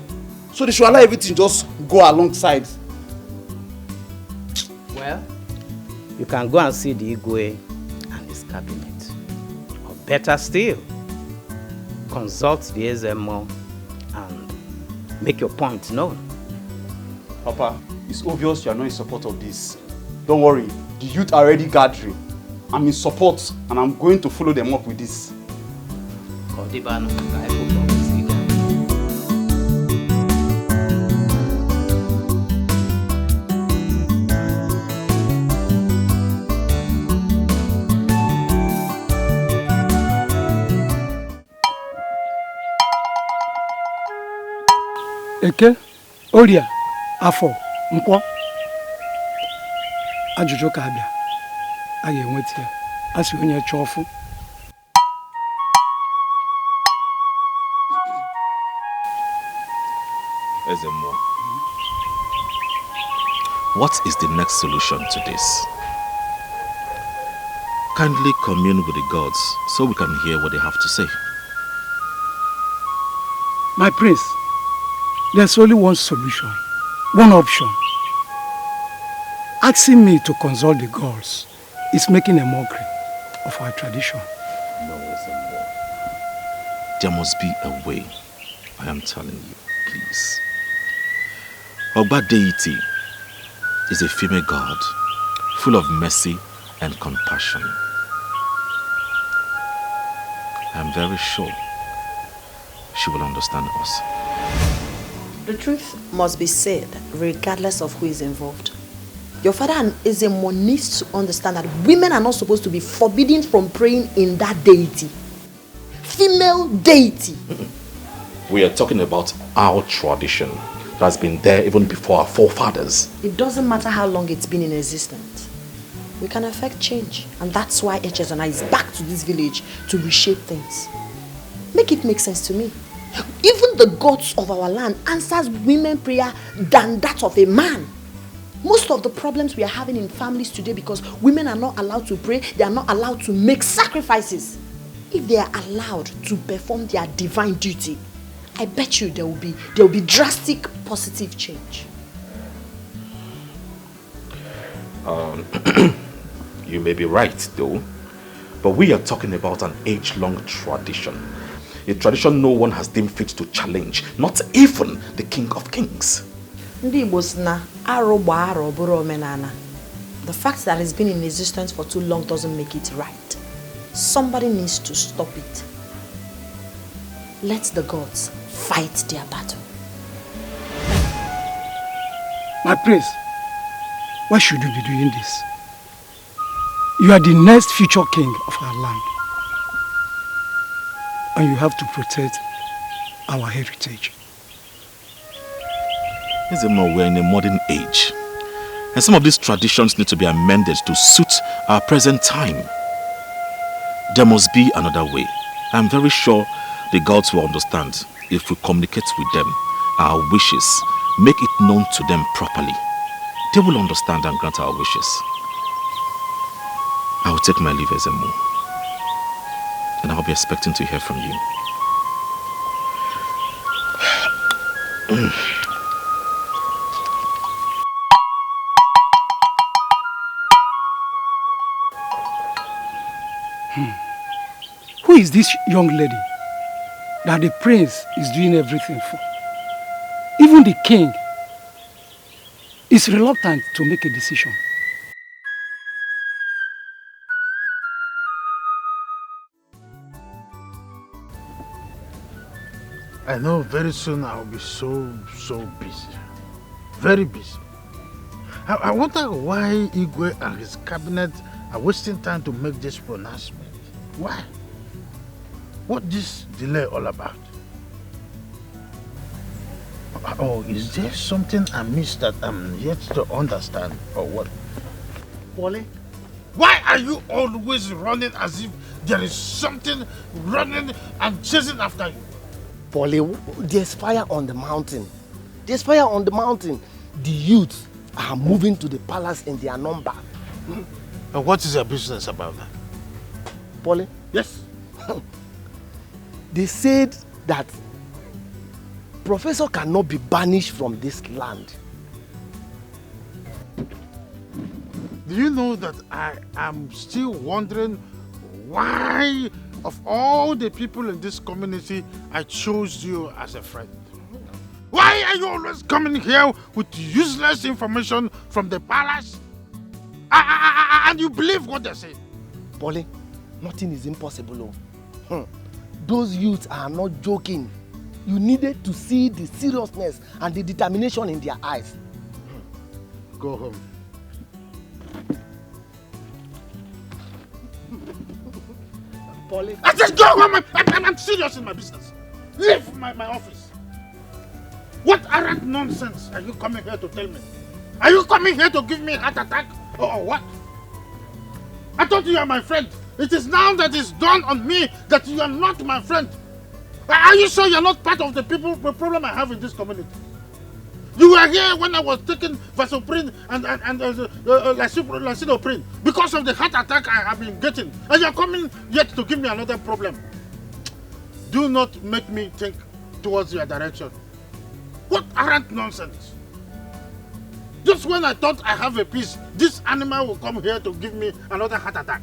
So they should allow everything just go alongside.
Well, you can go and see the Igwe and his cabinet. Or better still, consult the Ezemo and make your point known.
Papa, it's obvious you are not in support of this. Don't worry, the youth are already gathering. I'm in support and I'm going to follow them up with this.
Eke, Oria, Afọ, Nkwọ. Ajụjụ ka abịa. A ga-enweta ya. A sị onye chọọ ọfụ.
Ezemo, what is the next solution to this? Kindly commune with the gods so we can hear what they have to say.
My prince, there's only one solution, one option. Asking me to consult the gods is making a mockery of our tradition.
No, Ezemo. There must be a way. I am telling you, please. Ogba deity is a female god, full of mercy and compassion. I am very sure she will understand us.
The truth must be said regardless of who is involved.
Your father and Ezemo needs to understand that women are not supposed to be forbidden from praying in that deity. Female deity.
We are talking about our tradition that's been there even before our forefathers.
It doesn't matter how long it's been in existence. We can affect change. And that's why HSNI is back to this village to reshape things. Make it make sense to me. Even the gods of our land answers women prayer than that of a man. Most of the problems we are having in families today because women are not allowed to pray, they are not allowed to make sacrifices. If they are allowed to perform their divine duty, I bet you there will be drastic positive change.
You may be right though, but we are talking about an age-long tradition. A tradition no one has deemed fit to challenge, not even the King of Kings.
The fact that it's been in existence for too long doesn't make it right. Somebody needs to stop it. Let the gods fight their battle.
My prince, why should you be doing this? You are the next future king of our land. And you have to protect our heritage.
We're in a modern age. And some of these traditions need to be amended to suit our present time. There must be another way. I'm very sure the gods will understand if we communicate with them our wishes, make it known to them properly. They will understand and grant our wishes. I will take my leave, Ezemo, and I'll be expecting to hear from you.
Who is this young lady that the prince is doing everything for? Even the king is reluctant to make a decision.
I know very soon I'll be so busy. Very busy. I wonder why Igwe and his cabinet are wasting time to make this pronouncement. Why? What this delay all about? Oh, is there something I missed that I'm yet to understand or what?
Wale?
Why are you always running as if there is something running and chasing after you?
Wale, there's fire on the mountain. There's fire on the mountain. The youths are moving to the palace in their number.
And what is your business about that?
Wale?
Yes.
They said that Professor cannot be banished from this land.
Do you know that I am still wondering why, of all the people in this community, I chose you as a friend? Why are you always coming here with useless information from the palace? And you believe what they say?
Polly, nothing is impossible. Those youths are not joking. You needed to see the seriousness and the determination in their eyes.
Go home.
Polly.
I said go home! I'm serious in my business. Leave my office. What arrant nonsense are you coming here to tell me? Are you coming here to give me a heart attack? Or what? I thought you are my friend. It is now that it's dawned on me that you are not my friend. Are you sure you're not part of the problem I have in this community? You were here when I was taking Vasoprine and Lacidoprine because of the heart attack I have been getting. And you're coming yet to give me another problem. Do not make me think towards your direction. What arrant nonsense. Just when I thought I have a peace, this animal will come here to give me another heart attack.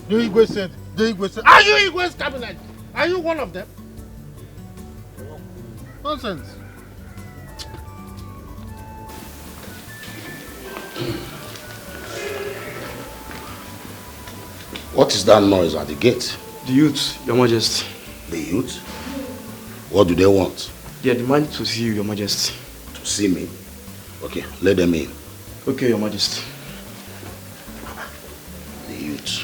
The Igwe said, are you Igwe's cabinet? Are you one of them? Nonsense.
What is that noise at the gate?
The youth, Your Majesty.
The youth? What do they want?
They are demanding to see you, Your Majesty.
To see me? Okay, let them in.
Okay, Your Majesty.
The youths.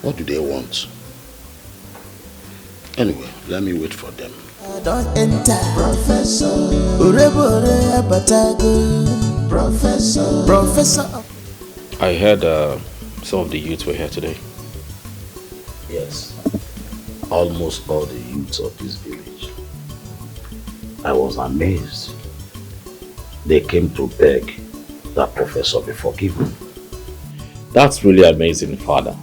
What do they want? Anyway, let me wait for them.
Don't enter, Professor. Urebore abatago, Professor. Professor.
I heard some of the youths were here today.
Yes. Almost all the youths of this village. I was amazed. They came to beg that Professor be forgiven.
That's really amazing, Father.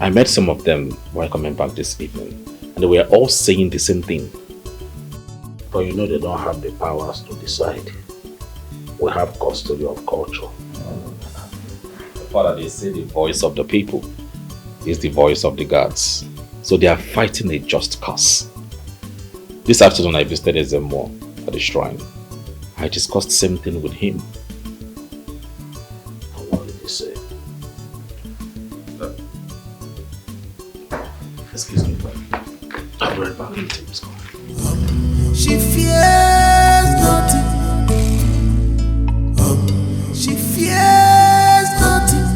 I met some of them while coming back this evening, and they were all saying the same thing.
But you know they don't have the powers to decide. We have custody of culture.
Father, they say the voice of the people is the voice of the gods. So they are fighting a just cause. This afternoon I visited Ezemo at the shrine. I discussed the same thing with him.
And what did he say?
Excuse me, I'll be right back. Let's go.
She fears nothing. She fears nothing.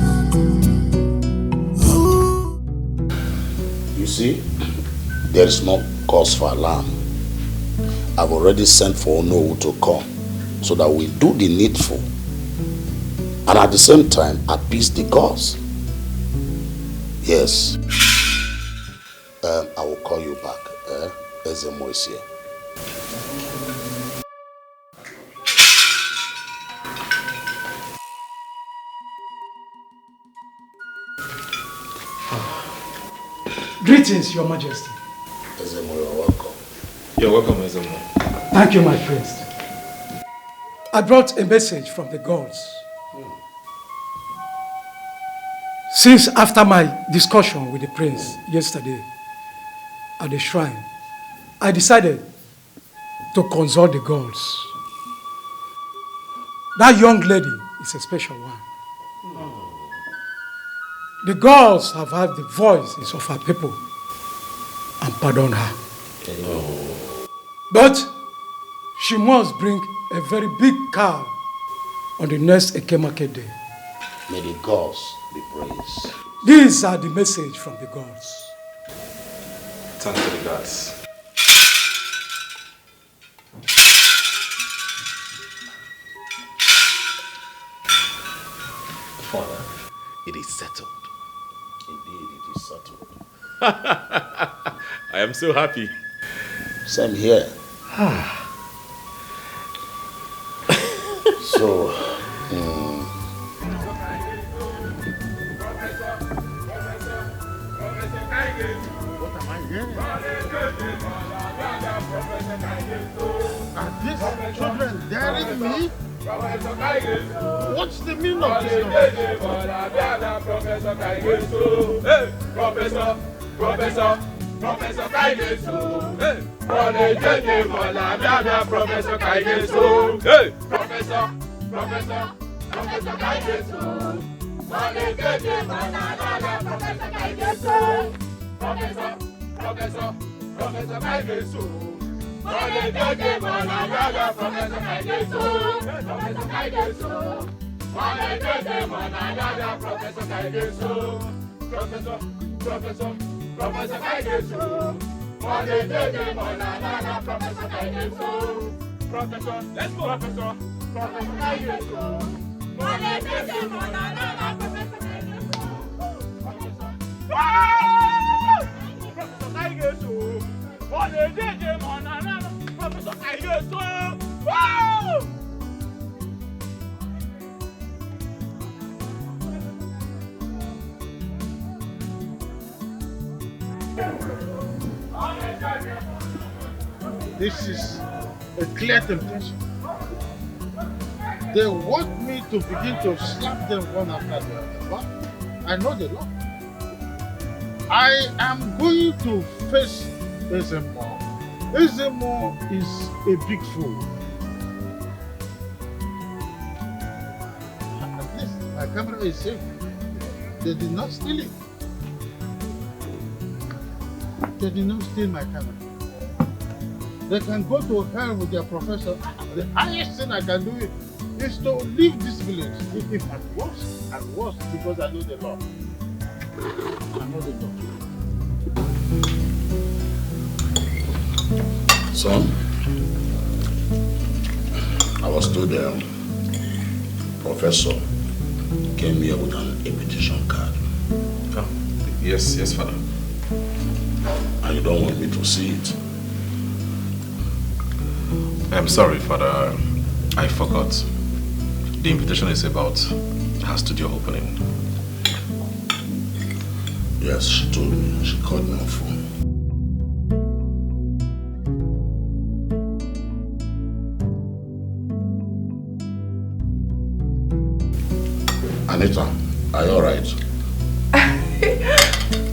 You see, there is no cause for alarm. I've already sent for Onowu to come so that we do the needful and at the same time appease the cause. Yes. I will call you back. Ezemo is here.
Greetings, Your Majesty.
Ezemo, you're welcome.
You're welcome, Ezemo.
Thank you, my friends. I brought a message from the gods. Since after my discussion with the prince yesterday at the shrine, I decided to consult the gods. That young lady is a special one. The gods have heard the voices of her people and pardoned her. But she must bring a very big cow on the next Eke market day.
May the gods be praised.
These are the message from the gods.
Thank you, the gods.
Father, it is settled. Indeed, it is settled.
I am so happy.
Same here. So,
What am I hearing? Are these children daring me? What's the meaning of this?
Professor Kaigesu. Hey. Professor Kaigesu. Hey. Professor Kaigesu. Professor Kaigesu. Professor Kaigesu. Professor Kaigesu. Professor Kaigesu. Professor, let's go. Professor Kaigesu. Professor Kaigesu. Professor Kaigesu. Wow!
This is a clear temptation. They want me to begin to slap them one after the other. But I know the law. I am going to face Ezemo. Ezemo is a big fool. At least my camera is safe. They did not steal it. They did not steal my camera. They can go to hell with their professor. The highest thing I can do is to leave this village. If at worst, because I know the law. I know the law.
Son, I was told the professor came here with an invitation card.
Oh, yes, Father.
And you don't want me to see it?
I'm sorry, Father. I forgot. The invitation is about her studio opening.
Yes, she told me. She called me on phone. Anita, are you alright?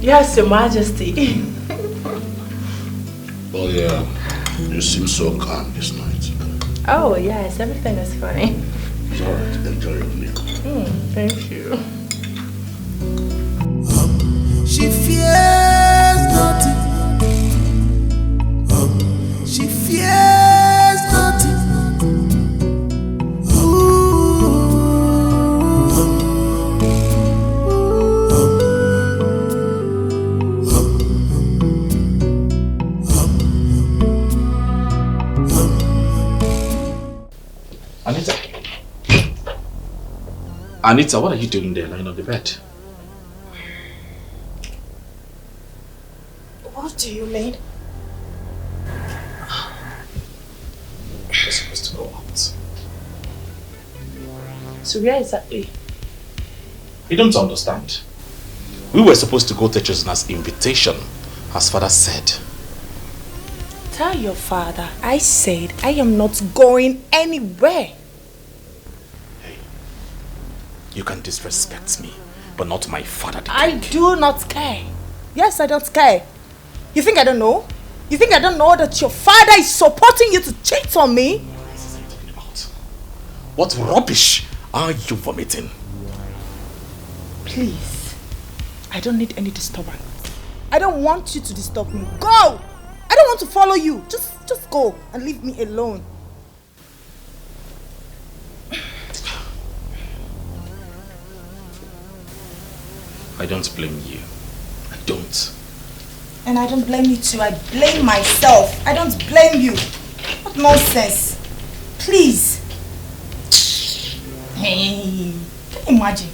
Yes, Your Majesty.
Oh yeah, you seem so calm this night.
Oh, yes, everything is fine.
It's alright, enjoy your meal.
Thank you.
She fears nothing. She fears nothing.
Anita, what are you doing there, lying on the bed?
What do you mean?
We're supposed to go out.
So where exactly?
You don't understand. We were supposed to go to Chesna's invitation, as Father said.
Tell your father I said I am not going anywhere.
You can disrespect me, but not my father.
I do not care. Yes, I don't care. You think I don't know? You think I don't know that your father is supporting you to cheat on me?
What rubbish are you vomiting?
Please, I don't need any disturbance. I don't want you to disturb me. Go! I don't want to follow you. Just go and leave me alone.
I don't blame you. I don't.
And I don't blame you too. I blame myself. I don't blame you. What nonsense. Please. Hey, can you imagine?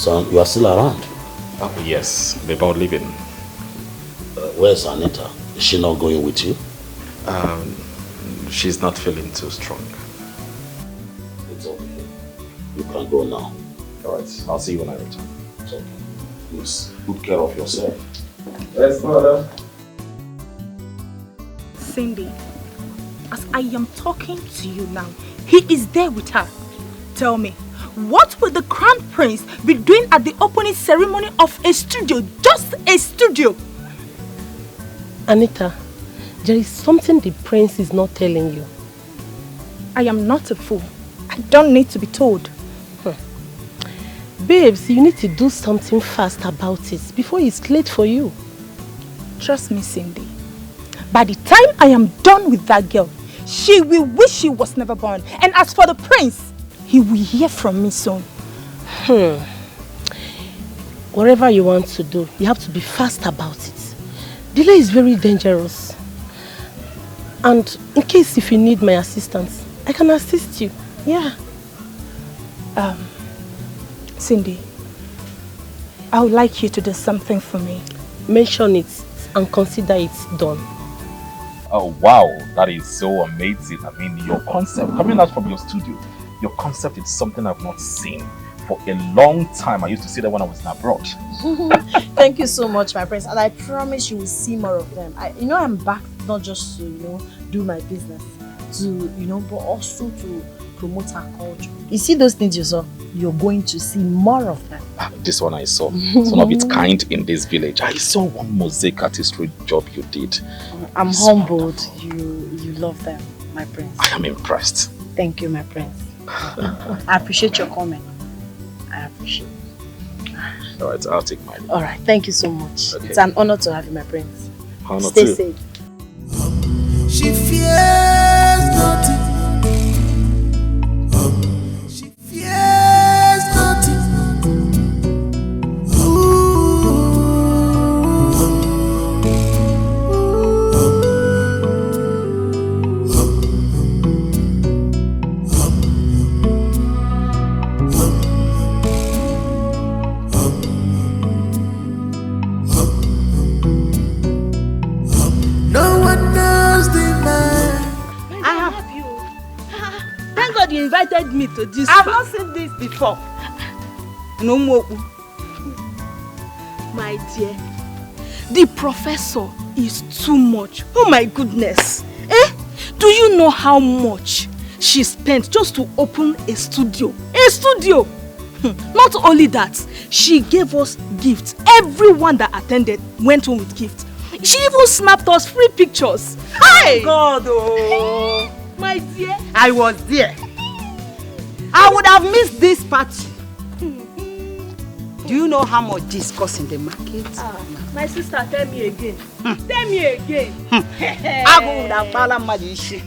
Son, you are still around?
Oh, yes, before leaving.
Where's Anita? Is she not going with you?
She's not feeling too strong.
It's okay. You can go now.
Alright, I'll see you when I return.
It's okay. Please, good care of yourself.
Yes, mother.
Cindy, as I am talking to you now, he is there with her. Tell me, what will the Crown Prince be doing at the opening ceremony of a studio? Just a studio!
Anita, there is something the prince is not telling you.
I am not a fool. I don't need to be told.
Babes, you need to do something fast about it before it's late for you.
Trust me, Cindy. By the time I am done with that girl, she will wish she was never born. And as for the prince, he will hear from me soon.
Whatever you want to do, you have to be fast about it. Delay is very dangerous. And in case if you need my assistance, I can assist you. Yeah.
Cindy, I would like you to do something for me.
Mention it and consider it done.
Oh wow, that is so amazing. I mean, your concept, coming out from your studio, your concept is something I've not seen for a long time. I used to see that when I was in abroad.
Thank you so much, my friends, and I promise you will see more of them. I'm back not just to, do my business, but also to promote our culture. You see those things you saw? You're going to see more of them.
This one I saw. It's one of its kind in this village. I saw one mosaic artistry job you did.
I'm humbled. You love them, my prince.
I am impressed.
Thank you, my prince. I appreciate your comment. I appreciate it.
Alright, I'll take mine.
Alright, thank you so much.
Okay.
It's an honor to have you, my prince.
Honor
Stay
too.
safe.
She fears nothing. She fears nothing.
No one knows the man. I have you. Thank God you invited me to this. I've not seen this before. No more. My dear, the professor is too much. Oh my goodness. Do you know how much she spent just to open a studio? A studio! Not only that, she gave us gifts. Everyone that attended went home with gifts. She even snapped us free pictures. Hey! God, oh! My dear. I was there. I would have missed this party.
Do you know how much this costs in the market?
My sister, tell me again. Tell me again.
I would have found magic.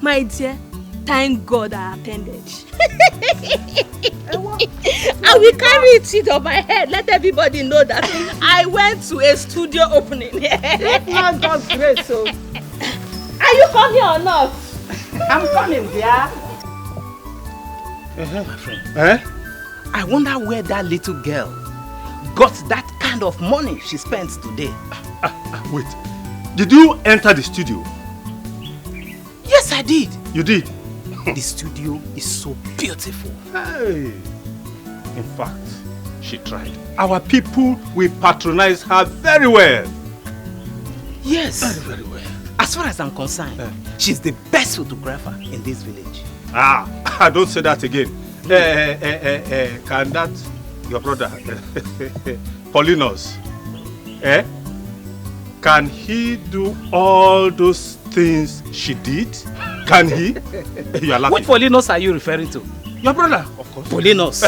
My dear, thank God I attended. I will carry it on my head. Let everybody know that I went to a studio opening. If not God's grace, so. Are you coming or not?
I'm coming, dear.
My friend.
I wonder where that little girl got that kind of money she spends today.
Wait, did you enter the studio?
Yes, I did.
You did?
The studio is so beautiful.
Hey. In fact, she tried. Our people will patronize her very well.
Yes.
Very, very well.
As far as I'm concerned, she's the best photographer in this village.
I don't say that again. Can that, your brother, Paulinus, can he do all those things she did? Can he? You are laughing.
Which Paulinus are you referring to?
Your brother, of course.
Paulinus.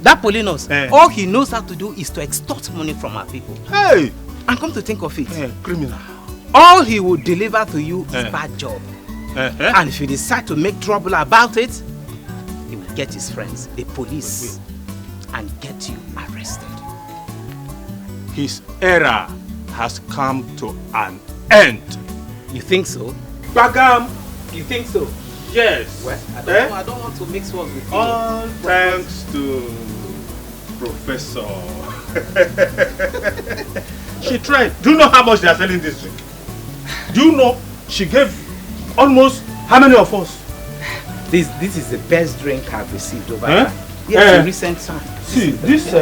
That Paulinus, all he knows how to do is to extort money from our people.
Hey!
And come to think of it,
criminal.
All he will deliver to you is bad job. And if you decide to make trouble about it, he will get his friends, the police, and get you arrested.
His era has come to an end.
You think so?
Bagam!
You think so?
Yes.
Well, I don't want to mix words with you.
All thanks to Professor. She tried. Do you know how much they are selling this drink? Do you know she gave almost how many of us?
This is the best drink I've received over time. Yes, in recent time.
See, this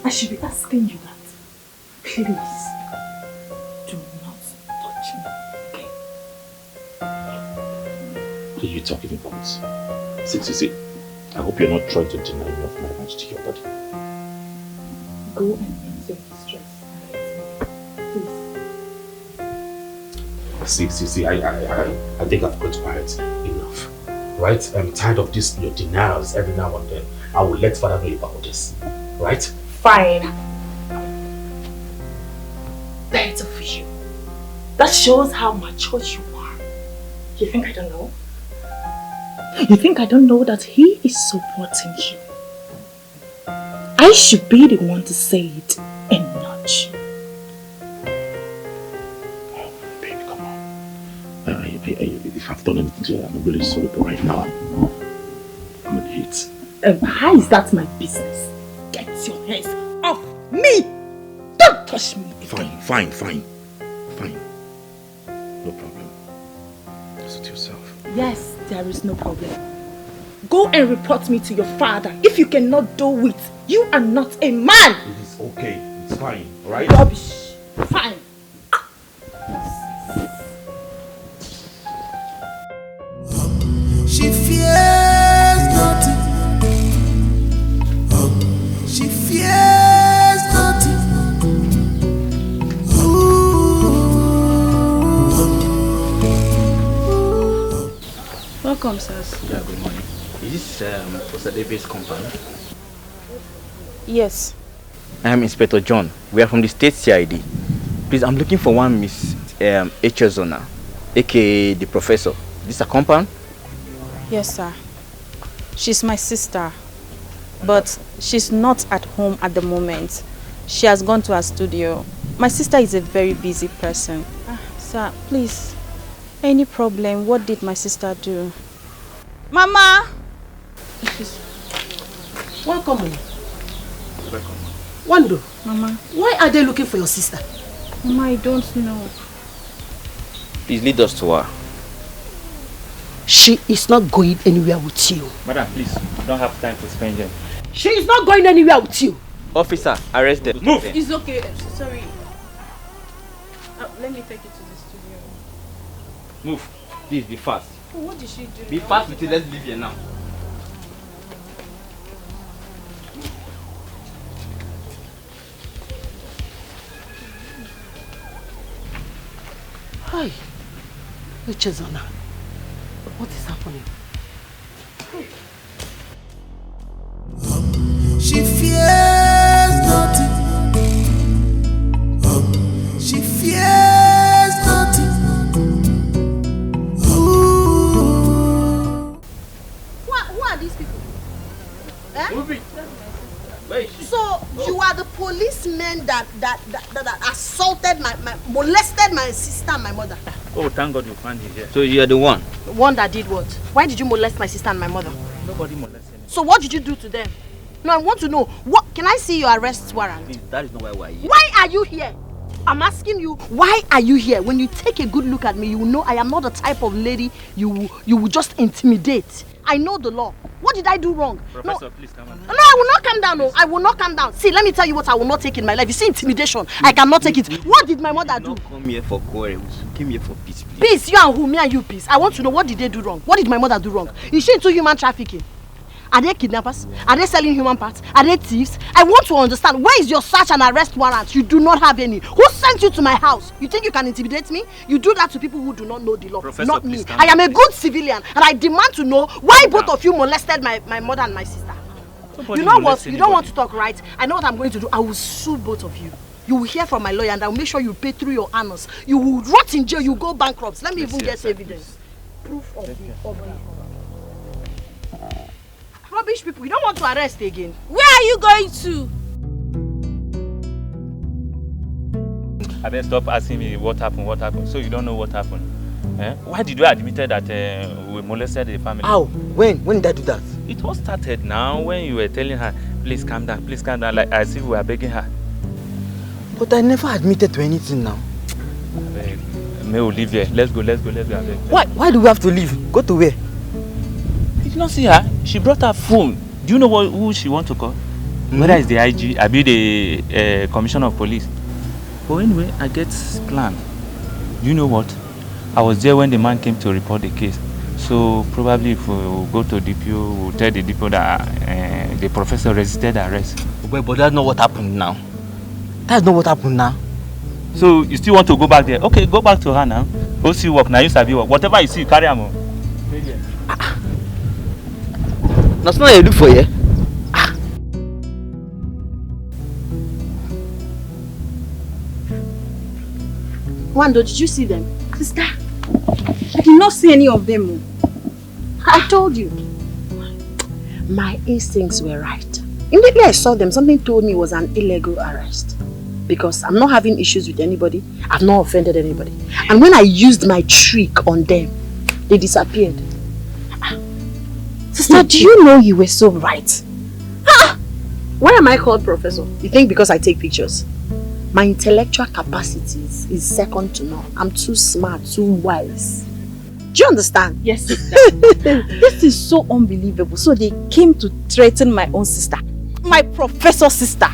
I should be asking you that. Please, do not touch me, okay?
What are you talking about? See, I hope you're not trying to deny me of my rights to your body.
Go and ease your distress. Please.
See, I think I've got quiet enough. Right? I'm tired of this, your denials every now and then. I will let Father know about this. Right?
Fine. That's a vision. That shows how mature you are. You think I don't know? You think I don't know that he is supporting you? I should be the one to say it and not you.
Baby, come on. If I've done anything to you, I'm really sorry, but right now, I'm in heat.
How is that my business? Get your hands off me! Don't touch me again.
Fine. No problem. Suit yourself.
Yes, there is no problem. Go and report me to your father. If you cannot do it, you are not a man!
It is okay. It's fine, alright?
Rubbish. Fine.
She fears nothing. She fears nothing.
Welcome, sirs.
Yeah, good morning. Is this Professor David's compound?
Yes.
I am Inspector John. We are from the State CID. Please, I'm looking for one Miss Echezona, aka the Professor. This a compound?
Yes, sir. She's my sister, but she's not at home at the moment. She has gone to her studio. My sister is a very busy person. Sir, please, any problem? What did my sister do? Mama!
Welcome.
Welcome.
Wando,
Mama.
why are they looking for your sister?
Mama, I don't know.
Please lead us to her.
She is not going anywhere with you.
Madam, please, I don't have time to spend them.
She is not going anywhere with you.
Officer, arrest them. Move!
It's okay. Sorry. Let me take you to the studio.
Move. Please, be fast.
What did she do?
Be fast with it. Let's leave here now.
Hi. Echezona. What is happening?
She fears nothing. She fears nothing.
Who are these people? Eh?
Where is she?
So you are the policemen that assaulted molested my sister and my mother.
Oh, thank God you found her here. So you are the one?
The one that did what? Why did you molest my sister and my mother?
Nobody molested me.
So what did you do to them? No, I want to know. What? Can I see your arrest warrant?
Please, that is not why we are here.
Why are you here? I'm asking you, why are you here? When you take a good look at me, you will know I am not the type of lady you will just intimidate. I know the law. What did I do wrong?
Professor, please come on.
No, I will not calm down. No, I will not calm down. See, let me tell you what I will not take in my life. You see intimidation. I cannot take it. What did my mother do?
Come here for quarrels. Came here for peace, please.
Peace? You and who? Me and you, peace. I want to know, what did they do wrong? What did my mother do wrong? Is she into human trafficking? Are they kidnappers? Are they selling human parts? Are they thieves? I want to understand, where is your search and arrest warrant? You do not have any. Who sent you to my house? You think you can intimidate me? You do that to people who do not know the law.
Professor,
not me. I am a good civilian and I demand to know why both of you molested my mother and my sister. You know what? You don't want to talk, right? I know what I'm going to do. I will sue both of you. You will hear from my lawyer and I will make sure you pay through your anus. You will rot in jail, you go bankrupt. Let me even get evidence. Proof of the rubbish people. You don't want to arrest again.
Where are you going to?
I better stop asking me what happened. So you don't know what happened. Eh? Why did you admit that we molested the family?
How? When did I do that?
It all started now when you were telling her, please calm down, like as if we were begging her.
But I never admitted to anything now.
May we leave here. Let's go.
Why do we have to leave? Go to where?
Did you not see her? She brought her phone. Do you know who she wants to call? Whether it's the IG, I be the Commissioner of Police. But anyway, I get plan. Do you know what? I was there when the man came to report the case. So probably if we go to DPO, we'll tell the DPO that the professor resisted arrest.
But that's not what happened now. That's not what happened now.
So you still want to go back there? Okay, go back to her now. Go see work. Now you sabi work. Whatever you see, carry on.
That's not what you look for, yeah?
Wando, did you see them?
Sister, I did not see any of them. I told you. My instincts were right. Immediately I saw them, something told me it was an illegal arrest. Because I'm not having issues with anybody. I've not offended anybody. And when I used my trick on them, they disappeared. Sister, do you know you were so right? Why am I called professor? You think because I take pictures? My intellectual capacities is second to none. I'm too smart, too wise. Do you understand?
Yes, sister. This is so unbelievable. So they came to threaten my own sister. My professor sister.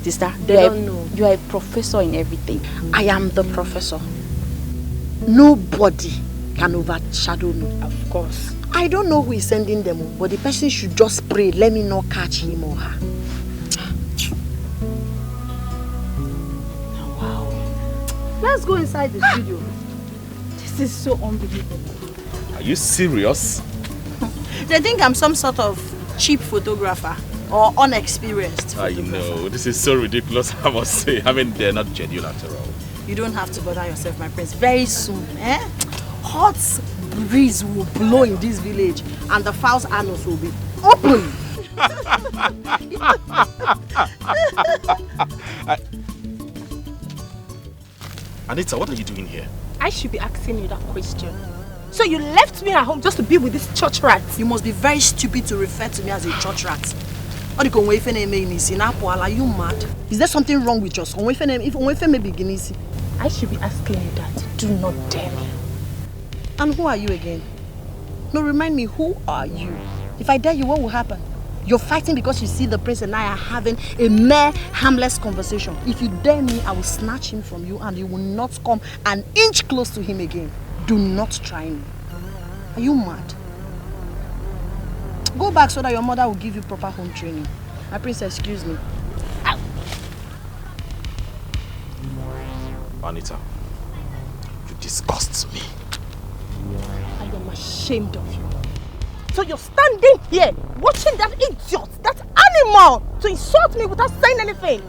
Sister,
They don't know.
You are a professor in everything. I am the professor. Nobody can overshadow me.
Of course.
I don't know who is sending them, but the person should just pray, let me not catch him or her.
Wow. Let's go inside the studio. This is so unbelievable.
Are you serious?
They think I'm some sort of cheap photographer or unexperienced.
I know. This is so ridiculous, I must say. I mean, they're not genuine after all.
You don't have to bother yourself, my prince. Very soon, hot breeze will blow in this village and the fowl's anus will be open.
Anita, what are you doing here?
I should be asking you that question. So you left me at home just to be with this church rat?
You must be very stupid to refer to me as a church rat. Are you mad? Is there something wrong with us?
I should be asking you that. Do not dare me.
And who are you again? No, remind me, who are you? If I dare you, what will happen? You're fighting because you see the prince and I are having a mere harmless conversation. If you dare me, I will snatch him from you and you will not come an inch close to him again. Do not try me. Are you mad? Go back so that your mother will give you proper home training. My prince, excuse me.
Anita, you disgust me.
I am ashamed of you. So you're standing here watching that idiot, that animal, to insult me without saying anything.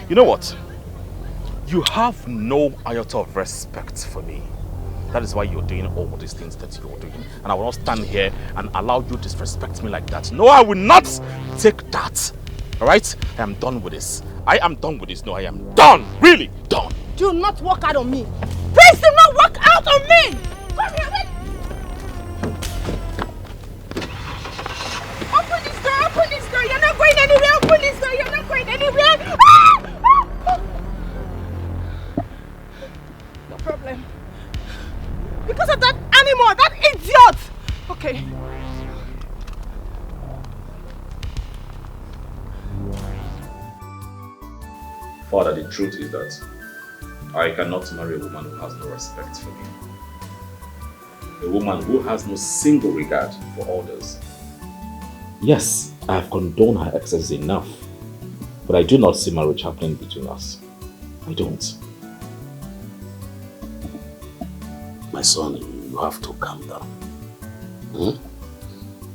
You know what? You have no iota of respect for me. That is why you're doing all these things that you're doing. And I will not stand here and allow you to disrespect me like that. No, I will not take that. Alright? I am done with this. I am done with this. No, I am done. Really done.
Do not walk out on me. Please do not walk out on me. Come here, wait. Open this door, open this door. You're not going anywhere. Open this door. You're not going anywhere. No problem. Because of that animal, that idiot. Okay.
Father, the truth is that I cannot marry a woman who has no respect for me. A woman who has no single regard for others. Yes, I have condoned her excesses enough, but I do not see marriage happening between us. I don't.
My son, you have to calm down.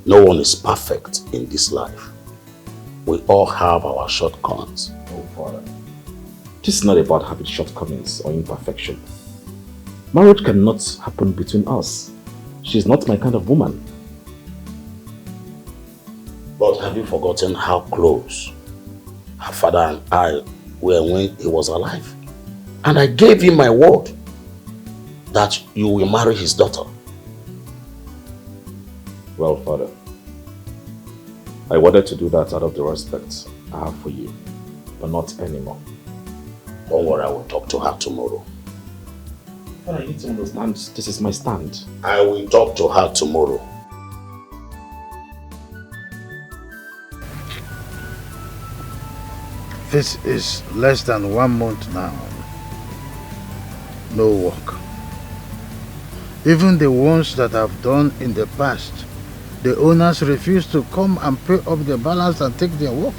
No one is perfect in this life. We all have our shortcomings.
Oh, Father. This is not about having shortcomings or imperfection. Marriage cannot happen between us. She's not my kind of woman.
But have you forgotten how close her father and I were when he was alive? And I gave him my word that you will marry his daughter.
Well, Father, I wanted to do that out of the respect I have for you, but not anymore.
Don't worry, I will talk to her tomorrow.
But I need to understand this is my stand.
I will talk to her tomorrow.
This is less than 1 month now. No work. Even the ones that I've done in the past, the owners refuse to come and pay up the balance and take their work.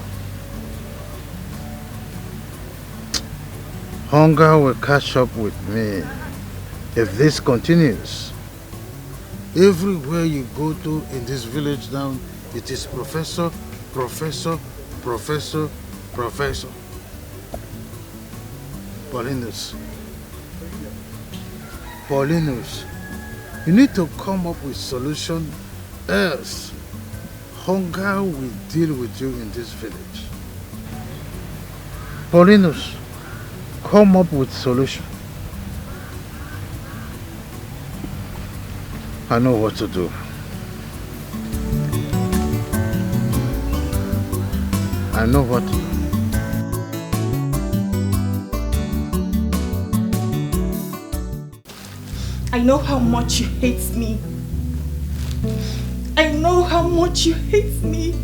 Hunger will catch up with me if this continues. Everywhere you go to in this village now, it is professor, professor, professor, professor. Paulinus, you need to come up with solution, else hunger will deal with you in this village. Paulinus, come up with solution. I know what to do. I know what to do.
I know how much you hate me. I know how much you hate me.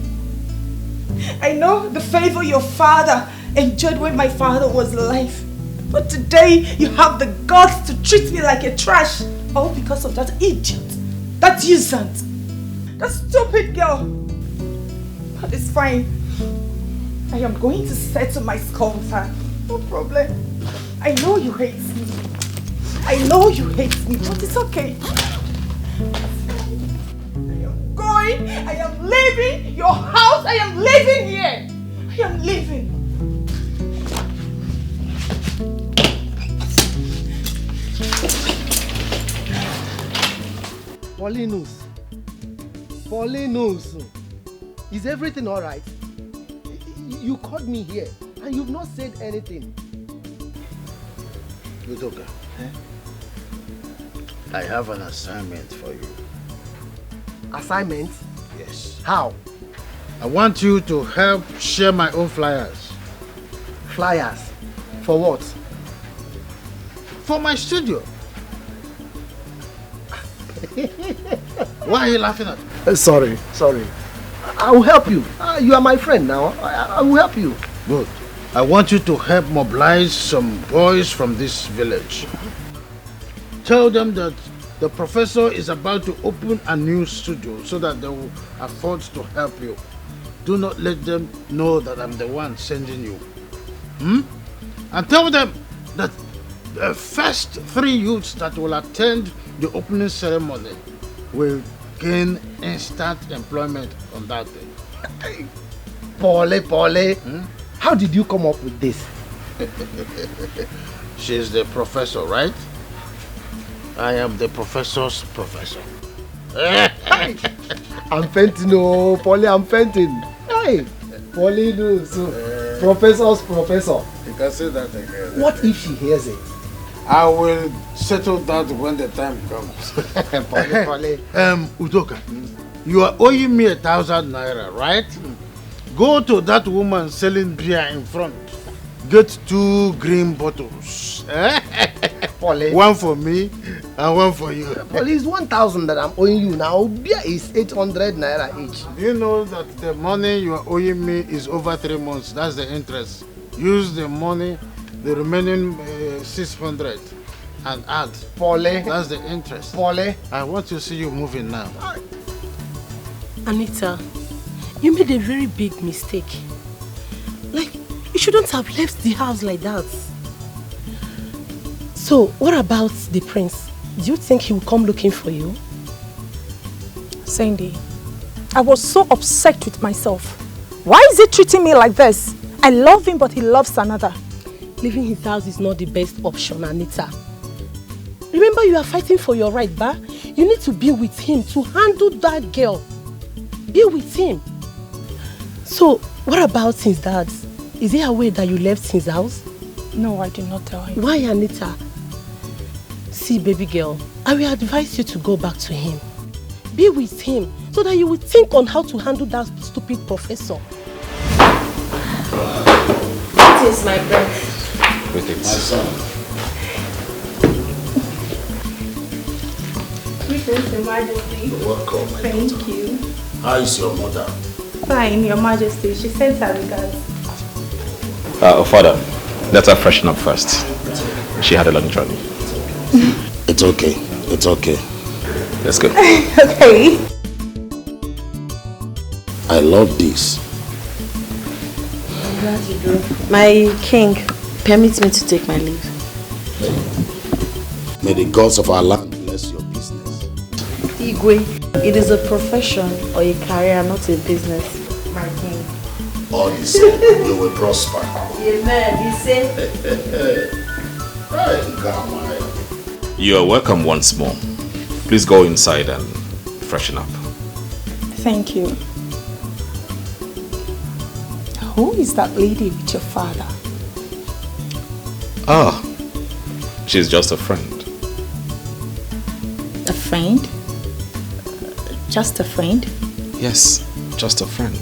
I know the favor your father enjoyed when my father was alive. But today you have the guts to treat me like a trash. All because of that idiot, that usurant, that stupid girl. But it's fine. I am going to settle my score with her. No problem. I know you hate me. I know you hate me, but it's okay. I am going. I am leaving your house. I am leaving here. I am leaving.
Paulinus, is everything all right? You called me here and you've not said anything.
Udoka, I have an assignment for you.
Assignment?
Yes.
How?
I want you to help share my own flyers.
Flyers? For what?
For my studio. Why are you laughing at me?
Sorry. I will help you. You are my friend now. I will help you.
Good. I want you to help mobilize some boys from this village. Tell them that the professor is about to open a new studio so that they will afford to help you. Do not let them know that I'm the one sending you. And tell them that the first 3 youths that will attend the opening ceremony will gain instant employment on that day.
Paule, how did you come up with this?
She's the professor, right? I am the professor's professor.
I'm fainting, oh, Paule, I'm fainting. Hey, Paulinus, professor's professor.
You can say that again.
What if she hears it?
I will settle that when the time comes.
Paule.
Udoka, you are owing me 1,000 naira, right? Go to that woman selling beer in front. Get 2 green bottles.
Paule.
One for me and one for you.
Paule, it's 1,000 that I'm owing you now. Beer is 800 naira each.
Do you know that the money you are owing me is over 3 months? That's the interest. Use the money, the remaining 600.
and act.
Pole.
That's the interest.
Pole.
I want to see you moving now.
Anita, you made a very big mistake. Like, you shouldn't have left the house like that. So, what about the prince? Do you think he will come looking for you?
Sandy, I was so upset with myself. Why is he treating me like this? I love him, but he loves another.
Leaving his house is not the best option, Anita. Remember, you are fighting for your right, ba? You need to be with him to handle that girl. Be with him. So, what about his dad? Is he aware that you left his house?
No, I did not tell him.
Why, Anita? See, baby girl, I will advise you to go back to him. Be with him so that you will think on how to handle that stupid professor.
It is my breath.
With it.
My son.
Greetings, Your Majesty.
You're welcome, my
Thank
daughter.
you.
How is your mother?
Fine, Your Majesty. She sends her regards.
Father, let her freshen up first. She had a long journey.
It's okay. It's okay.
Let's go.
Okay.
I love this.
I'm glad you do. My king, permit me to take my leave.
May the gods of our land bless your business.
Igwe, it is a profession or a career, not a business, my king.
All the same, you will prosper.
Amen. You say?
You are welcome once more. Please go inside and freshen up.
Thank you. Who is that lady with your father?
Ah, she's just a friend.
A friend? Just a friend?
Yes, just a friend.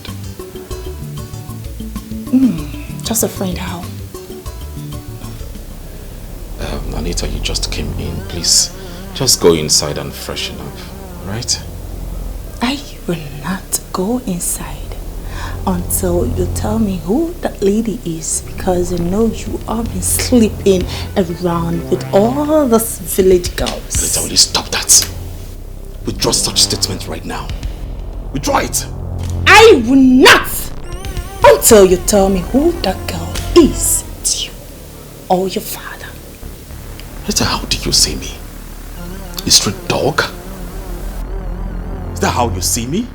Just a friend, how?
Anita, you just came in. Please, just go inside and freshen up, right?
I will not go inside until you tell me who that lady is, because I know you have been sleeping around with all those village girls.
Anita, will you stop that? Withdraw such statement right now. Withdraw it.
I will not until you tell me who that girl is to you or your father.
Anita, how do you see me? A street dog? Is that how you see me?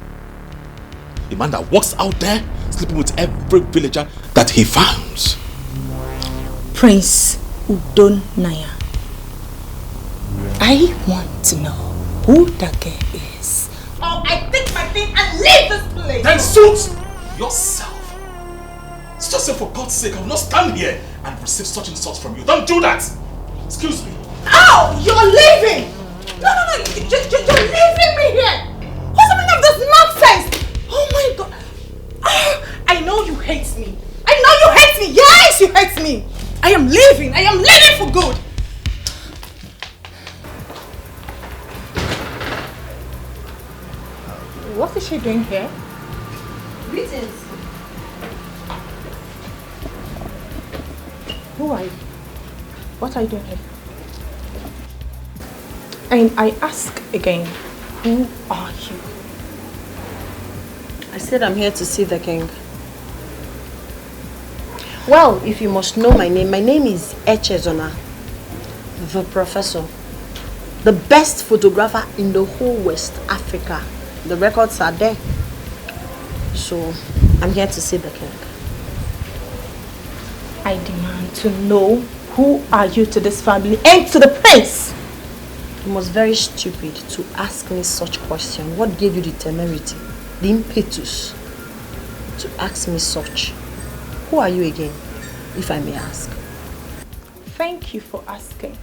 A man that walks out there sleeping with every villager that he finds.
Prince Udon Naya. I want to know who that girl is. Or I take my thing and leave this place.
Then suit yourself. It's just say, for God's sake, I will not stand here and receive such insults from you. Don't do that. Excuse me.
Oh, you're leaving. No, you're leaving me here. What's the meaning of this nonsense? Oh my God. I know you hate me. I know you hate me. Yes, you hate me. I am leaving. I am leaving for good. What is she doing here?
Greetings.
Who are you? What are you doing here? And I ask again, who are you?
I said I'm here to see the king. Well, if you must know my name is Echezona, the professor. The best photographer in the whole West Africa. The records are there. So, I'm here to see the king.
I demand to know who are you to this family and to the prince.
You must very stupid to ask me such question. What gave you the temerity, the impetus to ask me such? Who are you again, if I may ask?
Thank you for asking.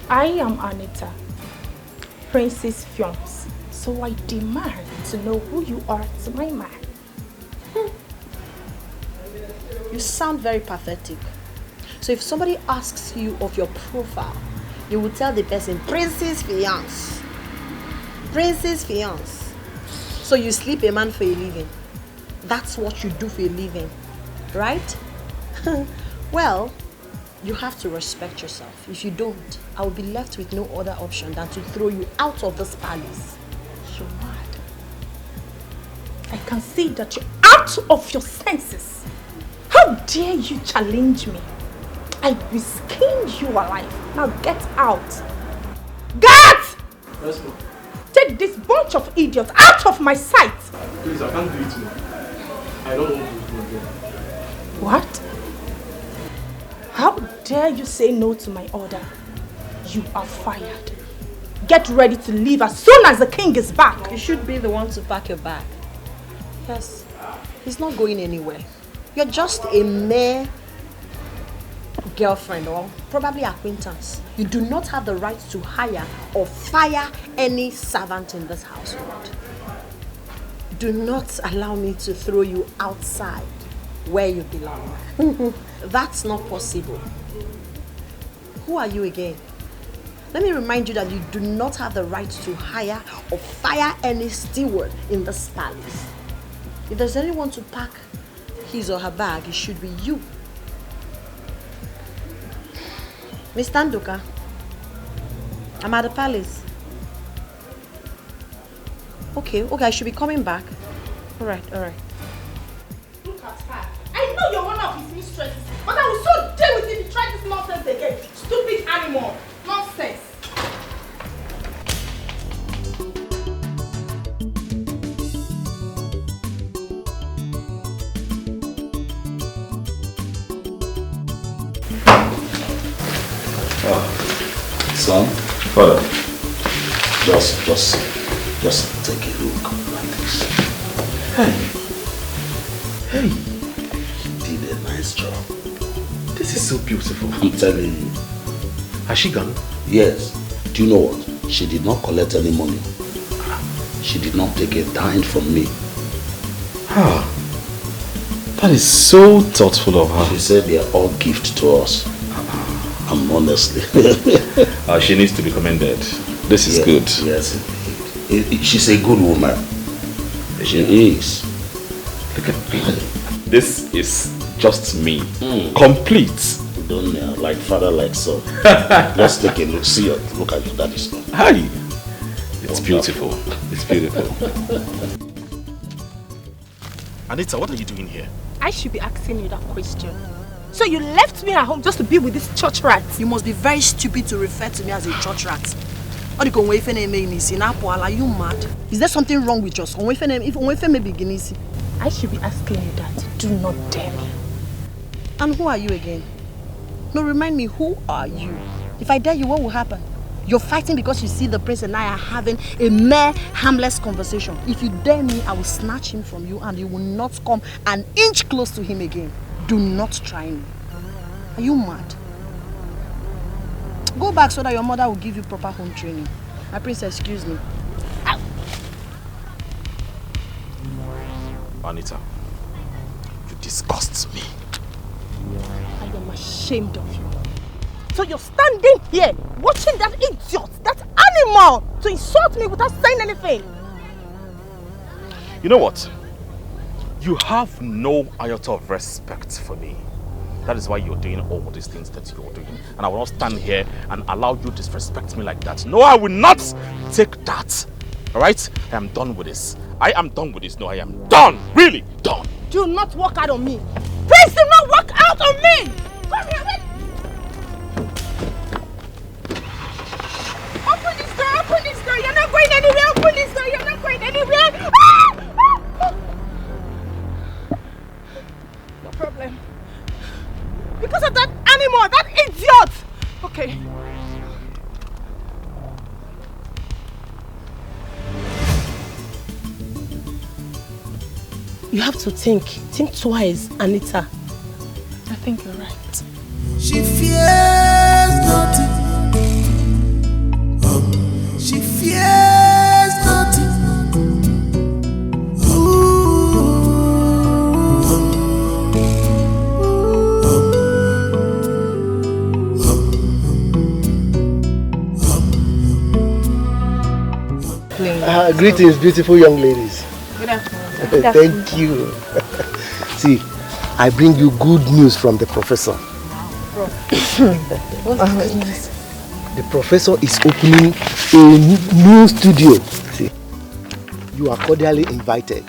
I am Anita, Princess Fions. So I demand to know who you are to my man.
You sound very pathetic. So if somebody asks you of your profile, you will tell the person, Princess Fiance. Princess Fiance. So you sleep a man for a living. That's what you do for a living, right? Well, You have to respect yourself. If you don't, I will be left with no other option than to throw you out of this palace.
You're mad. I can see that you're out of your senses. How dare you challenge me? I will skin you alive. Now get out. Get!
Let's go.
Take this bunch of idiots out of my sight.
Please, I can't do it now. I don't want to do it again.
What? How dare you say no to my order? You are fired. Get ready to leave as soon as the king is back.
You should be the one to pack your bag. Yes, he's not going anywhere. You're just a mere girlfriend or probably acquaintance. You do not have the right to hire or fire any servant in this household. Do not allow me to throw you outside where you belong. That's not possible. Who are you again? Let me remind you that you do not have the right to hire or fire any steward in this palace. If there's anyone to pack his or her bag, it should be you. Miss Tanduka, I'm at the palace. Okay, I should be coming back. Alright.
Look at her. I know you're one of his mistresses, but I will so deal with you if you try this nonsense again. Stupid animal. Nonsense.
Son, father, just take a look like this. Hey, you did a nice job.
This is so beautiful.
I'm telling you.
Has she gone?
Yes. Do you know what? She did not collect any money. She did not take a dime from me.
That is so thoughtful of her.
She said they are all gift to us. Honestly.
She needs to be commended. This is good.
Yes. She's a good woman. She is.
Look at me. This is just me. Complete.
Don't like father, like son. Let's take a look. See it. Look at your daddy's son.
Hi. It's beautiful. It's beautiful.
Anita, what are you doing here?
I should be asking you that question. So you left me at home just to be with this church rat?
You must be very stupid to refer to me as a church rat. Are you mad? Is there something wrong with us?
I should be asking you that. Do not dare me.
And who are you again? No, remind me, who are you? If I dare you, what will happen? You're fighting because you see the prince and I are having a mere harmless conversation. If you dare me, I will snatch him from you and you will not come an inch close to him again. Do not try me. Are you mad? Go back so that your mother will give you proper home training. My princess, excuse me. Ow.
Anita, you disgust me.
I am ashamed of you. So you're standing here watching that idiot, that animal, to insult me without saying anything.
You know what? You have no iota of respect for me. That is why you're doing all these things that you're doing. And I will not stand here and allow you to disrespect me like that. No, I will not take that. Alright? I am done with this. I am done with this. No, I am done. Really done.
Do not walk out on me. Please do not walk out on me. Come here, wait. Open this door, open this door. You're not going anywhere. Open this door. You're not going anywhere. No problem. Because of that animal, that idiot. Okay.
You have to think twice, Anita.
I think you're right.
She fears nothing. She fears nothing.
Greetings, beautiful young ladies.
Good afternoon.
Thank you. See, I bring you good news from the professor.
Wow.
Yes. The professor is opening a new studio. See, you are cordially invited.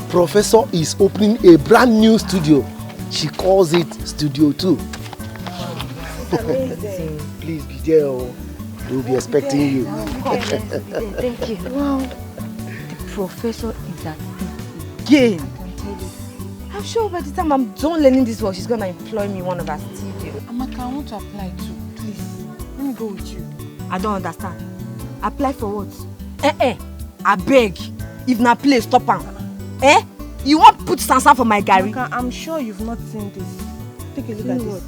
Professor is opening a brand new studio. She calls it Studio 2. Please be there. We'll be expecting you.
Thank you.
Wow.
The professor is at it again. I can tell you. I'm sure by the time I'm done learning this work, she's gonna employ me in one of her studio.
Amaka, I want to apply too. Please, let me go with you.
I don't understand. Apply for what? I beg. If na play, stop am. You want put sansan for my gari?
Amaka, I'm sure you've not seen this. Take a look at this.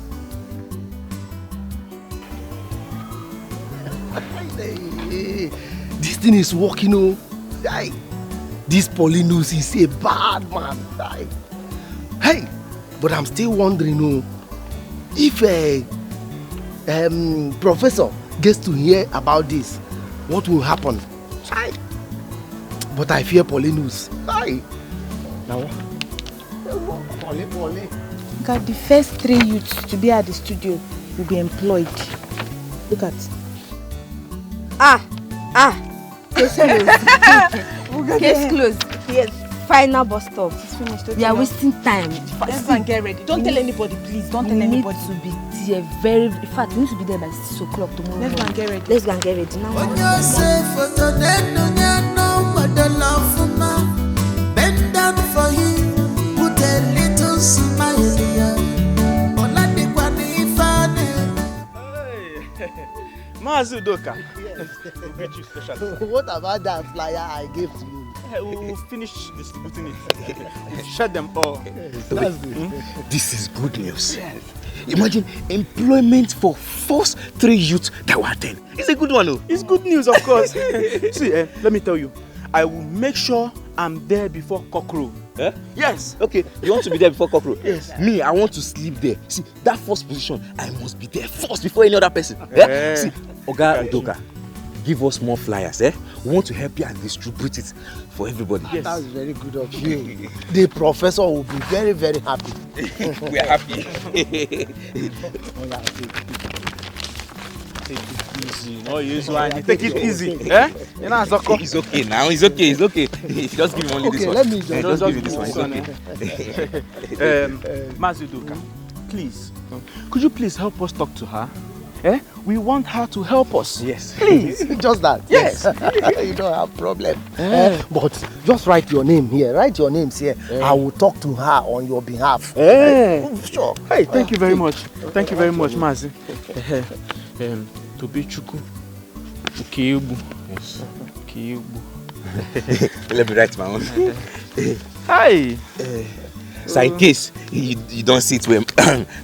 This thing is working, oh. This Paulinus is a bad man. Hey, but I'm still wondering, if professor gets to hear about this, what will happen? But I fear Paulinus. Now,
God, the first 3 youths to be at the studio will be employed. Look at.
Case closed. Case closed. Yes. Final bus stop.
It's finished.
We are wasting time.
Let's go and get ready. Don't tell anybody, please. Don't tell anybody.
We need to be there very. In fact, we need to be there by 6 o'clock tomorrow.
Let's go and get ready.
Let's go and get ready now.
Bend down for him, put a little smile here.
Mazu Doka.
What about that flyer I gave to you?
We'll finish distributing it. We've shared them all.
That's good.
This is good news. Yes. Imagine employment for first 3 youths that were 10. It's a good one, though.
It's good news, of course. See, let me tell you, I will make sure I'm there before cockroach. Yes.
Okay, you want to be there before cockroach?
Yes.
Me, I want to sleep there. See, that first position, I must be there first before any other person. See, Oga Udoka, give us more flyers. We want to help you and distribute it for everybody.
Yes. That's very good of you. The professor will be very, very happy.
We are happy.
Take it easy. No use one. Take it easy. You know,
it's okay now. It's okay. It's okay. Just give me only this one.
Let me
just give you this one.
Mazudoka, please. Could you please help us talk to her? We want her to help us.
Yes.
Please. Just that.
Yes.
You don't have problem. But just write your name here. Write your names here. I will talk to her on your behalf.
Sure. Hey, thank you very much. Thank you very much, Mazi. Tobichuku. Ukebu. Yes. Ukebu.
Let me write my own.
Hi.
So in case you don't see it well,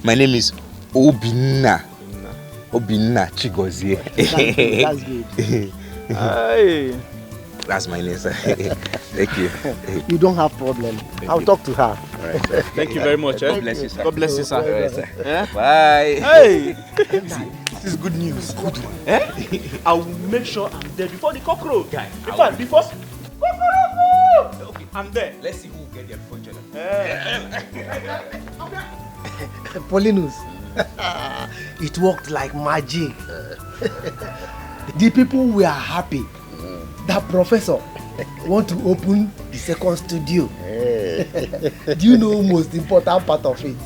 my name is Obinna Chigozie.
That's good.
Hi.
That's my name, sir. Thank you.
You don't have problem. I'll talk to her.
All right, sir.
Thank you very much.
God bless you, sir.
God bless you, sir.
All right, sir. Bye.
Hey. This is good news. Good one. I will make sure I'm there before the cockroach.
Guy.
In fact, before cockroach. Okay, I'm there.
Let's see who will get there before each other.
Paulinus, it worked like magic. The people were happy. That professor want to open the second studio. Do you know most important part of it?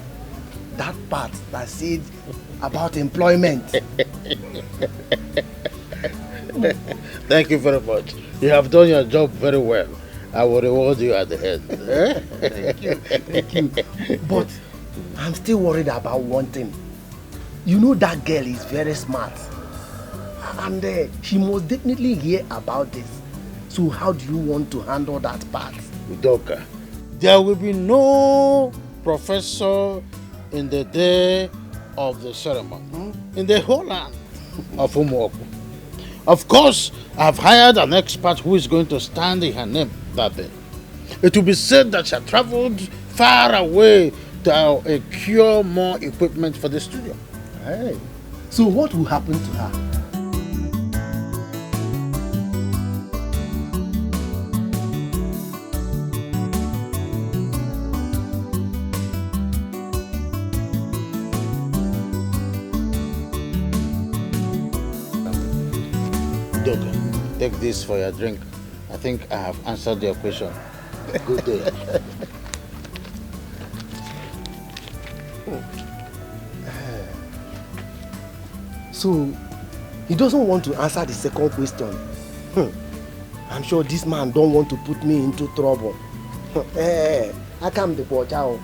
That part that said about employment.
Thank you very much. You have done your job very well. I will reward you at the end.
Thank you. But I'm still worried about one thing. You know that girl is very smart. And she must definitely hear about this. So how do you want to handle that part?
Udoka, there will be no professor in the day of the ceremony in the whole land of Umuoku. Of course, I've hired an expert who is going to stand in her name that day. It will be said that she had traveled far away to acquire more equipment for the studio.
Hey. So what will happen to her?
take this for your drink. I think I have answered your question. Good day.
So, he doesn't want to answer the second question. I'm sure this man don't want to put me into trouble. I come the watch out.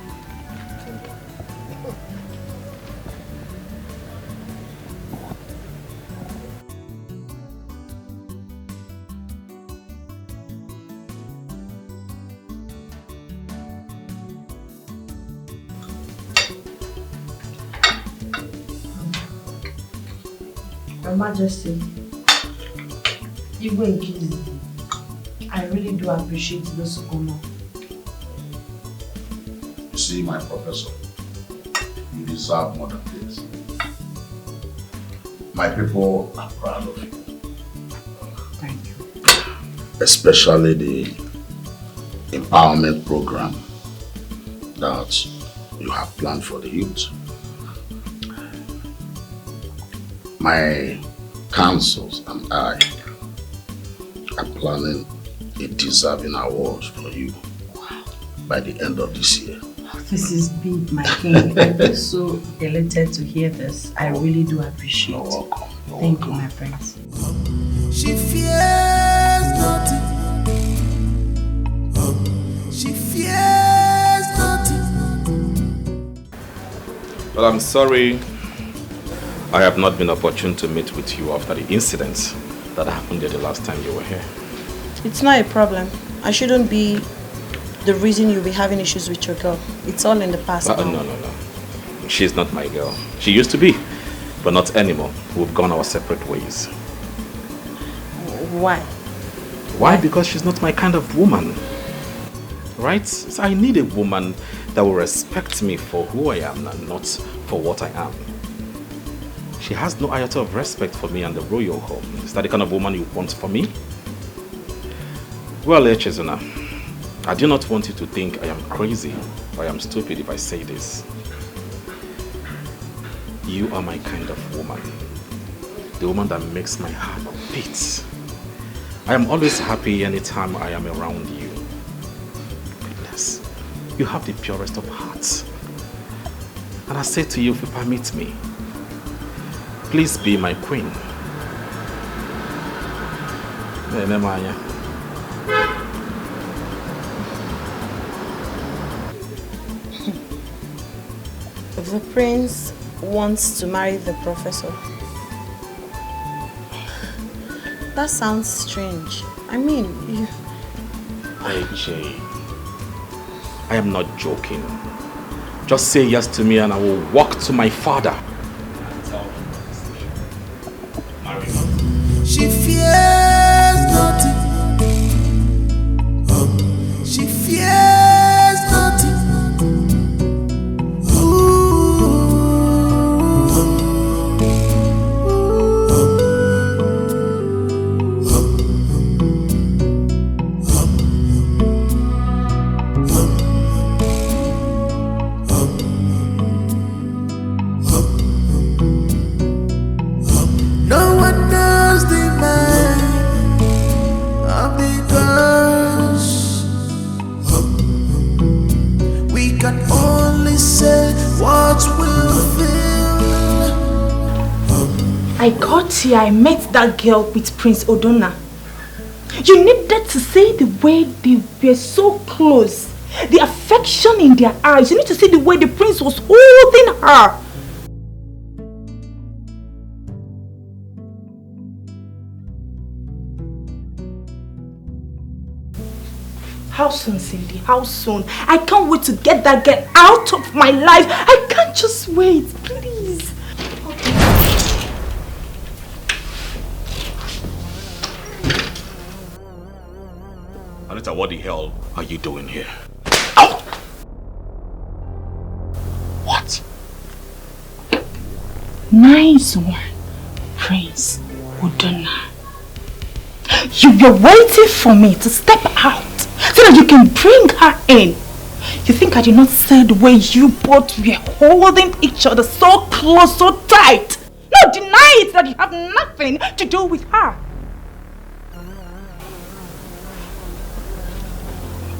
Your Majesty, I really do appreciate this honor.
You see, my professor, you deserve more than this. My people are proud of you.
Thank you.
Especially the empowerment program that you have planned for the youth. My councils and I are planning a deserving award for you by the end of this year.
This is big, my king. I'm so elated to hear this. I really do appreciate it. Thank you, my prince.
She fears nothing. She fears nothing.
Well, I'm sorry I have not been opportune to meet with you after the incidents that happened there the last time you were here.
It's not a problem. I shouldn't be the reason you'll be having issues with your girl. It's all in the past now.
No. She's not my girl. She used to be, but not anymore. We've gone our separate ways.
Why?
Why? Because she's not my kind of woman. Right? So I need a woman that will respect me for who I am and not for what I am. She has no iota of respect for me and the royal home. Is that the kind of woman you want for me? Well, Chizuna, I do not want you to think I am crazy or I am stupid if I say this. You are my kind of woman. The woman that makes my heart beat. I am always happy anytime I am around you. Goodness, you have the purest of hearts. And I say to you, if you permit me, please be my queen.
The prince wants to marry the professor. That sounds strange. I mean,
AJ, I am not joking. Just say yes to me and I will walk to my father.
She fears nothing. She fears nothing.
I got here, I met that girl with Prince Odona. You needed to see the way they were so close. The affection in their eyes. You need to see the way the prince was holding her. How soon, Cindy? How soon? I can't wait to get that girl out of my life. I can't just wait, please.
Anita, what the hell are you doing here?
Oh!
What?
Nice one, Prince Odona. You were waiting for me to step out so that you can bring her in. You think I did not see the way you both were holding each other so close, so tight? No, deny it that you have nothing to do with her.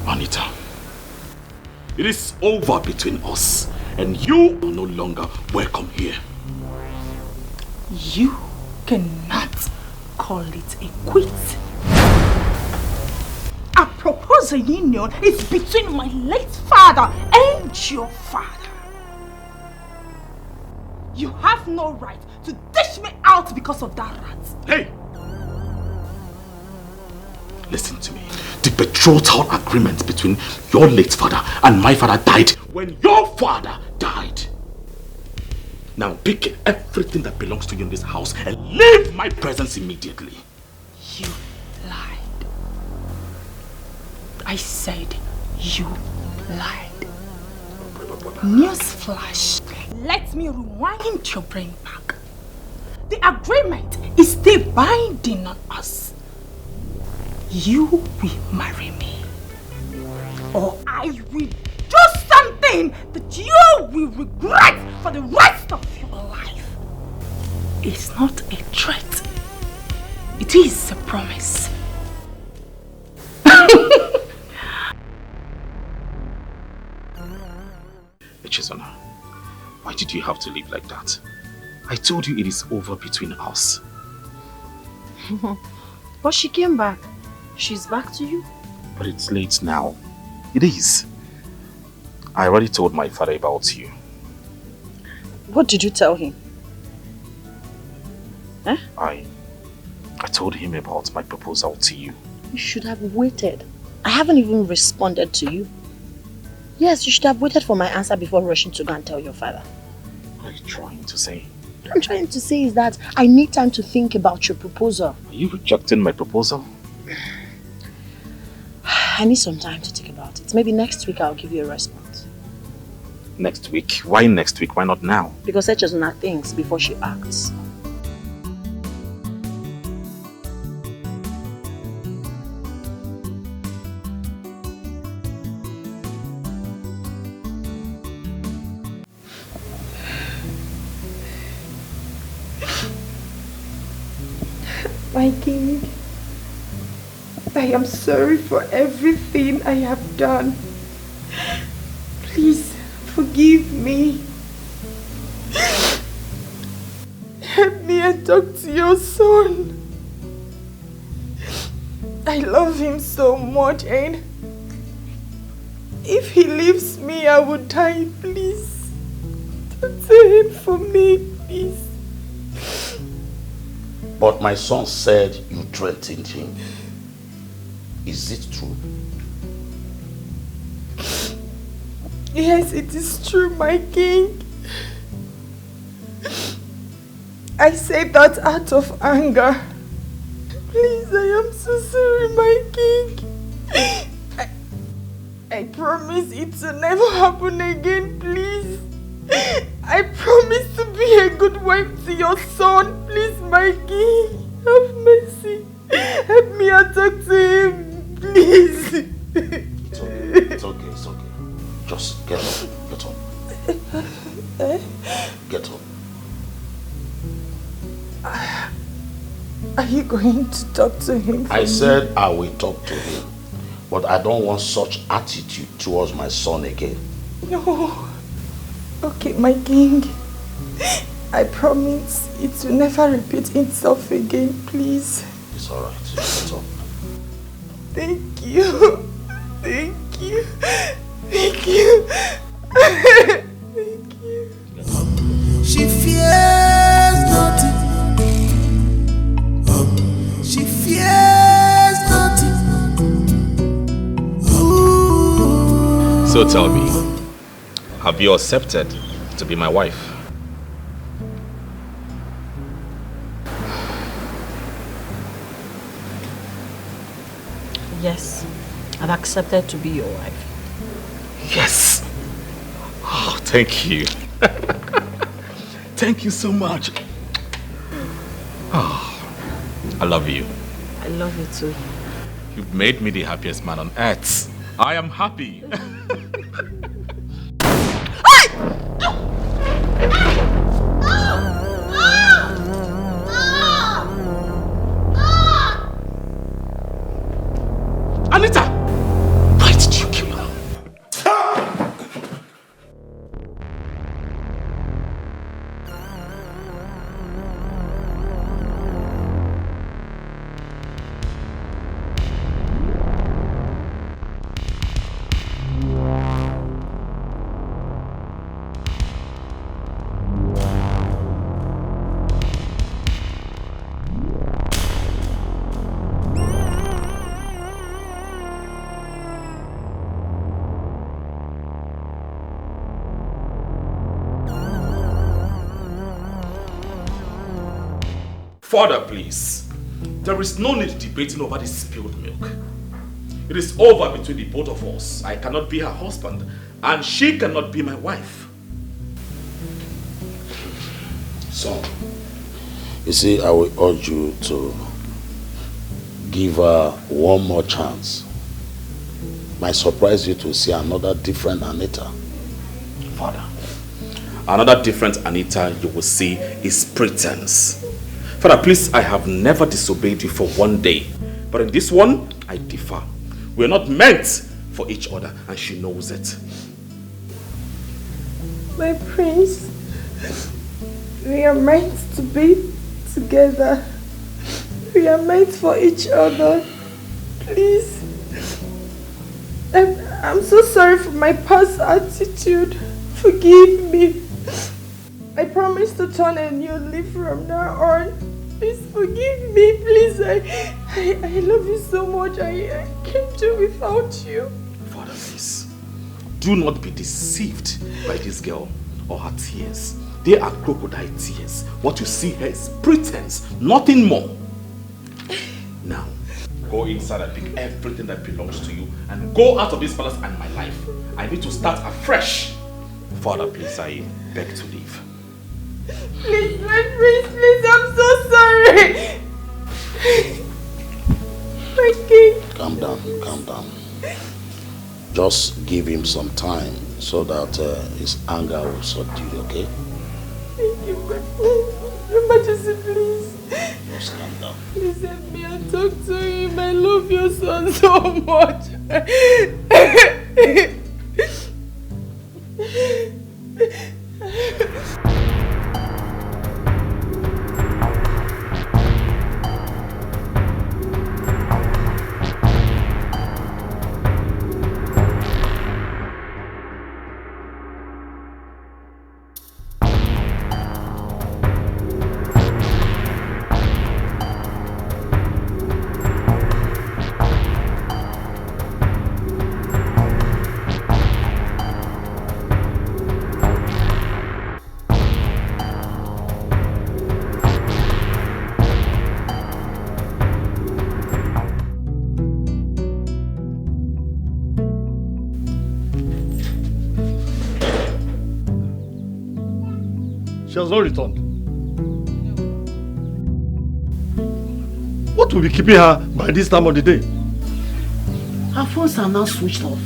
Anita, it is over between us, and you are no longer welcome here.
You cannot call it a quit. A proposal union is between my late father and your father. You have no right to dish me out because of that rat.
Hey! Listen to me. The betrothal agreement between your late father and my father died when your father died. Now pick everything that belongs to you in this house and leave my presence immediately.
You lied. I said you lied. Newsflash. Let me rewind your brain back. The agreement is still binding on us. You will marry me, or I will do something that you will regret for the rest of your life. It's not a threat. It is a promise.
Echezona, why did you have to live like that? I told you it is over between us.
But she came back. She's back to you?
But it's late now. It is. I already told my father about you.
What did you tell him? Huh?
I told him about my proposal to you.
You should have waited. I haven't even responded to you. Yes, you should have waited for my answer before rushing to go and tell your father.
What are you trying to say?
What I'm trying to say is that I need time to think about your proposal.
Are you rejecting my proposal?
I need some time to think about it. Maybe next week I'll give you a response.
Next week? Why next week? Why not now?
Because Echezona thinks before she acts.
My king, I am sorry for everything I have done. Please forgive me. Help me and talk to your son. I love him so much, and if he leaves me, I would die. Please talk to him for me, please.
But my son said you threatened him. Is it true?
Yes, it is true, my king. I said that out of anger. Please, I am so sorry, my king. I promise it will never happen again, please. I promise to be a good wife to your son. Please, my king, have mercy. Help me and talk to him, please.
It's okay, it's okay. Just get up, Get up.
Are you going to talk to him?
I said I will talk to him, but I don't want such attitude towards my son again.
No. Okay, my king. I promise it will never repeat itself again, please.
It's alright. Get up.
Thank you. Thank you. Thank you. Thank you.
She fears nothing. She fears nothing. Ooh.
So tell me, have you accepted to be my wife?
Yes, I've accepted to be your wife.
Yes! Oh, thank you. Thank you so much. Oh, I love you.
I love you too.
You've made me the happiest man on earth. I am happy.
Anita! Why did you Father, please. There is no need debating over this spilled milk. It is over between the both of us. I cannot be her husband, and she cannot be my wife.
Son, you see, I will urge you to give her one more chance. Might surprise you to see another different Anita.
Father, another different Anita you will see is pretense. Father, please, I have never disobeyed you for one day. But in this one, I differ. We are not meant for each other, and she knows it.
My prince, we are meant to be together. We are meant for each other. Please. I'm so sorry for my past attitude. Forgive me. I promise to turn a new leaf from now on. Please forgive me, please. I love you so much. I can't do without you.
Father, please, do not be deceived by this girl or her tears. They are crocodile tears. What you see here is pretense, nothing more. Now, go inside and pick everything that belongs to you and go out of this palace and my life. I need to start afresh. Father, please, I beg to leave.
Please, my prince, please, I'm so sorry. My king.
Calm down, calm down. Just give him some time so that his anger will subdue, okay?
Thank you, my prince. Your Majesty, please.
Just calm down.
Please help me and talk to him. I love your son so much.
She has not returned. What will be keeping her by this time of the day?
Her phones are now switched off.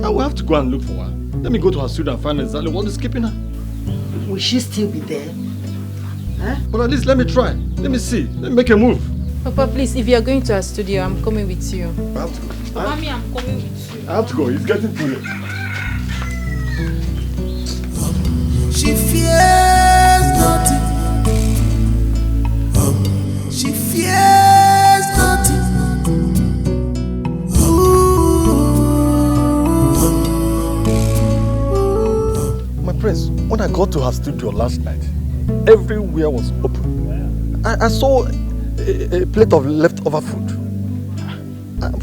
I will have to go and look for her. Let me go to her studio and find exactly what is keeping her.
Will she still be there?
Huh? But at least let me try. Let me see. Let me make a move.
Papa, please, if you are going to our studio, I'm coming with you.
I have to go.
Mommy, I'm coming with you.
I have to go. It's getting too late.
She fears nothing. She fears nothing.
My prince, when I got to her studio last night, everywhere was open. I saw a plate of leftover food.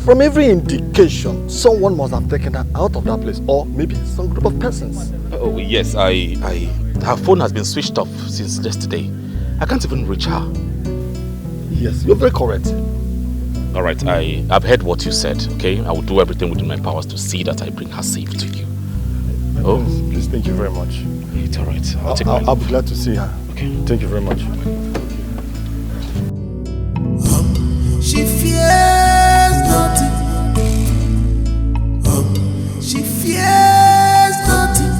From every indication, someone must have taken her out of that place, or maybe some group of persons.
Oh yes, her phone has been switched off since yesterday. I can't even reach her.
Yes, you're very correct.
Alright, I've heard what you said, okay? I will do everything within my powers to see that I bring her safe to you.
Oh, please, thank you very much.
It's alright.
I'll be glad to see her.
Okay.
Thank you very much.
She fears nothing. She fears nothing.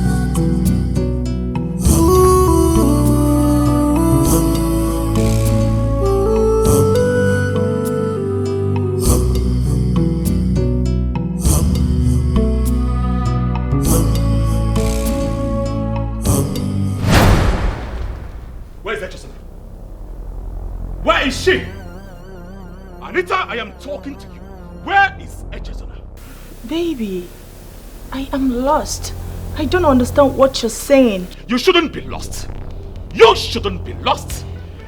Where is that Joseph? Where is she? Anita, I am talking to you. Where is Echezona?
Baby, I am lost. I don't understand what you're saying.
You shouldn't be lost. You shouldn't be lost.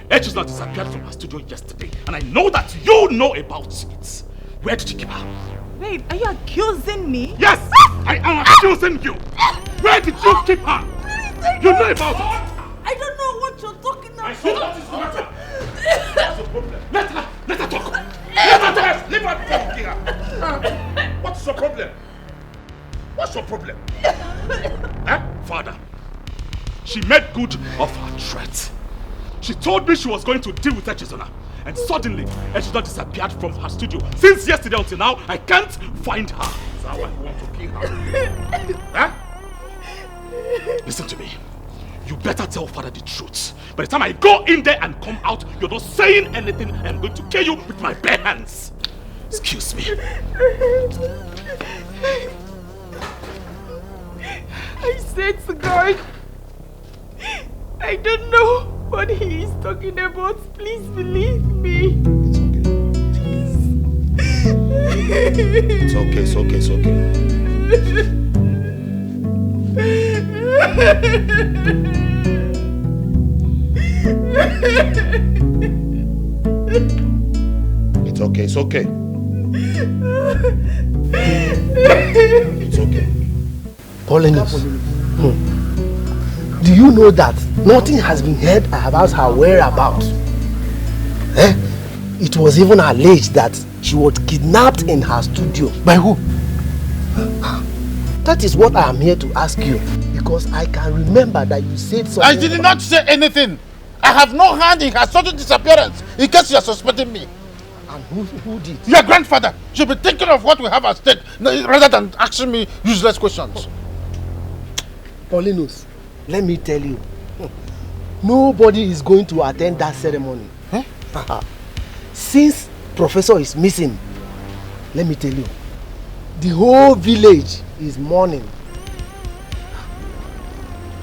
Echezona disappeared from her studio yesterday, and I know that you know about it. Where did you keep her?
Babe, are you accusing me?
Yes, I am accusing you. Where did you keep her? You know about it.
I
My son, what is the matter? What's the problem? Let her talk. Let her talk. Leave her talk here. What's your problem? What's your problem? Father, she made good of her threat. She told me she was going to deal with Echezona. And suddenly, Echezona disappeared from her studio. Since yesterday until now, I can't find her. Is that why you want to kill her? Listen to me. You better tell Father the truth. By the time I go in there and come out, you're not saying anything. I'm going to kill you with my bare hands. Excuse me.
I said to God, I don't know what he is talking about. Please believe me.
It's okay. It's okay. It's okay. It's okay. It's okay. It's okay.
Paulinus, do you know that nothing has been heard about her whereabouts? It was even alleged that she was kidnapped in her studio. By who? That is what I am here to ask you, because I can remember that you said something.
I did not say anything. I have no hand in her sudden disappearance, in case you are suspecting me.
And who did?
Your grandfather should be thinking of what we have at stake rather than asking me useless questions.
Paulinus, let me tell you, nobody is going to attend that ceremony. Since Professor is missing, let me tell you, the whole village is mourning.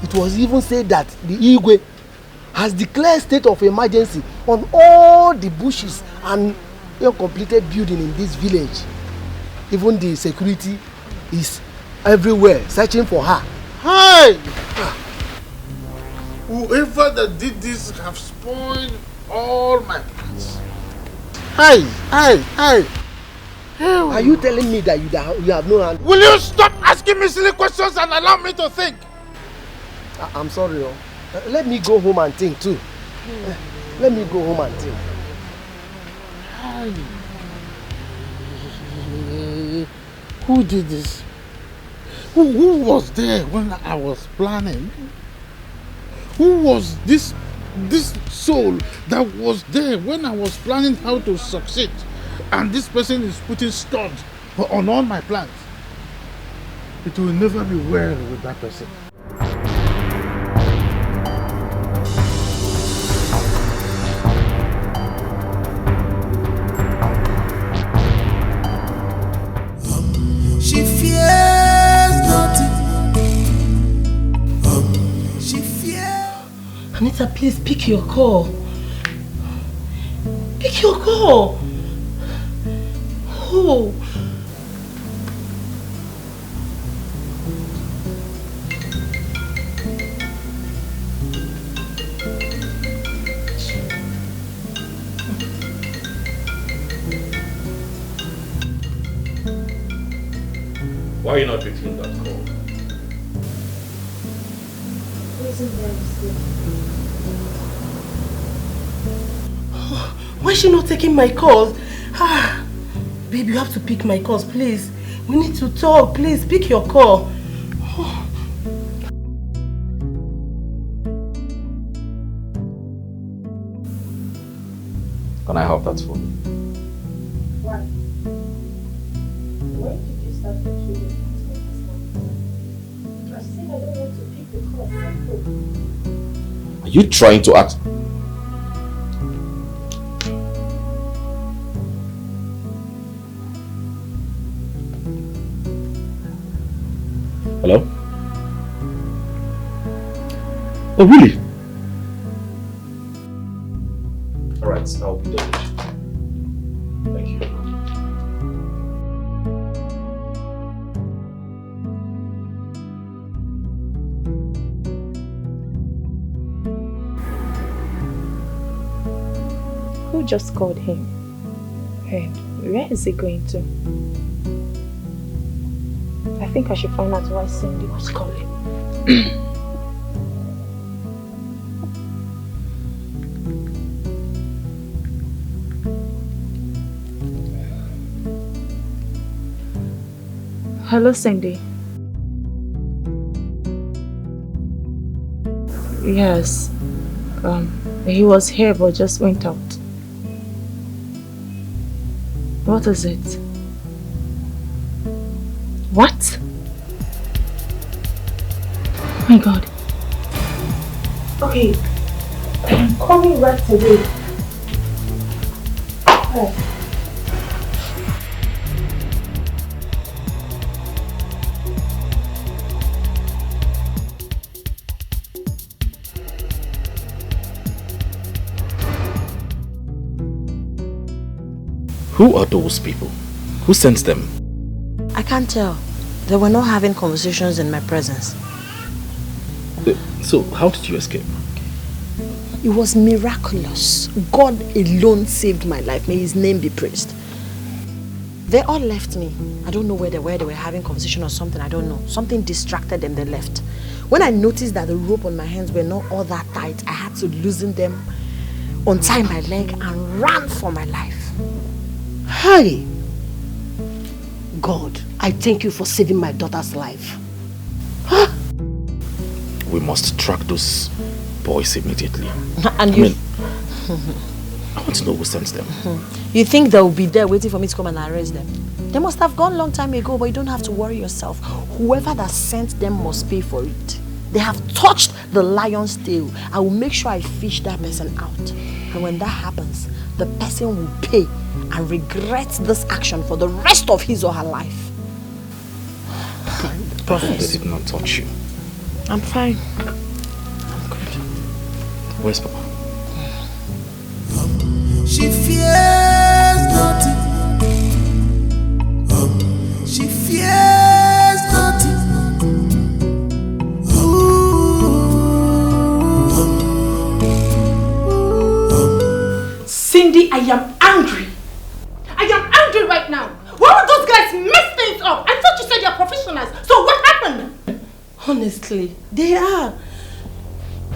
It was even said that the Igwe has declared state of emergency on all the bushes and uncompleted building in this village. Even the security is everywhere searching for her.
Hi! Whoever that did this have spoiled all my plans. Hi!
Are you telling me that you have no hand?
Will you stop asking me silly questions and allow me to think?
I'm sorry. Let me go home and think too. Let me go home and think.
Who did this? Who was there when I was planning? Who was this soul that was there when I was planning how to succeed? And this person is putting studs on all my plans. It will never be well with that person.
She fears nothing. She fears.
Anita, please pick your call. Pick your call. Oh.
Why are you not picking that call?
Why is she not taking my calls? Babe, you have to pick my calls, please. We need to talk. Please, pick your call.
Can I have that phone?
Why? When did you start controlling my I said I don't want to pick the call.
Are you trying to act? Hello? Oh, really? Alright, I'll be there with you. Thank you.
Who just called him? And where is he going to? I think I should find out why Cindy was calling.
Hello, Cindy. Yes. He was here but just went out. What is it? What? Oh my God. Okay. I'm coming right away. Oh.
Who are those people? Who sent them?
I can't tell. They were not having conversations in my presence.
So, how did you escape?
It was miraculous. God alone saved my life. May his name be praised. They all left me. I don't know where they were. They were having conversation or something. I don't know. Something distracted them. They left. When I noticed that the rope on my hands were not all that tight, I had to loosen them, untie my leg, and run for my life.
Hi! God, I thank you for saving my daughter's life.
We must track those boys immediately.
And you...
I want to know who sent them.
You think they'll be there waiting for me to come and arrest them? They must have gone long time ago, but you don't have to worry yourself. Whoever that sent them must pay for it. They have touched the lion's tail. I will make sure I fish that person out. And when that happens, the person will pay and regret this action for the rest of his or her life.
They did not touch you.
I'm fine.
I'm good. Where's Papa?
She fears nothing. She fears nothing.
Cindy, I am angry. I am angry right now. Why would those guys mess things up? I thought you said you're professionals. So what happened?
Honestly, they are.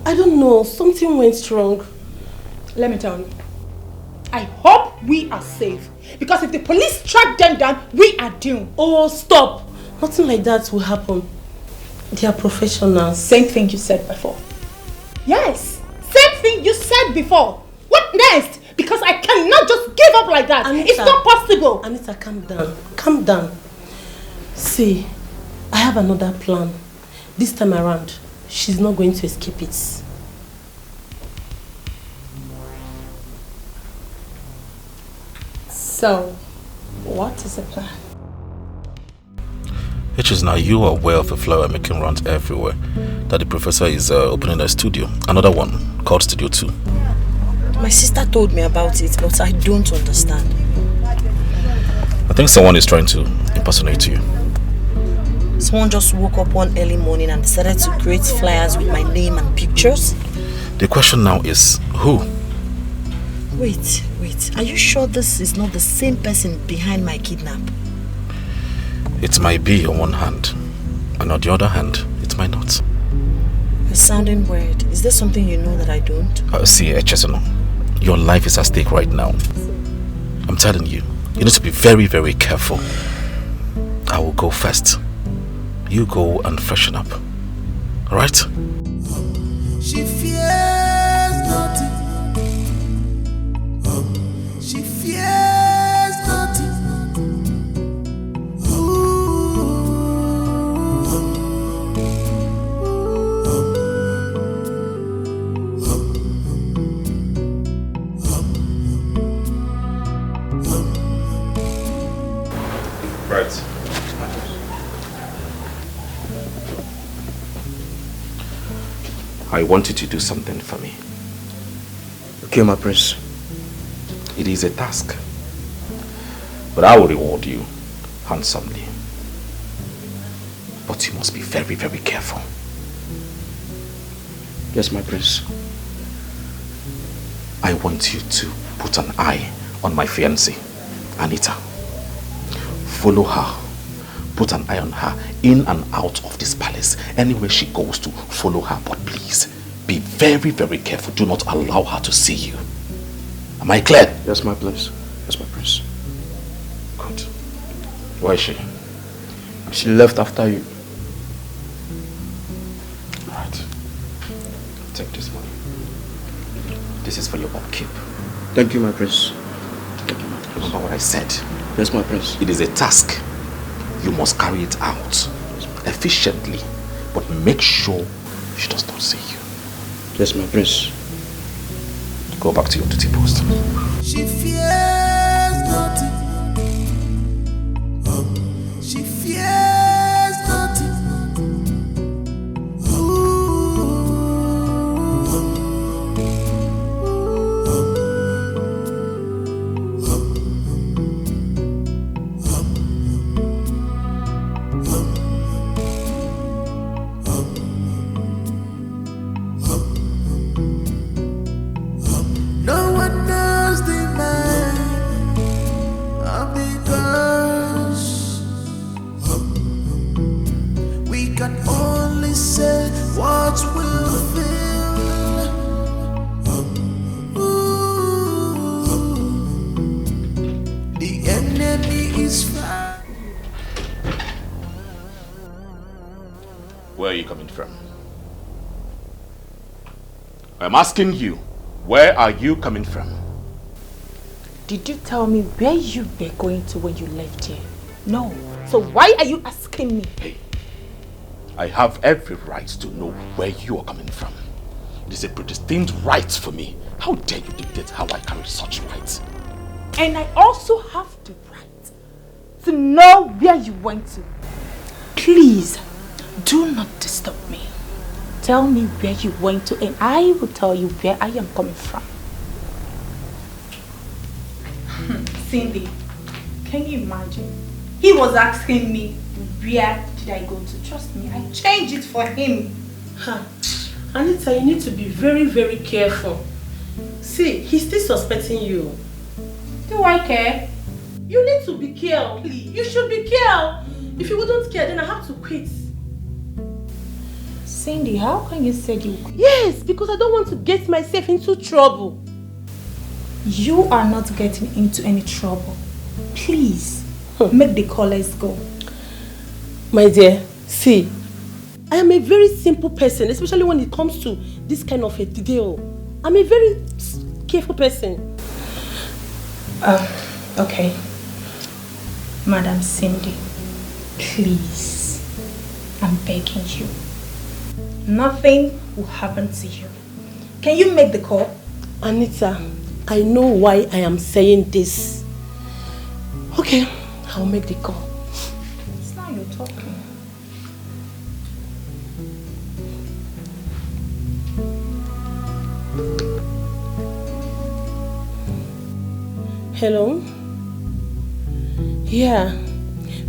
I don't know. Something went wrong.
Let me tell you. I hope we are safe. Because if the police track them down, we are doomed.
Oh, stop. Nothing like that will happen. They are professionals.
Same thing you said before. Yes. Same thing you said before. What next? Because I cannot just give up like that.
Anita,
it's not possible.
Anita, calm down. Calm down. See, I have another plan. This time around, she's not going to escape it.
So, what is the plan?
Which is now you are aware of a flower making rounds everywhere. That the professor is opening a studio. Another one called Studio 2.
My sister told me about it, but I don't understand.
I think someone is trying to impersonate you.
Someone just woke up one early morning and decided to create flyers with my name and pictures?
The question now is, who?
Wait. Are you sure this is not the same person behind my kidnap?
It might be on one hand, and on the other hand, it might not.
You're sounding weird. Is there something you know that I don't?
See, Echesono, your life is at stake right now. I'm telling you, you need to be very, very careful. I will go first. You go and freshen up. Alright?
She fears nothing. She fears nothing.
Right. I want you to do something for me.
Okay, my prince.
It is a task, but I will reward you handsomely. But you must be very, very careful.
Yes, my prince.
I want you to put an eye on my fiancée, Anita. Follow her. Put an eye on her in and out of this palace. Anywhere she goes to, follow her. But please, be very, very careful. Do not allow her to see you. Am I clear?
Yes, my prince. Yes, my prince.
Good. Where is she?
She left after you.
Right. Take this money. This is for your upkeep.
Thank you, my prince.
Thank you, my prince. Remember what I said?
Yes, my prince.
It is a task. You must carry it out efficiently, but make sure she does not see you.
Yes, my prince.
Go back to your duty post.
She fears nothing. She fears nothing. No one knows the mind of the girls. We can only say what we'll feel. The enemy is far.
Where are you coming from? I'm asking you, where are you coming from?
Did you tell me where you were going to when you left here? No. So why are you asking me?
Hey, I have every right to know where you are coming from. It is a predestined right for me. How dare you dictate how I carry such rights?
And I also have the right to know where you went to. Please, do not disturb me. Tell me where you went to and I will tell you where I am coming from. Cindy, can you imagine? He was asking me where did I go to. Trust me, I changed it for him.
Huh. Anita, you need to be very, very careful. See, he's still suspecting you.
Do I care?
You need to be careful.
Please.
You should be careful. If you wouldn't care, then I have to quit.
Cindy, how can you say you quit?
Yes, because I don't want to get myself into trouble.
You are not getting into any trouble. Please, make the callers go.
My dear, see, I am a very simple person, especially when it comes to this kind of a deal. I'm a very careful person.
Okay. Madam Cindy, please, I'm begging you. Nothing will happen to you. Can you make the call?
Anita, I know why I am saying this. Okay, I'll make the call.
It's not you talking.
Hello? Yeah.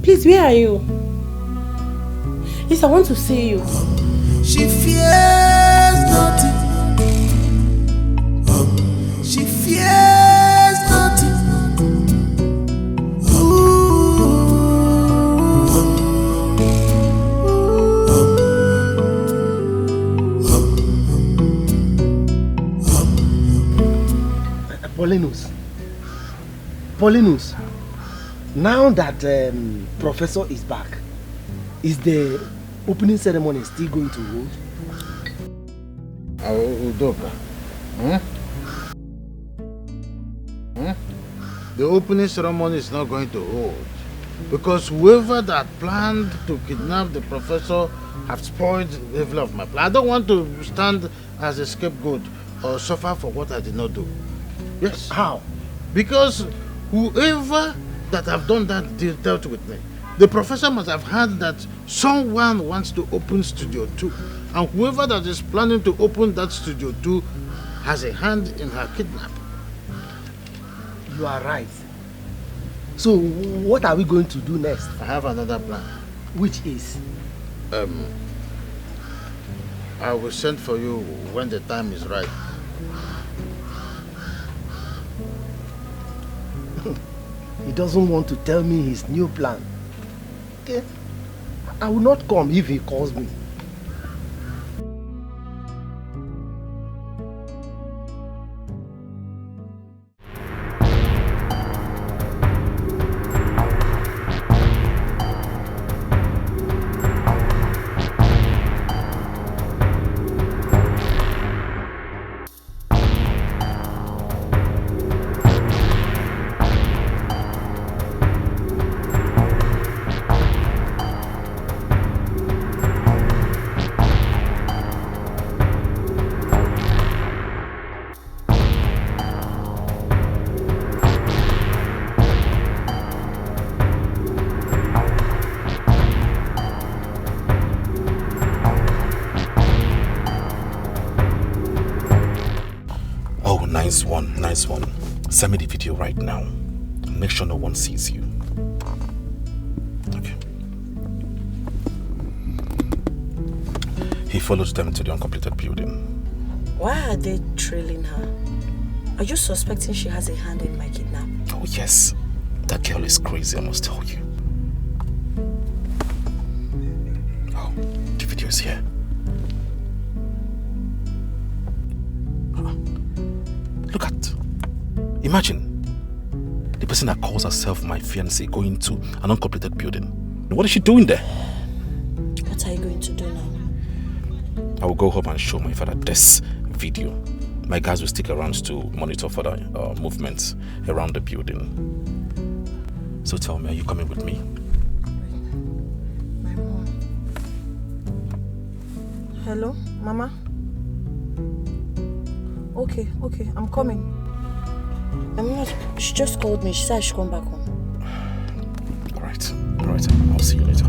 Please, where are you? Yes, I want to see you.
She fears nothing. She fears nothing.
Paulinus, now that Professor is back, is the opening ceremony still going to hold?
Udoka, the opening ceremony is not going to hold because whoever that planned to kidnap the professor have spoiled the level of my plan. I don't want to stand as a scapegoat or suffer for what I did not do. Yes.
How?
Because whoever that have done that dealt with me, the professor must have heard that someone wants to open Studio 2. And whoever that is planning to open that Studio 2 has a hand in her kidnap.
You are right. So what are we going to do next?
I have another plan.
Which is?
I will send for you when the time is right.
He doesn't want to tell me his new plan. Okay? I will not come if he calls me.
nice one, nice one. Send me the video right now. Make sure no one sees you. Okay. He followed them to the uncompleted building.
Why are they trailing her? Are you suspecting she has a hand in my kidnap?
Oh yes. That girl is crazy, I must tell you. Oh, the video is here. Look at. Imagine. The person that calls herself my fiancé going to an uncompleted building. What is she doing there?
What are you going to do now?
I will go home and show my father this video. My guys will stick around to monitor further movements around the building. So tell me, are you coming with me?
My mom. Hello, Mama? Okay, I'm coming. She just called me. She said I should come back home.
Alright. I'll see you later.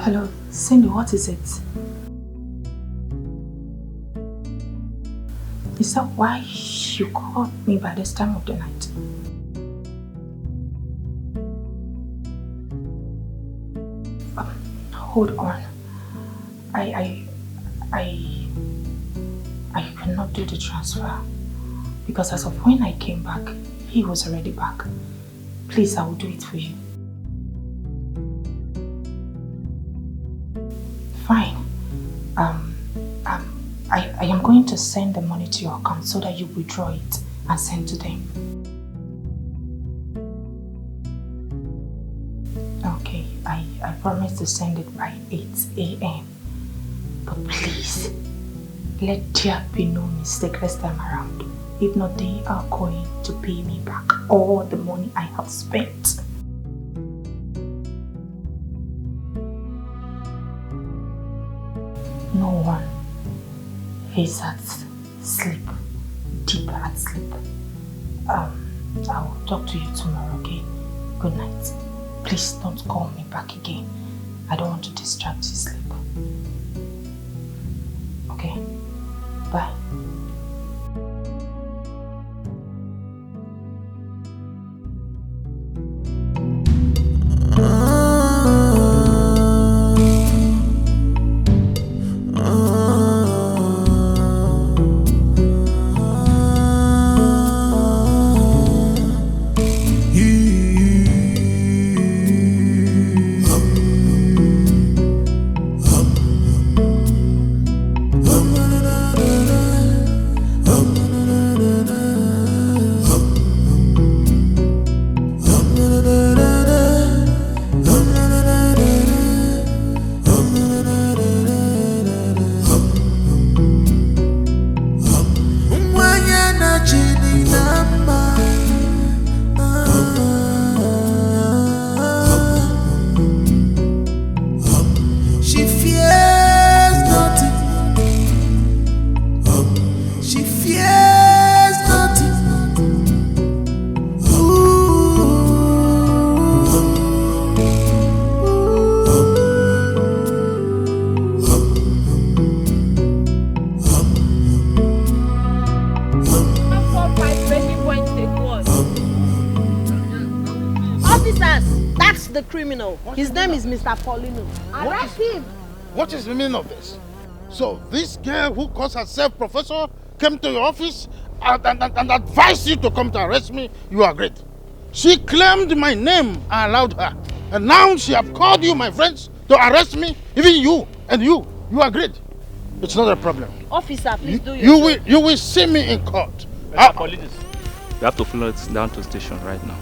Hello, Cindy, what is it? Is that why you called me by this time of the night? Hold on. I could not do the transfer because as of when I came back, he was already back. Please, I will do it for you. Fine. I am going to send the money to your account so that you withdraw it and send to them. Okay, I promise to send it by 8 a.m. But please, let there be no mistake this time around. If not, they are going to pay me back all the money I have spent. No one is at sleep, deep at sleep. I'll talk to you tomorrow, okay? Good night. Please don't call me back again. I don't want to distract your sleep. Okay? Bye.
She fears nothing. She fears nothing.
Officers, that's the criminal. His name is Mr. Paulino. Arrest him.
What is the meaning of this? So this girl who calls herself professor came to your office and advised you to come to arrest me. You agreed. She claimed my name. I allowed her. And now she have called you, my friends, to arrest me. Even you and you agreed. It's not a problem.
Officer, please do your
You will see me in court.
Police. You have to follow us down to station right now.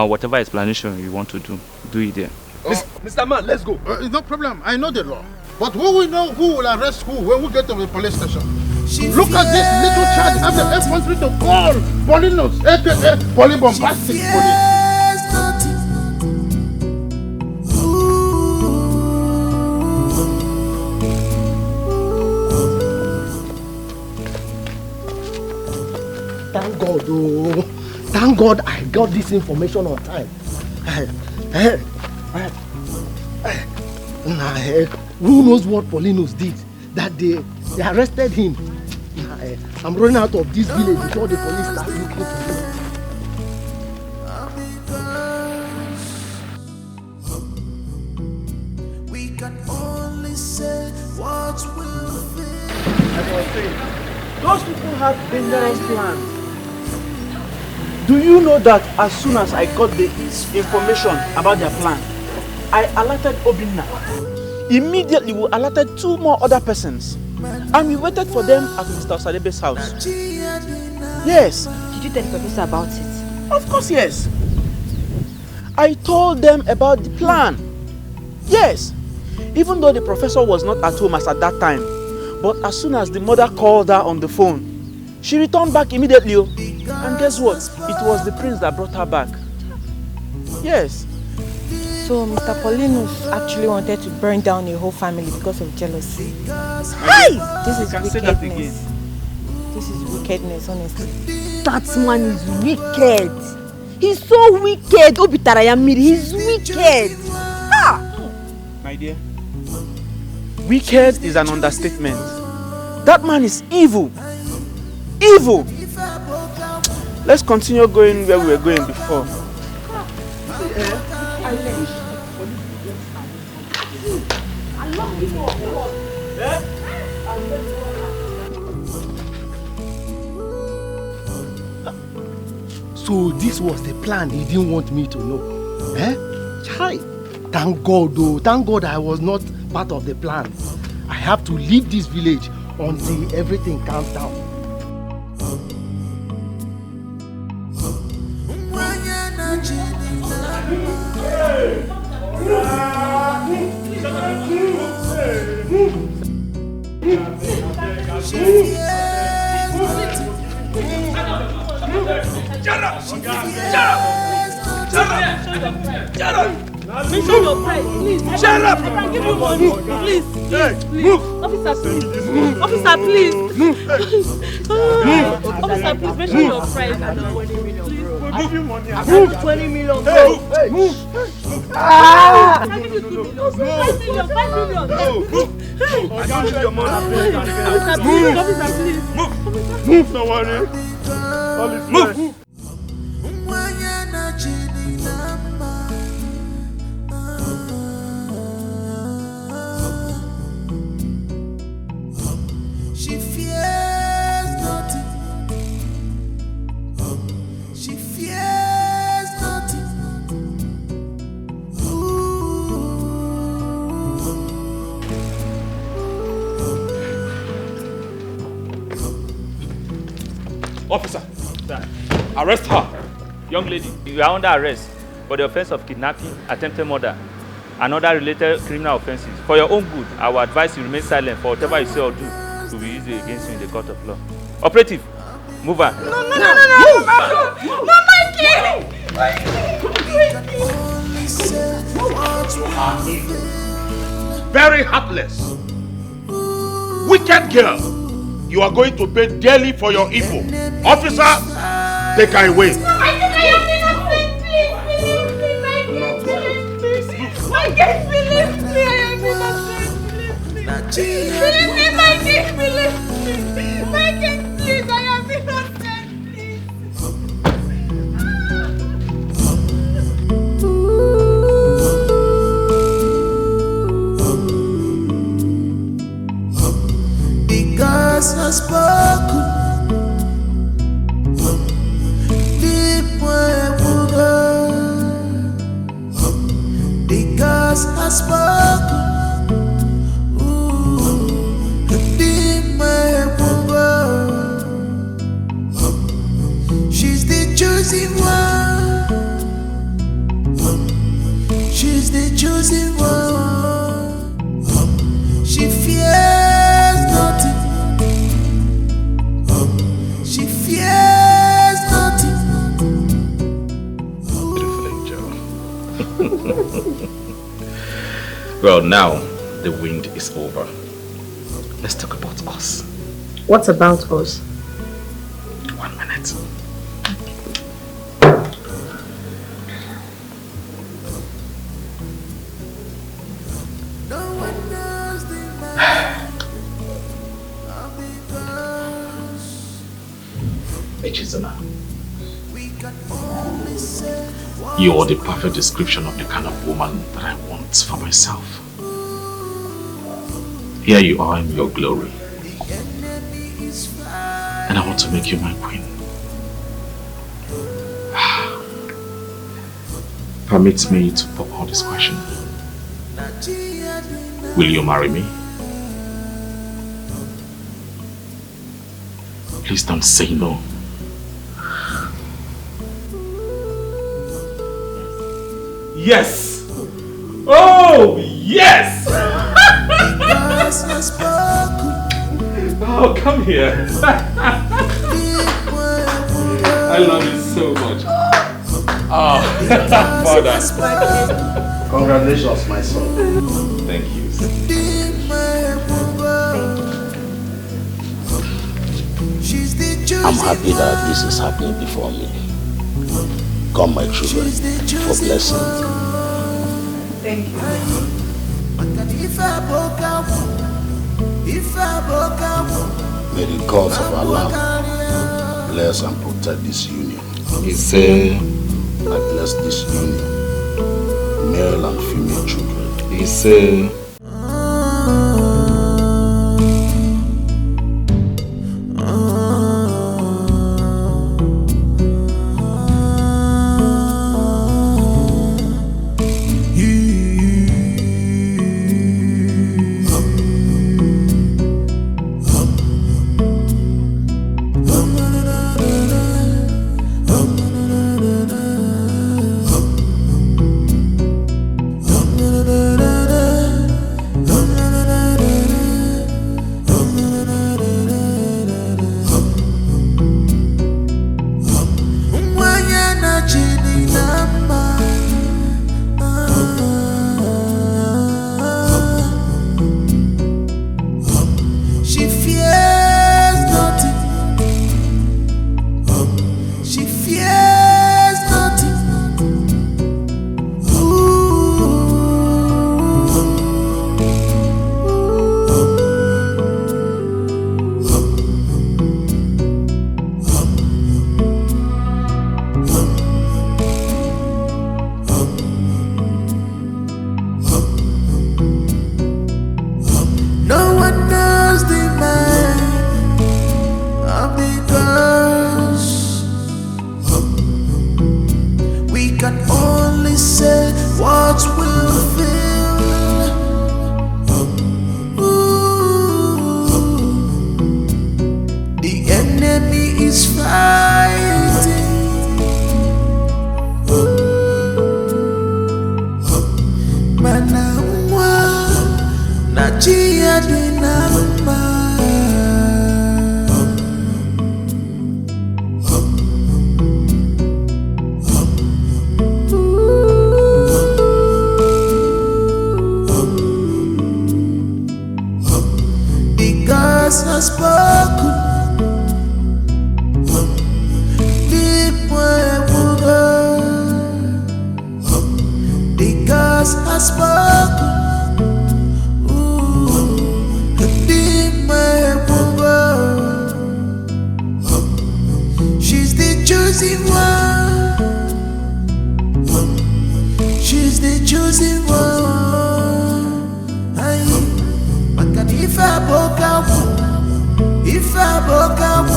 Whatever explanation you want to do it there.
Mr. Man, let's go. No problem. I know the law. But who will know who will arrest who when we get to the police station? Look at this little child have the infantry to call Polinos, aka Polybombastic police.
Thank God, oh. Thank God I got this information on time. Who knows what Polinos did that they arrested him. I'm running out of this village before the police start looking for him.
We can only say what will be.
As I was saying, those people have dangerous plans. Do you know that as soon as I got the information about their plan, I alerted Obinna. Immediately we alerted 2 more other persons. And we waited for them at Mr. Osadebe's house. Yes.
Did you tell the professor about it?
Of course, yes. I told them about the plan. Yes. Even though the professor was not at home as at that time. But as soon as the mother called her on the phone, she returned back immediately. And guess what? It was the prince that brought her back. Yes.
So Mr. Paulinus actually wanted to burn down a whole family because of jealousy.
Hey!
This is
Say that again.
wickedness. This is wickedness, honestly.
That man is wicked. He's so wicked. Obitarayamiri, he's wicked. Ah!
My dear, wicked is an understatement. That man is evil. Evil! Let's continue going where we were going before.
So this was the plan he didn't want me to know. Chai. Thank God though. Thank God I was not part of the plan. I have to leave this village until everything calms down.
Mention your price, please. Shut up! I can give you money. Please, please. Move. Officer, please. Officer, please. Officer, please mention your price. I don't want 20 million, bro. I'll give you money. I'll give you 20 million, bro.
Hey, move.
Ah! I'll give you 2 million. 5 million. 5 million.
Move.
I can't give your money. Officer, please. Officer, please.
Move. Move, no worry. Move. She fears nothing. She fears nothing.
Officer, arrest her. Young lady, you are under arrest for the offense of kidnapping, attempted murder, and other related criminal offenses. For your own good, I will advise you remain silent for whatever you say or do will be used against you in the court of law. Operative, move her.
No,
very heartless. Wicked girl. You are going to pay dearly for your evil. Officer, take her away.
Because I spoken, deep where because I spoken, deep where she's the chosen one. She's the chosen one. She fears nothing. She fears nothing.
Beautiful angel. Well, now the wind is over. Let's talk about us.
What about us?
1 minute. Echizana, you are the perfect description of the kind of woman that I want for myself. Here you are in your glory, and I want to make you my queen. Permit me to pop out this question. Will you marry me? Please don't say no. Yes! Oh, yes! Oh, come here. I love you so much. Oh, Father.
Congratulations, my son.
Thank you.
I'm happy that this is happening before me. Come, my children, for blessings.
Thank you.
May the gods of Allah bless and protect this union.
He said,
I bless this union, male and female children.
He said,
because I spoke. Deep way because I spoke. Deep way she's the chosen one. She's the chosen one. If I broke out,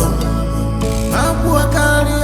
I'm walking.